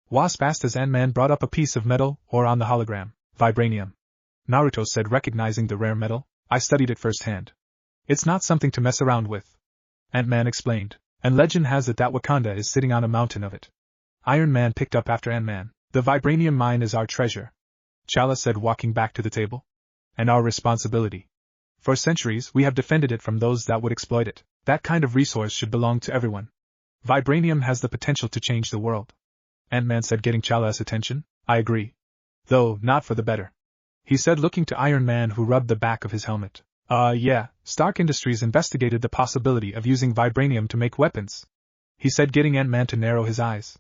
Wasp asked as Ant-Man brought up a piece of metal, or on the hologram. Vibranium. Naruto said, recognizing the rare metal. I studied it firsthand. It's not something to mess around with. Ant-Man explained. And legend has it that Wakanda is sitting on a mountain of it. Iron Man picked up after Ant-Man. The vibranium mine is our treasure, T'Challa said, walking back to the table. And our responsibility. For centuries we have defended it from those that would exploit it. That kind of resource should belong to everyone. Vibranium has the potential to change the world. Ant-Man said, getting Chala's attention. I agree. Though, not for the better. He said, looking to Iron Man, who rubbed the back of his helmet. Yeah, Stark Industries investigated the possibility of using vibranium to make weapons. He said, getting Ant-Man to narrow his eyes.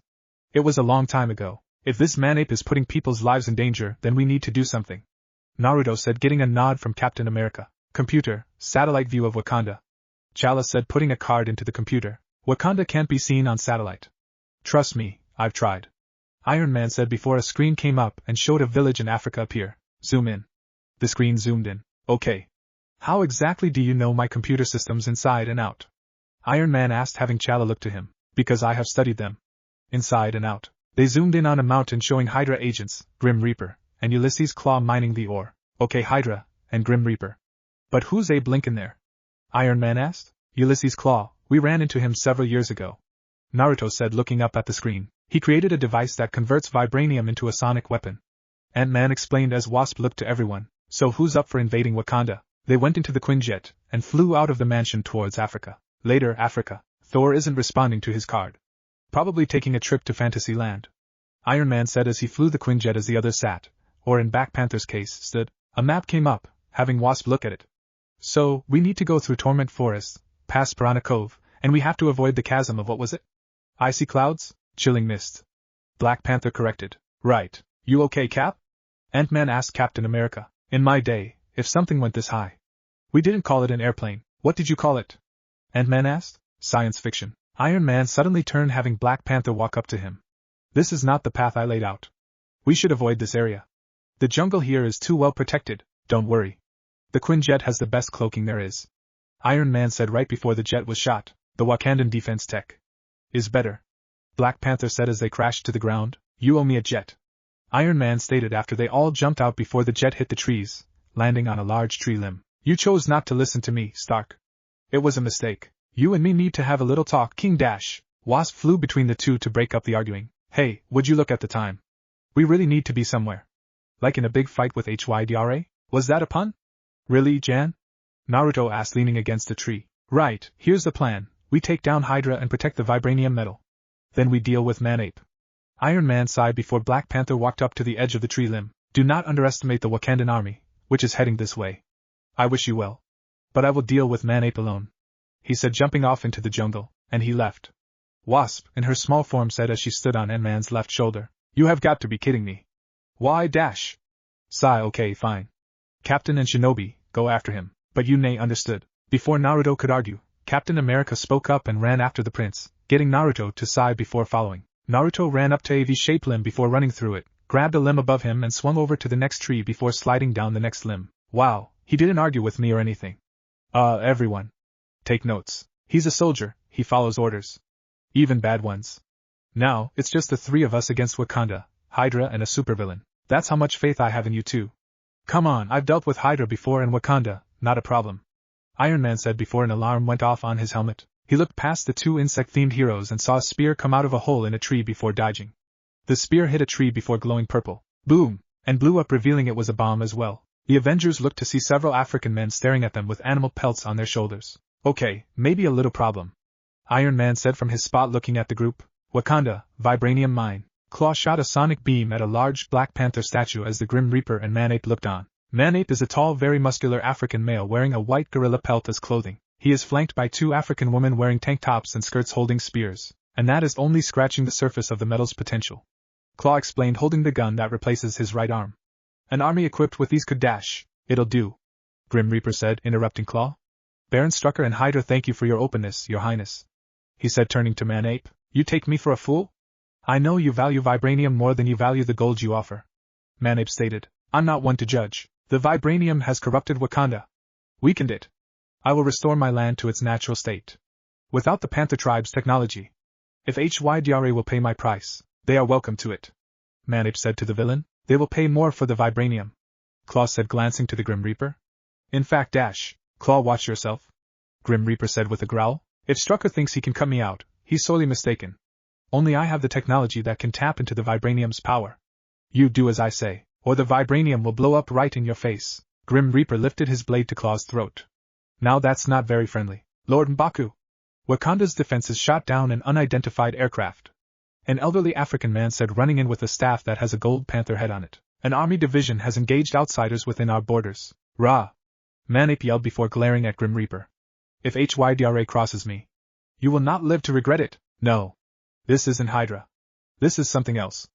It was a long time ago. If this man-ape is putting people's lives in danger, then we need to do something. Naruto said, getting a nod from Captain America. Computer, satellite view of Wakanda. Chala said, putting a card into the computer. Wakanda can't be seen on satellite. Trust me, I've tried. Iron Man said before a screen came up and showed a village in Africa appear. Zoom in. The screen zoomed in. Okay. How exactly do you know my computer systems inside and out? Iron Man asked, having Chala look to him. Because I have studied them. Inside and out. They zoomed in on a mountain showing Hydra agents, Grim Reaper, and Ulysses Claw mining the ore. Okay, Hydra, and Grim Reaper. But who's Abe Lincoln there? Iron Man asked. Ulysses Claw, we ran into him several years ago. Naruto said, looking up at the screen. He created a device that converts vibranium into a sonic weapon. Ant-Man explained as Wasp looked to everyone. So who's up for invading Wakanda? They went into the Quinjet and flew out of the mansion towards Africa. Later, Africa. Thor isn't responding to his card. Probably taking a trip to Fantasyland. Iron Man said as he flew the Quinjet as the others sat, or in Black Panther's case, stood. A map came up, having Wasp look at it. So, we need to go through Torment Forest, past Piranha Cove, and we have to avoid the chasm of what was it? Icy clouds? Chilling mist. Black Panther corrected. Right. You okay, Cap? Ant-Man asked Captain America. In my day, if something went this high. We didn't call it an airplane. What did you call it? Ant-Man asked. Science fiction. Iron Man suddenly turned, having Black Panther walk up to him. This is not the path I laid out. We should avoid this area. The jungle here is too well protected, don't worry. The Quinjet has the best cloaking there is. Iron Man said right before the jet was shot. The Wakandan defense tech is better. Black Panther said as they crashed to the ground. You owe me a jet. Iron Man stated after they all jumped out before the jet hit the trees, landing on a large tree limb. You chose not to listen to me, Stark. It was a mistake. You and me need to have a little talk, King Dash. Wasp flew between the two to break up the arguing. Hey, would you look at the time? We really need to be somewhere. Like in a big fight with Hydra? Was that a pun? Really, Jan? Naruto asked, leaning against a tree. Right, here's the plan. We take down Hydra and protect the vibranium metal. Then we deal with Man-Ape. Iron Man sighed before Black Panther walked up to the edge of the tree limb. Do not underestimate the Wakandan army, which is heading this way. I wish you well. But I will deal with Man-Ape alone. He said, jumping off into the jungle, and he left. Wasp, in her small form, said as she stood on Ant-Man's left shoulder. You have got to be kidding me. Why, Dash? Sigh, okay, fine. Captain and Shinobi, go after him. But you nay understood. Before Naruto could argue, Captain America spoke up and ran after the prince, getting Naruto to sigh before following. Naruto ran up to a V-shaped limb before running through it, grabbed a limb above him and swung over to the next tree before sliding down the next limb. Wow, he didn't argue with me or anything. Everyone. Take notes. He's a soldier, he follows orders. Even bad ones. Now, it's just the three of us against Wakanda, Hydra and a supervillain. That's how much faith I have in you two. Come on, I've dealt with Hydra before and Wakanda, not a problem. Iron Man said before an alarm went off on his helmet. He looked past the two insect-themed heroes and saw a spear come out of a hole in a tree before dodging. The spear hit a tree before glowing purple. Boom! And blew up, revealing it was a bomb as well. The Avengers looked to see several African men staring at them with animal pelts on their shoulders. Okay, maybe a little problem. Iron Man said from his spot, looking at the group. Wakanda, vibranium mine. Claw shot a sonic beam at a large Black Panther statue as the Grim Reaper and Man-Ape looked on. Man-Ape is a tall, very muscular African male wearing a white gorilla pelt as clothing. He is flanked by two African women wearing tank tops and skirts holding spears, and that is only scratching the surface of the metal's potential. Claw explained, holding the gun that replaces his right arm. An army equipped with these could dash. It'll do. Grim Reaper said, interrupting Claw. Baron Strucker and Hydra, thank you for your openness, your highness. He said, turning to Man-Ape. You take me for a fool? I know you value vibranium more than you value the gold you offer. Man-Ape stated. I'm not one to judge. The vibranium has corrupted Wakanda. Weakened it. I will restore my land to its natural state. Without the Panther tribe's technology. If Hydra will pay my price, they are welcome to it. Man-Ape said to the villain. They will pay more for the vibranium. Claw said, glancing to the Grim Reaper. In fact, Dash. Claw, watch yourself. Grim Reaper said with a growl. If Strucker thinks he can cut me out, he's sorely mistaken. Only I have the technology that can tap into the vibranium's power. You do as I say, or the vibranium will blow up right in your face. Grim Reaper lifted his blade to Claw's throat. Now that's not very friendly. Lord M'Baku. Wakanda's defenses shot down an unidentified aircraft. An elderly African man said, running in with a staff that has a gold panther head on it. An army division has engaged outsiders within our borders. Rah! Manape yelled before glaring at Grim Reaper. If Hydra crosses me, you will not live to regret it. No. This isn't Hydra. This is something else.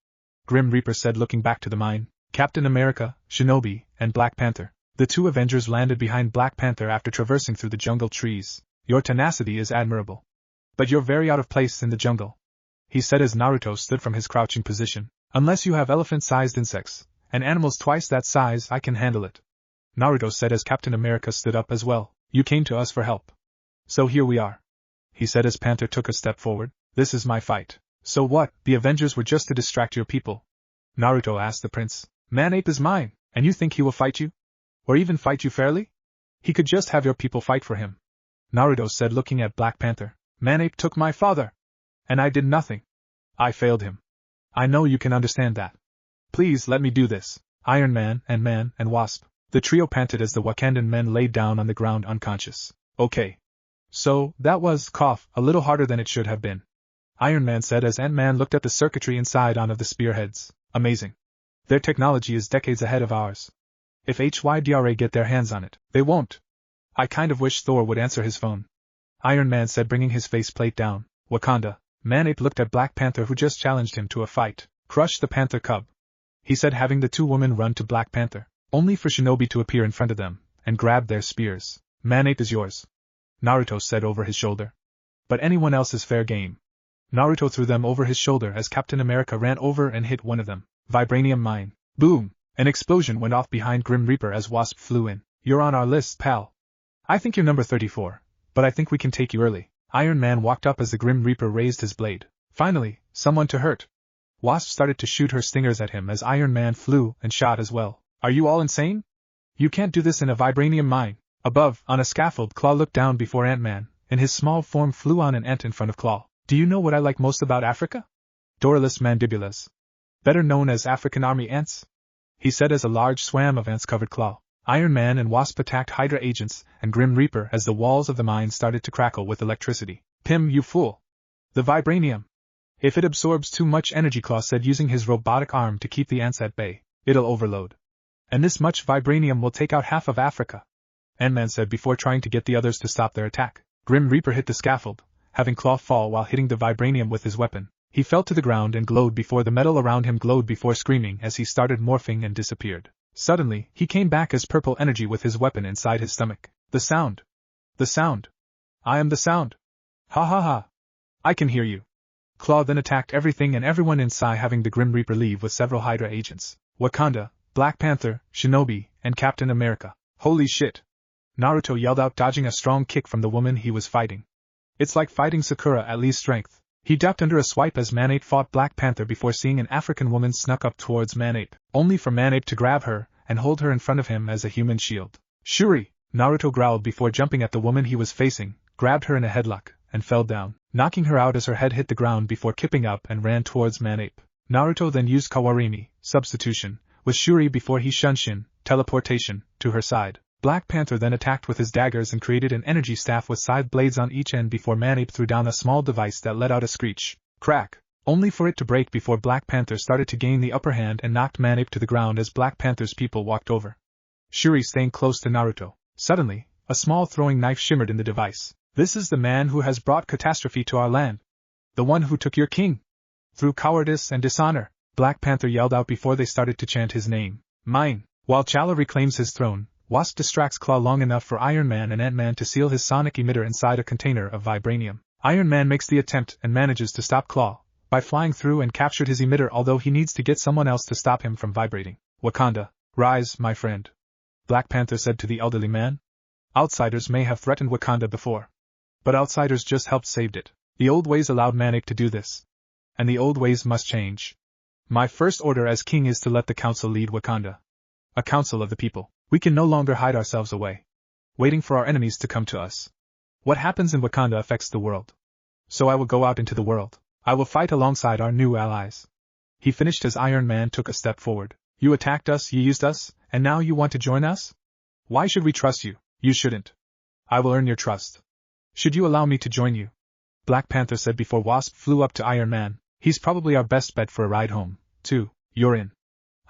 Grim Reaper said, looking back to the mine. Captain America, Shinobi, and Black Panther. The two Avengers landed behind Black Panther after traversing through the jungle trees. Your tenacity is admirable. But you're very out of place in the jungle, he said as Naruto stood from his crouching position. Unless you have elephant-sized insects, and animals twice that size, I can handle it. Naruto said as Captain America stood up as well. You came to us for help. So here we are, he said as Panther took a step forward. This is my fight. So what, the Avengers were just to distract your people? Naruto asked the prince. Manape is mine, and you think he will fight you? Or even fight you fairly? He could just have your people fight for him. Naruto said, looking at Black Panther. Manape took my father. And I did nothing. I failed him. I know you can understand that. Please let me do this. Iron Man, Ant-Man, and Wasp. The trio panted as the Wakandan men laid down on the ground unconscious. Okay. So, that was, a little harder than it should have been. Iron Man said as Ant-Man looked at the circuitry inside one of the spearheads. Amazing. Their technology is decades ahead of ours. If Hydra get their hands on it, they won't. I kind of wish Thor would answer his phone. Iron Man said, bringing his faceplate down. Wakanda. Manape looked at Black Panther, who just challenged him to a fight. Crush the Panther cub, he said, having the two women run to Black Panther, only for Shinobi to appear in front of them and grab their spears. Manape is yours, Naruto said over his shoulder. But anyone else is fair game. Naruto threw them over his shoulder as Captain America ran over and hit one of them. Vibranium mine. Boom! An explosion went off behind Grim Reaper as Wasp flew in. You're on our list, pal. I think you're number 34, but I think we can take you early. Iron Man walked up as the Grim Reaper raised his blade. Finally, someone to hurt. Wasp started to shoot her stingers at him as Iron Man flew and shot as well. Are you all insane? You can't do this in a vibranium mine. Above, on a scaffold, Claw looked down before Ant-Man, and his small form flew on an ant in front of Claw. Do you know what I like most about Africa? Doraless mandibulas. Better known as African army ants, he said as a large swarm of ants covered Claw. Iron Man and Wasp attacked Hydra agents and Grim Reaper as the walls of the mine started to crackle with electricity. Pim, you fool! The vibranium! If it absorbs too much energy, Claw said, using his robotic arm to keep the ants at bay, it'll overload. And this much vibranium will take out half of Africa, Ant-Man said before trying to get the others to stop their attack. Grim Reaper hit the scaffold, having Claw fall while hitting the vibranium with his weapon. He fell to the ground and glowed before the metal around him glowed before screaming as he started morphing and disappeared. Suddenly, he came back as purple energy with his weapon inside his stomach. The sound! The sound! I am the sound! Ha ha ha! I can hear you! Claw then attacked everything and everyone inside, having the Grim Reaper leave with several Hydra agents. Wakanda, Black Panther, Shinobi, and Captain America. Holy shit! Naruto yelled out, dodging a strong kick from the woman he was fighting. It's like fighting Sakura at Lee's strength. He ducked under a swipe as Manape fought Black Panther before seeing an African woman snuck up towards Manape, only for Manape to grab her and hold her in front of him as a human shield. Shuri! Naruto growled before jumping at the woman he was facing, grabbed her in a headlock, and fell down, knocking her out as her head hit the ground before kipping up and ran towards Manape. Naruto then used Kawarimi, substitution, with Shuri before he Shunshin, teleportation, to her side. Black Panther then attacked with his daggers and created an energy staff with side blades on each end before Manape threw down a small device that let out a screech. Crack! Only for it to break before Black Panther started to gain the upper hand and knocked Manape to the ground as Black Panther's people walked over. Shuri staying close to Naruto. Suddenly, a small throwing knife shimmered in the device. This is the man who has brought catastrophe to our land. The one who took your king. Through cowardice and dishonor, Black Panther yelled out before they started to chant his name. Mine! While T'Challa reclaims his throne, Wasp distracts Claw long enough for Iron Man and Ant-Man to seal his sonic emitter inside a container of vibranium. Iron Man makes the attempt and manages to stop Claw by flying through and captured his emitter, although he needs to get someone else to stop him from vibrating. Wakanda, rise, my friend, Black Panther said to the elderly man. Outsiders may have threatened Wakanda before, but outsiders just helped saved it. The old ways allowed Manape to do this, and the old ways must change. My first order as king is to let the council lead Wakanda. A council of the people. We can no longer hide ourselves away, waiting for our enemies to come to us. What happens in Wakanda affects the world. So I will go out into the world. I will fight alongside our new allies. He finished as Iron Man took a step forward. You attacked us, you used us, and now you want to join us? Why should we trust you? You shouldn't. I will earn your trust. Should you allow me to join you? Black Panther said before Wasp flew up to Iron Man. He's probably our best bet for a ride home, too. You're in.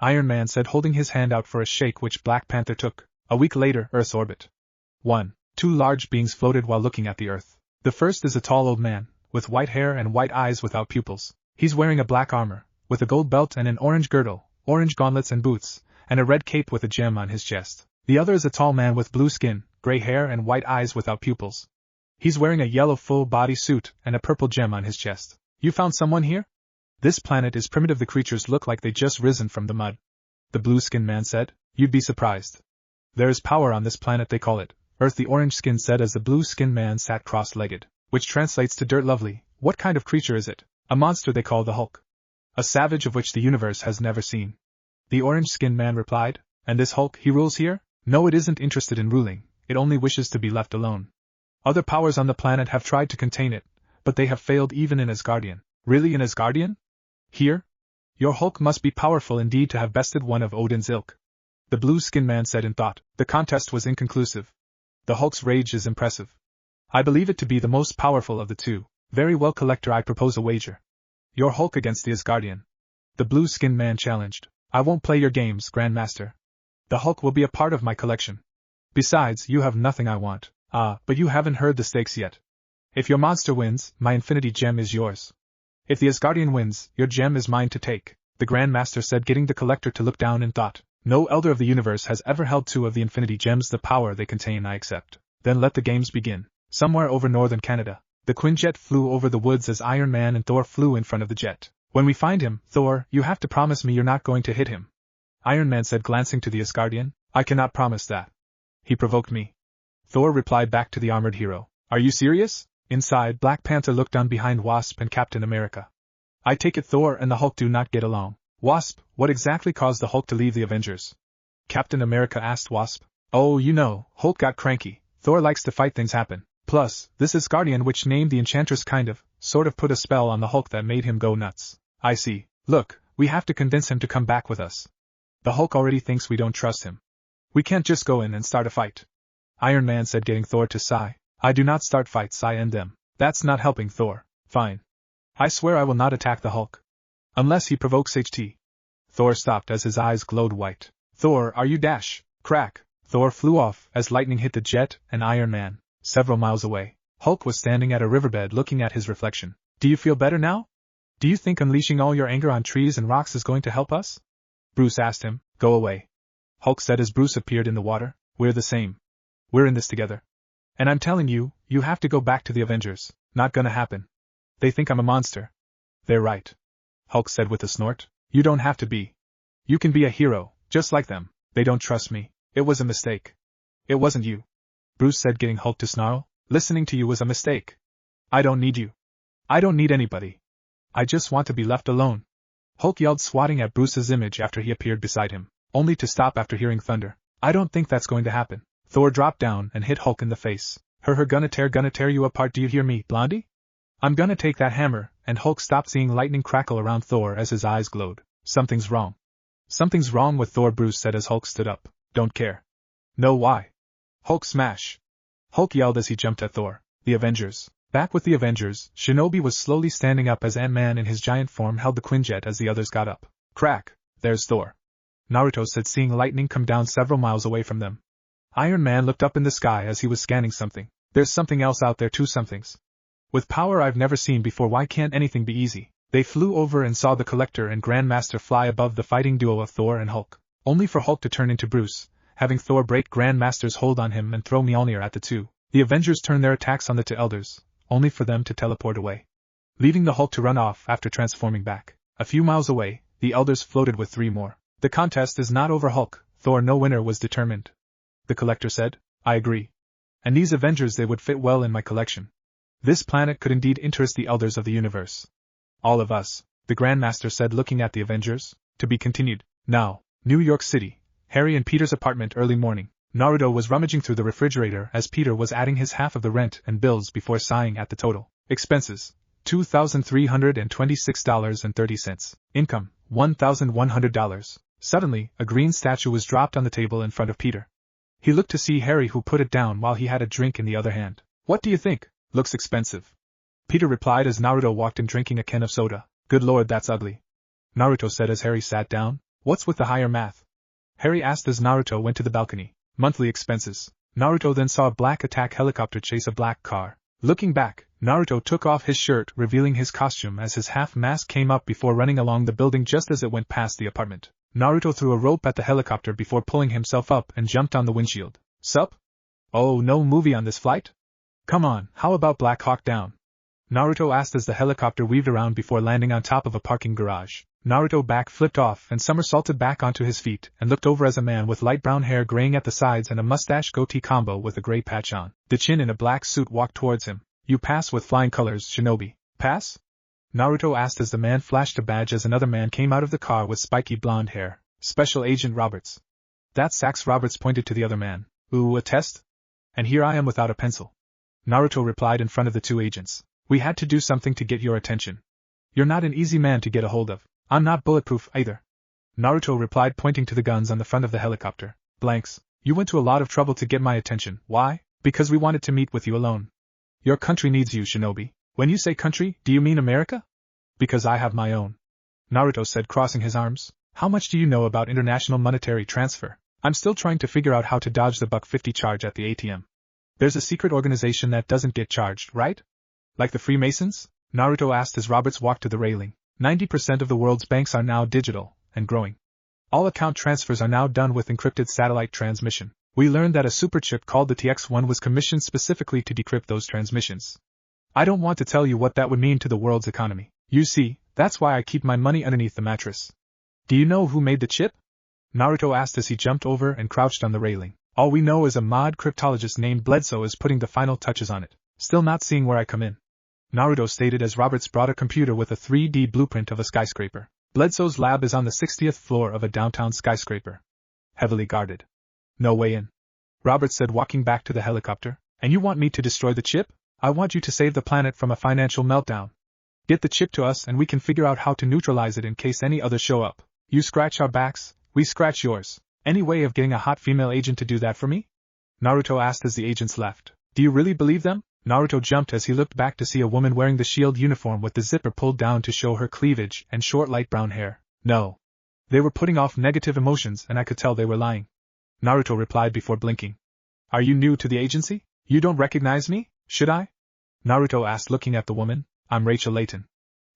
Iron Man said, holding his hand out for a shake, which Black Panther took. A week later, Earth's orbit. 1. Two large beings floated while looking at the Earth. The first is a tall old man, with white hair and white eyes without pupils. He's wearing a black armor, with a gold belt and an orange girdle, orange gauntlets and boots, and a red cape with a gem on his chest. The other is a tall man with blue skin, gray hair and white eyes without pupils. He's wearing a yellow full-body suit and a purple gem on his chest. You found someone here? This planet is primitive. The creatures look like they just risen from the mud. The blue-skinned man said. You'd be surprised. There is power on this planet, they call it Earth, the orange-skinned said as the blue-skinned man sat cross-legged, which translates to dirt lovely. What kind of creature is it? A monster they call the Hulk. A savage of which the universe has never seen. The orange-skinned man replied. And this Hulk, he rules here? No, it isn't interested in ruling, it only wishes to be left alone. Other powers on the planet have tried to contain it, but they have failed even in Asgardian. Really, in Asgardian? Here? Your Hulk must be powerful indeed to have bested one of Odin's ilk. The blue-skinned man said in thought. The contest was inconclusive. The Hulk's rage is impressive. I believe it to be the most powerful of the two. Very well, Collector, I propose a wager. Your Hulk against the Asgardian. The blue-skinned man challenged. I won't play your games, Grandmaster. The Hulk will be a part of my collection. Besides, you have nothing I want. But you haven't heard the stakes yet. If your monster wins, my infinity gem is yours. If the Asgardian wins, your gem is mine to take, the Grandmaster said, getting the Collector to look down in thought. No elder of the universe has ever held two of the infinity gems. The power they contain I accept. Then let the games begin. Somewhere over northern Canada, the Quinjet flew over the woods as Iron Man and Thor flew in front of the jet. When we find him, Thor, you have to promise me you're not going to hit him. Iron Man said, glancing to the Asgardian. I cannot promise that. He provoked me. Thor replied back to the armored hero. Are you serious? Inside, Black Panther looked down behind Wasp and Captain America. I take it Thor and the Hulk do not get along. Wasp, what exactly caused the Hulk to leave the Avengers? Captain America asked Wasp. Oh, you know, Hulk got cranky. Thor likes to fight, things happen. Plus, this Asgardian which named the Enchantress sort of put a spell on the Hulk that made him go nuts. I see. Look, we have to convince him to come back with us. The Hulk already thinks we don't trust him. We can't just go in and start a fight. Iron Man said, getting Thor to sigh. I do not start fights, I end them. That's not helping Thor. Fine. I swear I will not attack the Hulk. Unless he provokes HT. Thor stopped as his eyes glowed white. Thor, are you dash? Crack. Thor flew off as lightning hit the jet and Iron Man. Several miles away, Hulk was standing at a riverbed looking at his reflection. Do you feel better now? Do you think unleashing all your anger on trees and rocks is going to help us? Bruce asked him. Go away. Hulk said as Bruce appeared in the water. We're the same. We're in this together. And I'm telling you, you have to go back to the Avengers. Not gonna happen. They think I'm a monster. They're right. Hulk said with a snort. You don't have to be. You can be a hero, just like them. They don't trust me. It was a mistake. It wasn't you. Bruce said, getting Hulk to snarl. Listening to you was a mistake. I don't need you. I don't need anybody. I just want to be left alone. Hulk yelled, swatting at Bruce's image after he appeared beside him, only to stop after hearing thunder. I don't think that's going to happen. Thor dropped down and hit Hulk in the face. Gonna tear you apart, do you hear me, Blondie? I'm gonna take that hammer, and Hulk stopped, seeing lightning crackle around Thor as his eyes glowed. Something's wrong. Something's wrong with Thor, Bruce said as Hulk stood up. Don't care. No, why? Hulk smash! Hulk yelled as he jumped at Thor. The Avengers. Back with the Avengers, Shinobi was slowly standing up as Ant-Man in his giant form held the Quinjet as the others got up. Crack! There's Thor. Naruto said, seeing lightning come down several miles away from them. Iron Man looked up in the sky as he was scanning something. There's something else out there, two somethings. With power I've never seen before, why can't anything be easy? They flew over and saw the Collector and Grandmaster fly above the fighting duo of Thor and Hulk, only for Hulk to turn into Bruce, having Thor break Grandmaster's hold on him and throw Mjolnir at the two. The Avengers turned their attacks on the two elders, only for them to teleport away, leaving the Hulk to run off after transforming back. A few miles away, the elders floated with three more. The contest is not over, Hulk. Thor, no winner was determined. The Collector said. I agree. And these Avengers, they would fit well in my collection. This planet could indeed interest the elders of the universe. All of us, the Grandmaster said, looking at the Avengers. To be continued. Now, New York City. Harry and Peter's apartment, early morning. Naruto was rummaging through the refrigerator as Peter was adding his half of the rent and bills before sighing at the total. Expenses: $2,326.30. Income: $1,100. Suddenly, a green statue was dropped on the table in front of Peter. He looked to see Harry, who put it down while he had a drink in the other hand. What do you think? Looks expensive. Peter replied as Naruto walked in drinking a can of soda. Good lord, that's ugly. Naruto said as Harry sat down. What's with the higher math? Harry asked as Naruto went to the balcony. Monthly expenses. Naruto then saw a black attack helicopter chase a black car. Looking back, Naruto took off his shirt, revealing his costume as his half mask came up before running along the building just as it went past the apartment. Naruto threw a rope at the helicopter before pulling himself up and jumped on the windshield. Sup? Oh, no movie on this flight? Come on, how about Black Hawk Down? Naruto asked as the helicopter weaved around before landing on top of a parking garage. Naruto back flipped off and somersaulted back onto his feet and looked over as a man with light brown hair graying at the sides and a mustache goatee combo with a gray patch on the chin in a black suit walked towards him. You pass with flying colors, Shinobi. Pass? Naruto asked as the man flashed a badge as another man came out of the car with spiky blonde hair. Special Agent Roberts. That's Sax. Roberts pointed to the other man. Ooh, a test? And here I am without a pencil. Naruto replied in front of the two agents. We had to do something to get your attention. You're not an easy man to get a hold of. I'm not bulletproof either. Naruto replied, pointing to the guns on the front of the helicopter. Blanks. You went to a lot of trouble to get my attention. Why? Because we wanted to meet with you alone. Your country needs you, Shinobi. When you say country, do you mean America? Because I have my own. Naruto said, crossing his arms. How much do you know about international monetary transfer? I'm still trying to figure out how to dodge the $150 charge at the ATM. There's a secret organization that doesn't get charged, right? Like the Freemasons? Naruto asked as Roberts walked to the railing. 90% of the world's banks are now digital, and growing. All account transfers are now done with encrypted satellite transmission. We learned that a superchip called the TX-1 was commissioned specifically to decrypt those transmissions. I don't want to tell you what that would mean to the world's economy. You see, that's why I keep my money underneath the mattress. Do you know who made the chip? Naruto asked as he jumped over and crouched on the railing. All we know is a mod cryptologist named Bledsoe is putting the final touches on it. Still not seeing where I come in. Naruto stated as Roberts brought a computer with a 3D blueprint of a skyscraper. Bledsoe's lab is on the 60th floor of a downtown skyscraper. Heavily guarded. No way in. Roberts said, walking back to the helicopter. And you want me to destroy the chip? I want you to save the planet from a financial meltdown. Get the chip to us and we can figure out how to neutralize it in case any others show up. You scratch our backs, we scratch yours. Any way of getting a hot female agent to do that for me? Naruto asked as the agents left. Do you really believe them? Naruto jumped as he looked back to see a woman wearing the shield uniform with the zipper pulled down to show her cleavage and short light brown hair. No. They were putting off negative emotions and I could tell they were lying. Naruto replied before blinking. Are you new to the agency? You don't recognize me, should I? Naruto asked, looking at the woman. I'm Rachel Layton.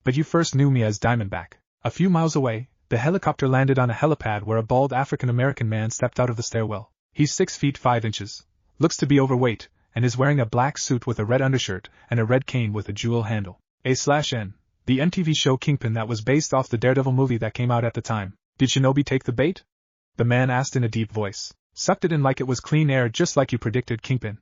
But you first knew me as Diamondback. A few miles away, the helicopter landed on a helipad where a bald African-American man stepped out of the stairwell. He's 6 feet 5 inches, looks to be overweight, and is wearing a black suit with a red undershirt and a red cane with a jewel handle. A/N, the MTV show Kingpin that was based off the Daredevil movie that came out at the time. Did Shinobi take the bait? The man asked in a deep voice. Sucked it in like it was clean air, just like you predicted, Kingpin.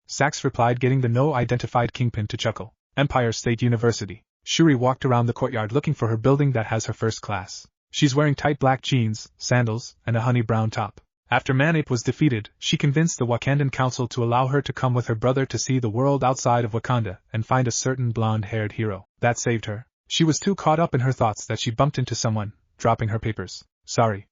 Sax replied, getting the no-identified Kingpin to chuckle. Empire State University. Shuri walked around the courtyard looking for her building that has her first class. She's wearing tight black jeans, sandals, and a honey brown top. After Manape was defeated, she convinced the Wakandan Council to allow her to come with her brother to see the world outside of Wakanda and find a certain blonde-haired hero. That saved her. She was too caught up in her thoughts that she bumped into someone, dropping her papers. Sorry.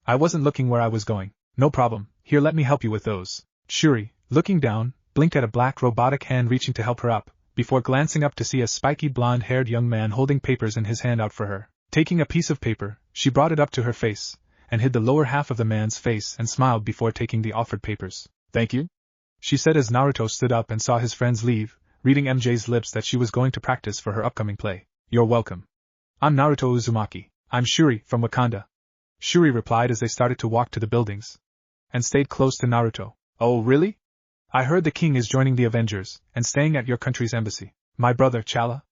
I wasn't looking where I was going. No problem, here, let me help you with those. Shuri, looking down, blinked at a black robotic hand reaching to help her up, before glancing up to see a spiky blonde-haired young man holding papers in his hand out for her. Taking a piece of paper, she brought it up to her face, and hid the lower half of the man's face and smiled before taking the offered papers. Thank you? She said as Naruto stood up and saw his friends leave, reading MJ's lips that she was going to practice for her upcoming play. You're welcome. I'm Naruto Uzumaki. I'm Shuri, from Wakanda. Shuri replied as they started to walk to the buildings. And stayed close to Naruto. Oh, really? I heard the king is joining the Avengers, and staying at your country's embassy. My brother, Chala?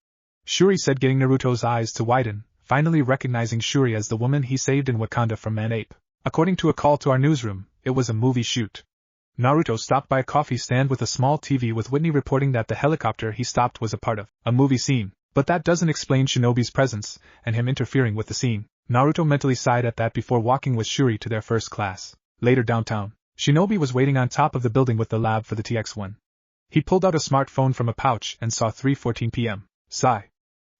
Shuri said, getting Naruto's eyes to widen, finally recognizing Shuri as the woman he saved in Wakanda from Manape. According to a call to our newsroom, it was a movie shoot. Naruto stopped by a coffee stand with a small TV with Whitney reporting that the helicopter he stopped was a part of a movie scene. But that doesn't explain Shinobi's presence, and him interfering with the scene. Naruto mentally sighed at that before walking with Shuri to their first class. Later downtown, Shinobi was waiting on top of the building with the lab for the TX-1. He pulled out a smartphone from a pouch and saw 3:14 p.m. Sigh.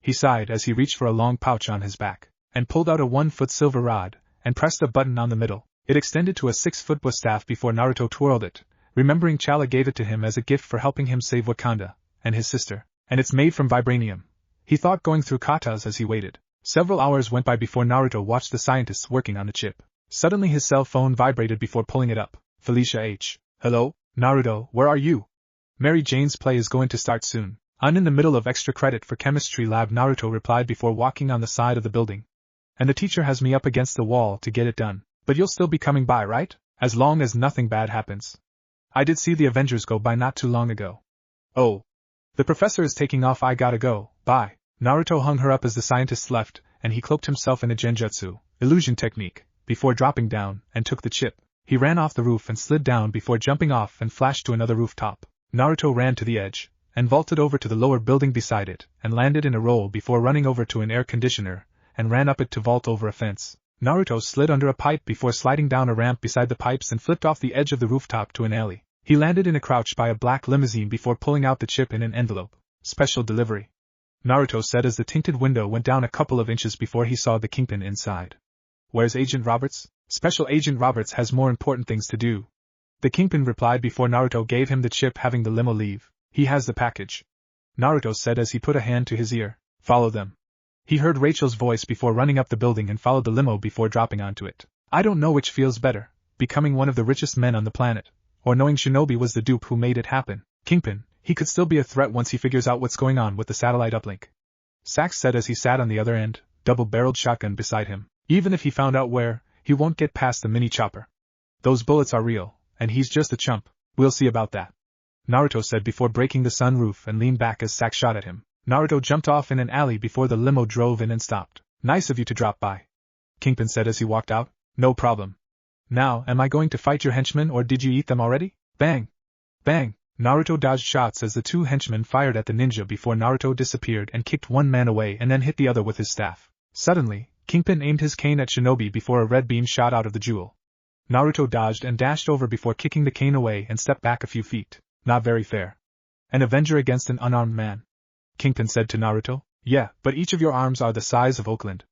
He sighed as he reached for a long pouch on his back, and pulled out a 1-foot silver rod, and pressed a button on the middle. It extended to a 6-foot staff before Naruto twirled it, remembering Chala gave it to him as a gift for helping him save Wakanda and his sister, and it's made from vibranium. He thought, going through katas as he waited. Several hours went by before Naruto watched the scientists working on the chip. Suddenly his cell phone vibrated before pulling it up. Felicia H. Hello, Naruto, where are you? Mary Jane's play is going to start soon. I'm in the middle of extra credit for chemistry lab, Naruto replied before walking on the side of the building. And the teacher has me up against the wall to get it done. But you'll still be coming by, right? As long as nothing bad happens. I did see the Avengers go by not too long ago. Oh. The professor is taking off, I gotta go, bye. Naruto hung her up as the scientists left, and he cloaked himself in a genjutsu, illusion technique, before dropping down, and took the chip. He ran off the roof and slid down before jumping off and flashed to another rooftop. Naruto ran to the edge, and vaulted over to the lower building beside it, and landed in a roll before running over to an air conditioner, and ran up it to vault over a fence. Naruto slid under a pipe before sliding down a ramp beside the pipes and flipped off the edge of the rooftop to an alley. He landed in a crouch by a black limousine before pulling out the chip in an envelope. Special delivery. Naruto said as the tinted window went down a couple of inches before he saw the Kingpin inside. Where's Agent Roberts? Special Agent Roberts has more important things to do. The Kingpin replied before Naruto gave him the chip, having the limo leave. He has the package. Naruto said as he put a hand to his ear. Follow them. He heard Rachel's voice before running up the building and followed the limo before dropping onto it. I don't know which feels better, becoming one of the richest men on the planet, or knowing Shinobi was the dupe who made it happen. Kingpin, he could still be a threat once he figures out what's going on with the satellite uplink. Sax said as he sat on the other end, double-barreled shotgun beside him. Even if he found out where, he won't get past the mini chopper. Those bullets are real, and he's just a chump. We'll see about that. Naruto said before breaking the sunroof and leaned back as Sax shot at him. Naruto jumped off in an alley before the limo drove in and stopped. Nice of you to drop by. Kingpin said as he walked out. No problem. Now, am I going to fight your henchmen or did you eat them already? Bang! Bang! Naruto dodged shots as the two henchmen fired at the ninja before Naruto disappeared and kicked one man away and then hit the other with his staff. Suddenly, Kingpin aimed his cane at Shinobi before a red beam shot out of the jewel. Naruto dodged and dashed over before kicking the cane away and stepped back a few feet. Not very fair. An Avenger against an unarmed man. Kingpin said to Naruto. Yeah, but each of your arms are the size of Oakland.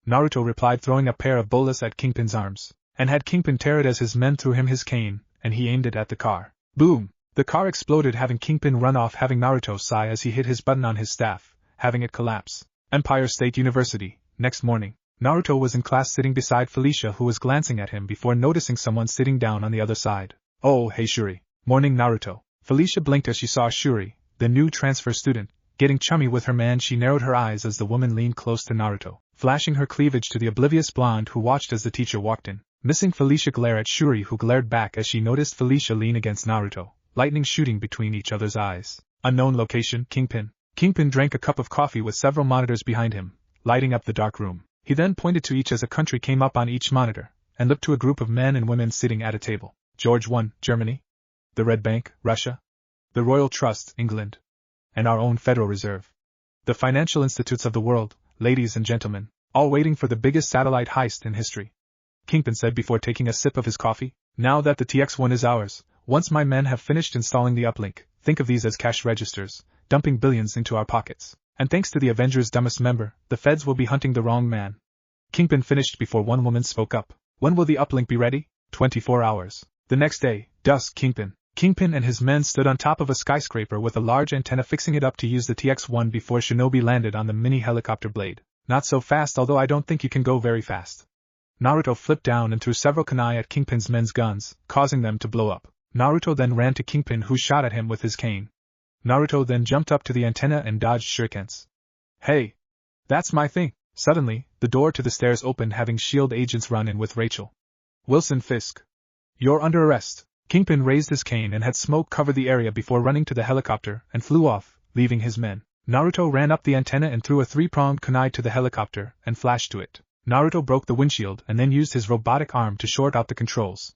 Naruto replied, throwing a pair of bolas at Kingpin's arms, and had Kingpin tear it as his men threw him his cane, and he aimed it at the car. Boom! The car exploded, having Kingpin run off, having Naruto sigh as he hit his button on his staff, having it collapse. Empire State University. Next morning, Naruto was in class sitting beside Felicia, who was glancing at him before noticing someone sitting down on the other side. Oh, hey Shuri. Morning, Naruto. Felicia blinked as she saw Shuri, the new transfer student, getting chummy with her man. She narrowed her eyes as the woman leaned close to Naruto, flashing her cleavage to the oblivious blonde who watched as the teacher walked in. Missing Felicia glare at Shuri, who glared back as she noticed Felicia lean against Naruto, lightning shooting between each other's eyes. Unknown location, Kingpin. Kingpin drank a cup of coffee with several monitors behind him, lighting up the dark room. He then pointed to each as a country came up on each monitor, and looked to a group of men and women sitting at a table. George I, Germany. The Red Bank, Russia. The Royal Trust, England. And our own Federal Reserve. The financial institutes of the world, ladies and gentlemen, all waiting for the biggest satellite heist in history. Kingpin said before taking a sip of his coffee. Now that the TX-1 is ours, once my men have finished installing the uplink, think of these as cash registers, dumping billions into our pockets. And thanks to the Avengers' dumbest member, the feds will be hunting the wrong man. Kingpin finished before one woman spoke up. When will the uplink be ready? 24 hours. The next day, dusk, Kingpin and his men stood on top of a skyscraper with a large antenna, fixing it up to use the TX-1 before Shinobi landed on the mini helicopter blade. Not so fast, although I don't think you can go very fast. Naruto flipped down and threw several kunai at Kingpin's men's guns, causing them to blow up. Naruto then ran to Kingpin, who shot at him with his cane. Naruto then jumped up to the antenna and dodged shurikens. Hey! That's my thing! Suddenly, the door to the stairs opened, having SHIELD agents run in with Rachel. Wilson Fisk. You're under arrest. Kingpin raised his cane and had smoke cover the area before running to the helicopter and flew off, leaving his men. Naruto ran up the antenna and threw a 3-pronged kunai to the helicopter and flashed to it. Naruto broke the windshield and then used his robotic arm to short out the controls.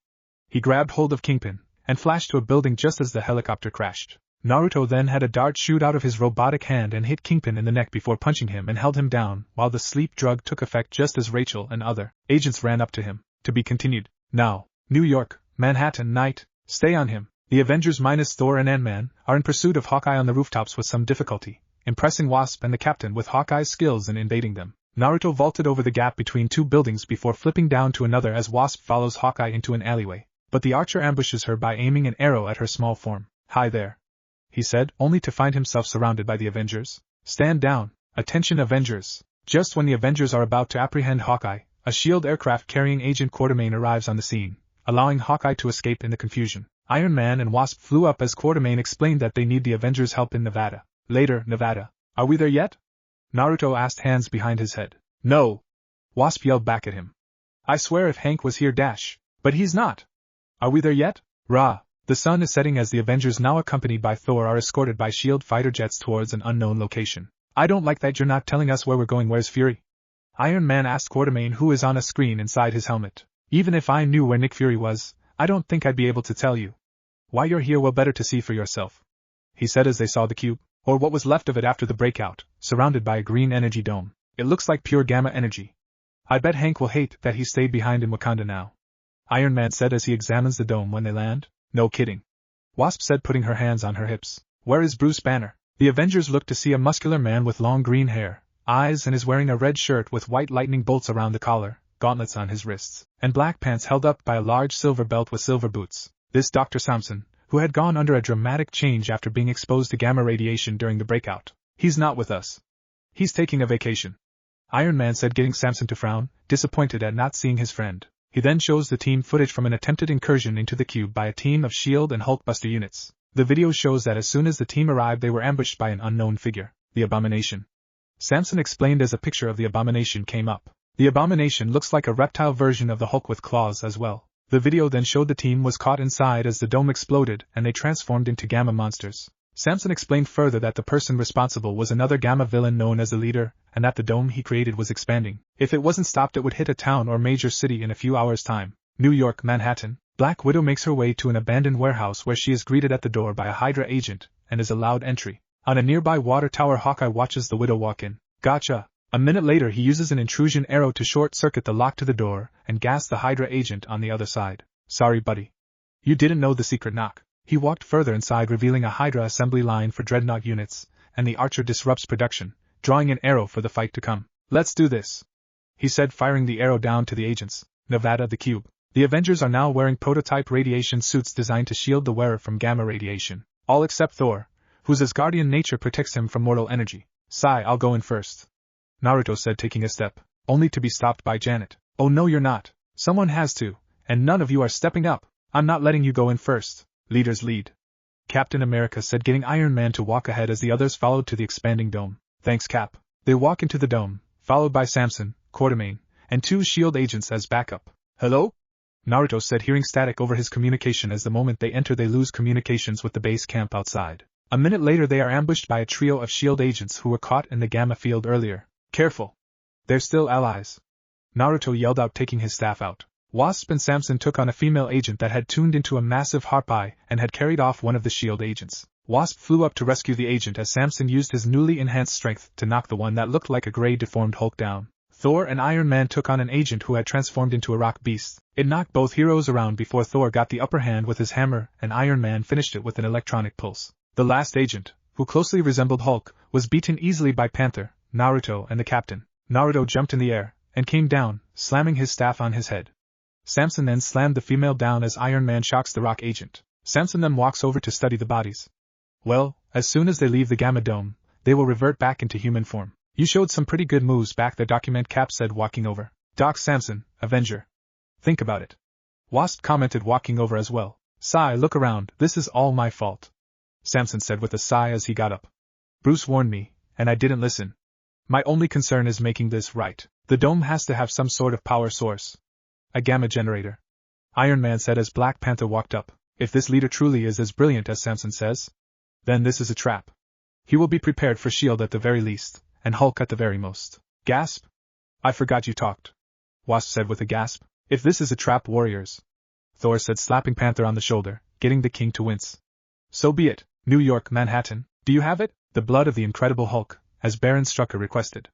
He grabbed hold of Kingpin and flashed to a building just as the helicopter crashed. Naruto then had a dart shoot out of his robotic hand and hit Kingpin in the neck before punching him and held him down while the sleep drug took effect just as Rachel and other agents ran up to him. To be continued. Now, New York, Manhattan night, stay on him. The Avengers minus Thor and Ant-Man are in pursuit of Hawkeye on the rooftops with some difficulty, impressing Wasp and the Captain with Hawkeye's skills in invading them. Naruto vaulted over the gap between two buildings before flipping down to another as Wasp follows Hawkeye into an alleyway, but the archer ambushes her by aiming an arrow at her small form. "Hi there," he said, only to find himself surrounded by the Avengers. "Stand down. Attention Avengers." Just when the Avengers are about to apprehend Hawkeye, a SHIELD aircraft carrying Agent Quartermain arrives on the scene, allowing Hawkeye to escape in the confusion. Iron Man and Wasp flew up as Quartermain explained that they need the Avengers' help in Nevada. Later, Nevada. "Are we there yet?" Naruto asked, hands behind his head. "No!" Wasp yelled back at him. "I swear if Hank was here but he's not." "Are we there yet?" "Rah!" The sun is setting as the Avengers, now accompanied by Thor, are escorted by SHIELD fighter jets towards an unknown location. "I don't like that you're not telling us where we're going. Where's Fury?" Iron Man asked Quartermain, who is on a screen inside his helmet. "Even if I knew where Nick Fury was, I don't think I'd be able to tell you." "Why you're here, well, better to see for yourself," he said as they saw the cube, or what was left of it after the breakout, surrounded by a green energy dome. "It looks like pure gamma energy. I bet Hank will hate that he stayed behind in Wakanda now," Iron Man said as he examines the dome when they land. "No kidding," Wasp said, putting her hands on her hips. "Where is Bruce Banner?" The Avengers looked to see a muscular man with long green hair, eyes, and is wearing a red shirt with white lightning bolts around the collar, gauntlets on his wrists, and black pants held up by a large silver belt with silver boots. This Dr. Samson, who had gone under a dramatic change after being exposed to gamma radiation during the breakout. "He's not with us. He's taking a vacation," Iron Man said, getting Samson to frown, disappointed at not seeing his friend. He then shows the team footage from an attempted incursion into the cube by a team of SHIELD and Hulkbuster units. The video shows that as soon as the team arrived, they were ambushed by an unknown figure, the Abomination. Samson explained as a picture of the Abomination came up. The Abomination looks like a reptile version of the Hulk with claws as well. The video then showed the team was caught inside as the dome exploded and they transformed into gamma monsters. Samson explained further that the person responsible was another gamma villain known as the Leader, and that the dome he created was expanding. If it wasn't stopped, it would hit a town or major city in a few hours' time. New York, Manhattan. Black Widow makes her way to an abandoned warehouse where she is greeted at the door by a Hydra agent and is allowed entry. On a nearby water tower, Hawkeye watches the Widow walk in. "Gotcha." A minute later, he uses an intrusion arrow to short-circuit the lock to the door and gas the Hydra agent on the other side. "Sorry, buddy. You didn't know the secret knock." He walked further inside, revealing a Hydra assembly line for Dreadnought units, and the archer disrupts production, drawing an arrow for the fight to come. "Let's do this," he said, firing the arrow down to the agents. Nevada, the cube. The Avengers are now wearing prototype radiation suits designed to shield the wearer from gamma radiation. All except Thor, whose Asgardian nature protects him from mortal energy. "Sai, I'll go in first," Naruto said, taking a step, only to be stopped by Janet. "Oh no, you're not. Someone has to, and none of you are stepping up. I'm not letting you go in first. Leaders lead," Captain America said, getting Iron Man to walk ahead as the others followed to the expanding dome. "Thanks, Cap." They walk into the dome, followed by Samson, Quartermain, and two SHIELD agents as backup. "Hello?" Naruto said, hearing static over his communication as the moment they enter they lose communications with the base camp outside. A minute later they are ambushed by a trio of SHIELD agents who were caught in the gamma field earlier. "Careful. They're still allies," Naruto yelled out, taking his staff out. Wasp and Samson took on a female agent that had tuned into a massive harpy and had carried off one of the SHIELD agents. Wasp flew up to rescue the agent as Samson used his newly enhanced strength to knock the one that looked like a gray deformed Hulk down. Thor and Iron Man took on an agent who had transformed into a rock beast. It knocked both heroes around before Thor got the upper hand with his hammer and Iron Man finished it with an electronic pulse. The last agent, who closely resembled Hulk, was beaten easily by Panther, Naruto, and the captain. Naruto jumped in the air and came down, slamming his staff on his head. Samson then slammed the female down as Iron Man shocks the rock agent. Samson then walks over to study the bodies. "Well, as soon as they leave the Gamma Dome, they will revert back into human form. You showed some pretty good moves back there," Document Cap said, walking over. "Doc Samson, Avenger. Think about it," Wasp commented, walking over as well. "Sigh, look around, this is all my fault," Samson said with a sigh as he got up. "Bruce warned me, and I didn't listen. My only concern is making this right. The dome has to have some sort of power source. A gamma generator," Iron Man said as Black Panther walked up. "If this leader truly is as brilliant as Samson says, then this is a trap. He will be prepared for S.H.I.E.L.D. at the very least, and Hulk at the very most." "Gasp? I forgot you talked," Wasp said with a gasp. "If this is a trap, warriors," Thor said, slapping Panther on the shoulder, getting the king to wince. "So be it. New York, Manhattan, do you have it?" "The blood of the Incredible Hulk," as Baron Strucker requested,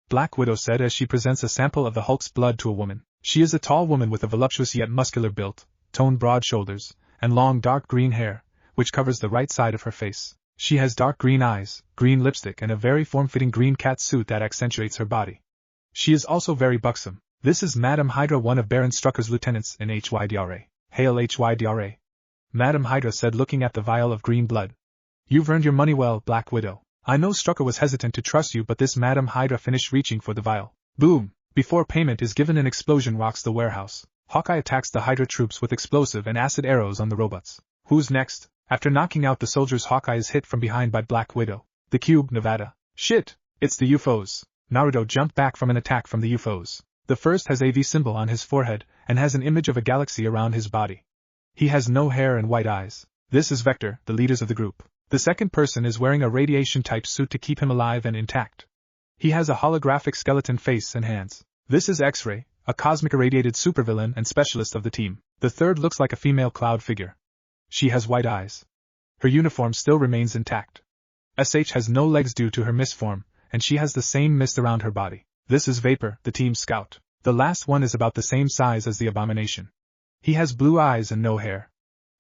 Black Widow said as she presents a sample of the Hulk's blood to a woman. She is a tall woman with a voluptuous yet muscular build, toned broad shoulders, and long dark green hair, which covers the right side of her face. She has dark green eyes, green lipstick, and a very form-fitting green cat suit that accentuates her body. She is also very buxom. This is Madame Hydra, one of Baron Strucker's lieutenants in HYDRA. Hail HYDRA. Madame Hydra said, looking at the vial of green blood. You've earned your money well, Black Widow. I know Strucker was hesitant to trust you, but this Madame Hydra finished reaching for the vial. Boom! Before payment is given, an explosion rocks the warehouse. Hawkeye attacks the Hydra troops with explosive and acid arrows on the robots. Who's next? After knocking out the soldiers, Hawkeye is hit from behind by Black Widow. The Cube, Nevada. Shit! It's the UFOs. Naruto jumped back from an attack from the UFOs. The first has a V symbol on his forehead, and has an image of a galaxy around his body. He has no hair and white eyes. This is Vector, the leaders of the group. The second person is wearing a radiation-type suit to keep him alive and intact. He has a holographic skeleton face and hands. This is X-Ray, a cosmic irradiated supervillain and specialist of the team. The third looks like a female cloud figure. She has white eyes. Her uniform still remains intact. SH has no legs due to her misform, and she has the same mist around her body. This is Vapor, the team scout. The last one is about the same size as the Abomination. He has blue eyes and no hair.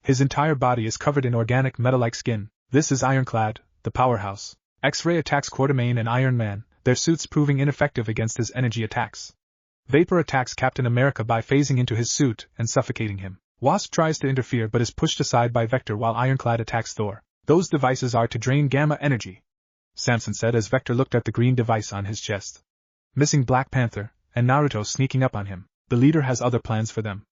His entire body is covered in organic metal-like skin. This is Ironclad, the powerhouse. X-Ray attacks Quartermain and Iron Man, their suits proving ineffective against his energy attacks. Vapor attacks Captain America by phasing into his suit and suffocating him. Wasp tries to interfere but is pushed aside by Vector while Ironclad attacks Thor. Those devices are to drain gamma energy, Samson said as Vector looked at the green device on his chest. Missing Black Panther, and Naruto sneaking up on him. The leader has other plans for them.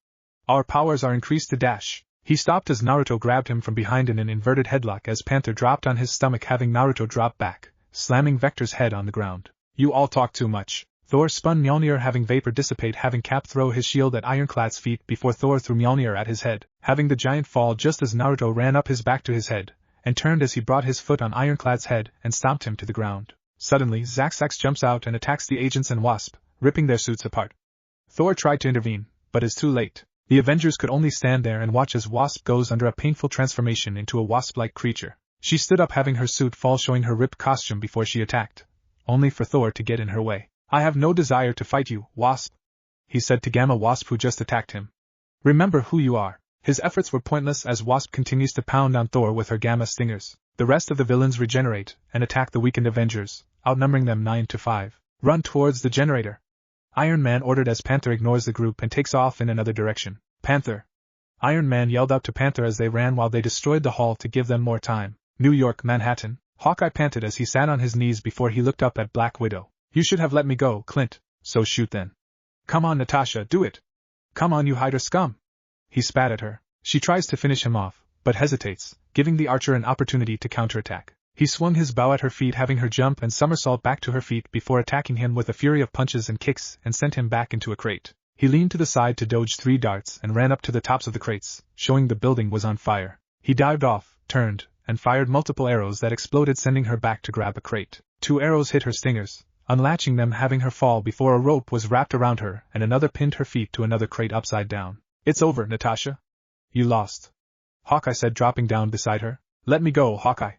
Our powers are increased to dash. He stopped as Naruto grabbed him from behind in an inverted headlock as Panther dropped on his stomach, having Naruto drop back, slamming Vector's head on the ground. You all talk too much. Thor spun Mjolnir, having Vapor dissipate, having Cap throw his shield at Ironclad's feet before Thor threw Mjolnir at his head, having the giant fall just as Naruto ran up his back to his head, and turned as he brought his foot on Ironclad's head and stomped him to the ground. Suddenly, Zaxax jumps out and attacks the agents and Wasp, ripping their suits apart. Thor tried to intervene, but is too late. The Avengers could only stand there and watch as Wasp goes under a painful transformation into a wasp-like creature. She stood up, having her suit fall, showing her ripped costume before she attacked, only for Thor to get in her way. I have no desire to fight you, Wasp, he said to Gamma Wasp, who just attacked him. Remember who you are. His efforts were pointless as Wasp continues to pound on Thor with her gamma stingers. The rest of the villains regenerate and attack the weakened Avengers, outnumbering them 9-5. Run towards the generator, Iron Man ordered as Panther ignores the group and takes off in another direction. Panther! Iron Man yelled out to Panther as they ran while they destroyed the hall to give them more time. New York, Manhattan. Hawkeye panted as he sat on his knees before he looked up at Black Widow. You should have let me go, Clint. So shoot then. Come on, Natasha, do it. Come on, you Hydra scum. He spat at her. She tries to finish him off, but hesitates, giving the archer an opportunity to counterattack. He swung his bow at her feet, having her jump and somersault back to her feet before attacking him with a fury of punches and kicks and sent him back into a crate. He leaned to the side to dodge 3 darts and ran up to the tops of the crates, showing the building was on fire. He dived off, turned, and fired multiple arrows that exploded, sending her back to grab a crate. 2 arrows hit her stingers, unlatching them, having her fall before a rope was wrapped around her and another pinned her feet to another crate upside down. It's over, Natasha. You lost, Hawkeye said, dropping down beside her. Let me go, Hawkeye.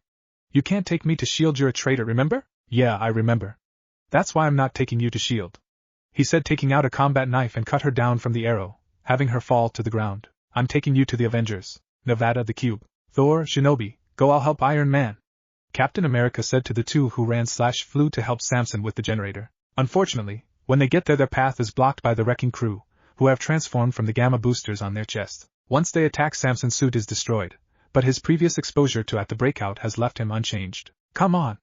You can't take me to S.H.I.E.L.D., you're a traitor, remember? Yeah, I remember. That's why I'm not taking you to S.H.I.E.L.D., he said, taking out a combat knife and cut her down from the arrow, having her fall to the ground. I'm taking you to the Avengers. Nevada, the Cube. Thor, Shinobi, go, I'll help Iron Man, Captain America said to the 2 who ran/flew to help Samson with the generator. Unfortunately, when they get there, their path is blocked by the wrecking crew, who have transformed from the gamma boosters on their chest. Once they attack, Samson's suit is destroyed, but his previous exposure to at the breakout has left him unchanged. Come on!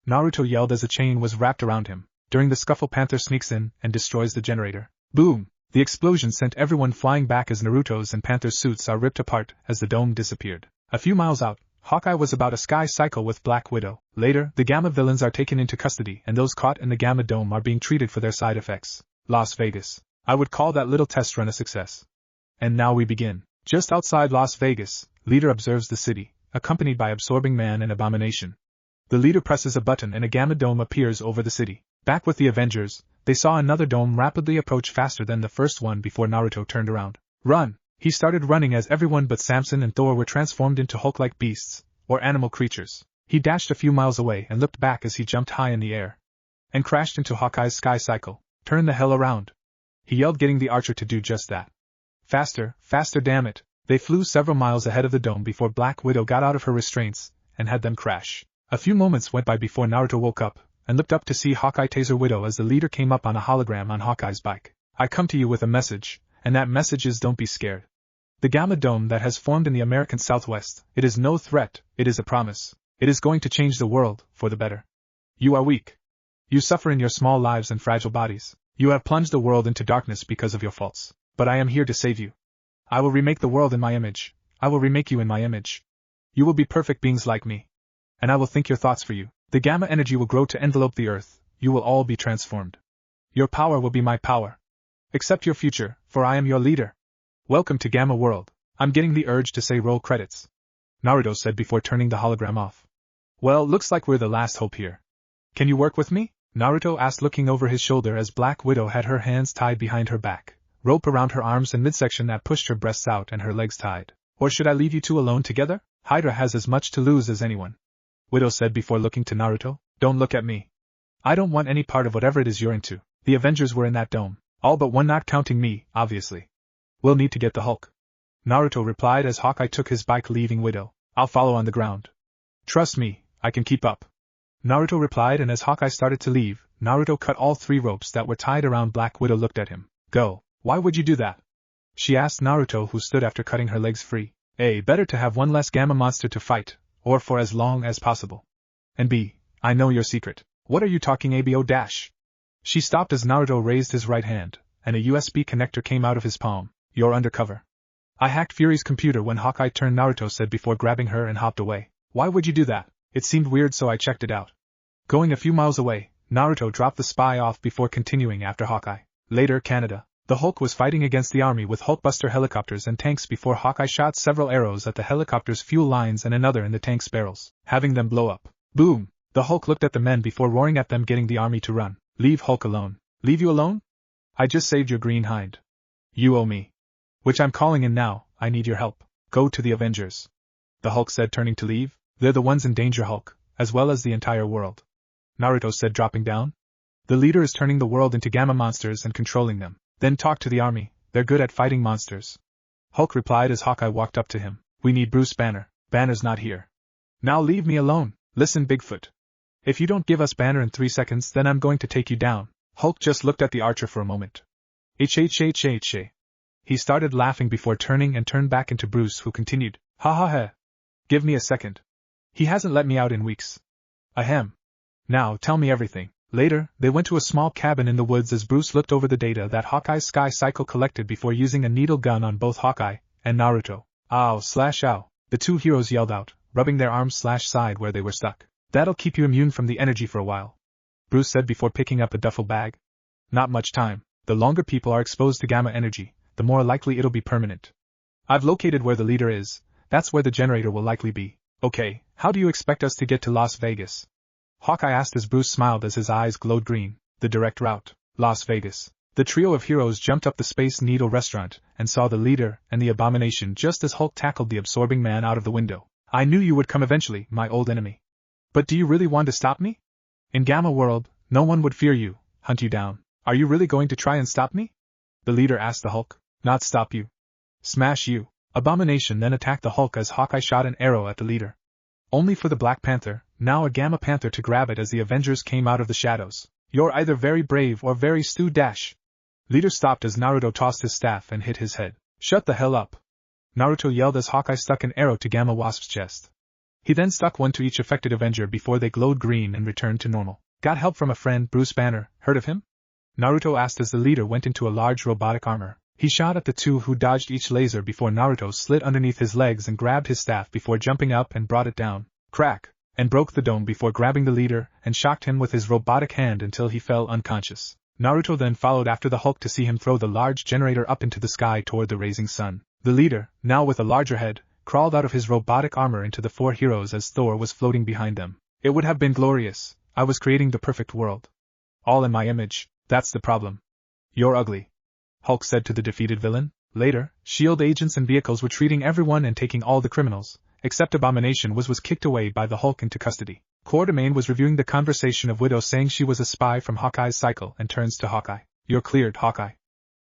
Naruto yelled as a chain was wrapped around him. During the scuffle, Panther sneaks in and destroys the generator. Boom! The explosion sent everyone flying back as Naruto's and Panther's suits are ripped apart as the dome disappeared. A few miles out, Hawkeye was about a sky cycle with Black Widow. Later, the Gamma villains are taken into custody and those caught in the Gamma dome are being treated for their side effects. Las Vegas. I would call that little test run a success. And now we begin. Just outside Las Vegas, Leader observes the city, accompanied by Absorbing Man and Abomination. The Leader presses a button and a Gamma dome appears over the city. Back with the Avengers, they saw another dome rapidly approach faster than the first one before Naruto turned around. Run! He started running as everyone but Samson and Thor were transformed into Hulk-like beasts, or animal creatures. He dashed a few miles away and looked back as he jumped high in the air and crashed into Hawkeye's sky cycle. Turn the hell around! He yelled, getting the archer to do just that. Faster, faster, damn it! They flew several miles ahead of the dome before Black Widow got out of her restraints and had them crash. A few moments went by before Naruto woke up, and looked up to see Hawkeye taser Widow as the leader came up on a hologram on Hawkeye's bike. I come to you with a message, and that message is don't be scared. The Gamma Dome that has formed in the American Southwest, it is no threat, it is a promise. It is going to change the world, for the better. You are weak. You suffer in your small lives and fragile bodies. You have plunged the world into darkness because of your faults. But I am here to save you. I will remake the world in my image. I will remake you in my image. You will be perfect beings like me. And I will think your thoughts for you. The gamma energy will grow to envelope the earth. You will all be transformed. Your power will be my power. Accept your future, for I am your leader. Welcome to Gamma World. I'm getting the urge to say roll credits, Naruto said before turning the hologram off. Well, looks like we're the last hope here. Can you work with me? Naruto asked, looking over his shoulder as Black Widow had her hands tied behind her back, rope around her arms and midsection that pushed her breasts out and her legs tied. Or should I leave you two alone together? Hydra has as much to lose as anyone, Widow said before looking to Naruto. Don't look at me. I don't want any part of whatever it is you're into. The Avengers were in that dome. All but one, not counting me, obviously. We'll need to get the Hulk, Naruto replied as Hawkeye took his bike, leaving Widow. I'll follow on the ground. Trust me, I can keep up, Naruto replied, and as Hawkeye started to leave, Naruto cut all 3 ropes that were tied around Black Widow. Looked at him. Go. Why would you do that? She asked Naruto, who stood after cutting her legs free. A. Better to have one less gamma monster to fight, or for as long as possible. And B. I know your secret. What are you talking abo dash? She stopped as Naruto raised his right hand, and a USB connector came out of his palm. You're undercover. I hacked Fury's computer when Hawkeye turned, Naruto said before grabbing her and hopped away. Why would you do that? It seemed weird, so I checked it out. Going a few miles away, Naruto dropped the spy off before continuing after Hawkeye. Later, Canada. The Hulk was fighting against the army with Hulkbuster helicopters and tanks before Hawkeye shot several arrows at the helicopters' fuel lines and another in the tanks' barrels, having them blow up. Boom! The Hulk looked at the men before roaring at them, getting the army to run. Leave Hulk alone. Leave you alone? I just saved your green hind. You owe me. Which I'm calling in now. I need your help. Go to the Avengers, the Hulk said, turning to leave. They're the ones in danger, Hulk, as well as the entire world, Naruto said, dropping down. The leader is turning the world into gamma monsters and controlling them. Then talk to the army. They're good at fighting monsters, Hulk replied as Hawkeye walked up to him. We need Bruce Banner. Banner's not here. Now leave me alone. Listen, Bigfoot. If you don't give us Banner in 3 seconds, then I'm going to take you down. Hulk just looked at the archer for a moment. H. He started laughing before turning and turned back into Bruce, who continued. Ha ha ha. Give me a second. He hasn't let me out in weeks. Ahem. Now, tell me everything. Later, they went to a small cabin in the woods as Bruce looked over the data that Hawkeye's Sky Cycle collected before using a needle gun on both Hawkeye and Naruto. Ow/ow, the two heroes yelled out, rubbing their arms/side where they were stuck. That'll keep you immune from the energy for a while, Bruce said before picking up a duffel bag. Not much time. The longer people are exposed to gamma energy, the more likely it'll be permanent. I've located where the leader is. That's where the generator will likely be. Okay, how do you expect us to get to Las Vegas? Hawkeye asked as Bruce smiled as his eyes glowed green. The direct route, Las Vegas. The trio of heroes jumped up the Space Needle restaurant and saw the leader and the Abomination just as Hulk tackled the absorbing man out of the window. I knew you would come eventually, my old enemy. But do you really want to stop me? In Gamma World, no one would fear you, hunt you down. Are you really going to try and stop me? The leader asked the Hulk. Not stop you. Smash you. Abomination then attacked the Hulk as Hawkeye shot an arrow at the leader. Only for the Black Panther, now a Gamma Panther, to grab it as the Avengers came out of the shadows. You're either very brave or very stew dash. Leader stopped as Naruto tossed his staff and hit his head. Shut the hell up. Naruto yelled as Hawkeye stuck an arrow to Gamma Wasp's chest. He then stuck one to each affected Avenger before they glowed green and returned to normal. Got help from a friend, Bruce Banner, heard of him? Naruto asked as the leader went into a large robotic armor. He shot at the two who dodged each laser before Naruto slid underneath his legs and grabbed his staff before jumping up and brought it down. Crack! And broke the dome before grabbing the leader and shocked him with his robotic hand until he fell unconscious. Naruto then followed after the Hulk to see him throw the large generator up into the sky toward the rising sun. The leader, now with a larger head, crawled out of his robotic armor into the 4 heroes as Thor was floating behind them. It would have been glorious. I was creating the perfect world. All in my image. That's the problem. You're ugly, Hulk said to the defeated villain. Later, S.H.I.E.L.D. agents and vehicles were treating everyone and taking all the criminals, except Abomination was kicked away by the Hulk into custody. Quartermain was reviewing the conversation of Widow saying she was a spy from Hawkeye's cycle and turns to Hawkeye. You're cleared, Hawkeye.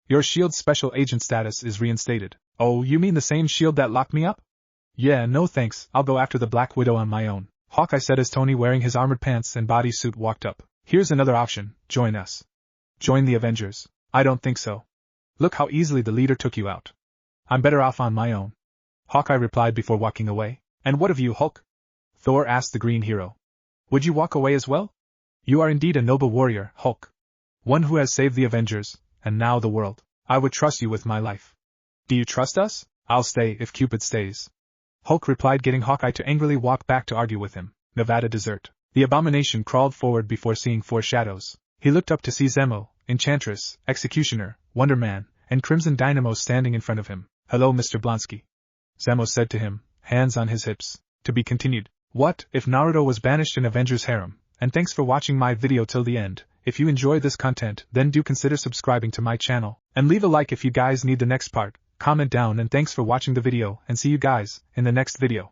Your S.H.I.E.L.D. special agent status is reinstated. Oh, you mean the same S.H.I.E.L.D. that locked me up? Yeah, no thanks, I'll go after the Black Widow on my own, Hawkeye said as Tony, wearing his armored pants and bodysuit, walked up. Here's another option, join us. Join the Avengers. I don't think so. Look how easily the leader took you out. I'm better off on my own. Hawkeye replied before walking away. And what of you, Hulk? Thor asked the green hero. Would you walk away as well? You are indeed a noble warrior, Hulk. One who has saved the Avengers, and now the world. I would trust you with my life. Do you trust us? I'll stay if Cupid stays. Hulk replied, getting Hawkeye to angrily walk back to argue with him. Nevada Desert. The abomination crawled forward before seeing four shadows. He looked up to see Zemo, Enchantress, Executioner, Wonder Man, and Crimson Dynamo standing in front of him. Hello, Mr. Blonsky. Zemo said to him, hands on his hips. To be continued. What if Naruto was banished in Avengers harem? And thanks for watching my video till the end. If you enjoy this content, then do consider subscribing to my channel. And leave a like if you guys need the next part. Comment down, and thanks for watching the video, and see you guys in the next video.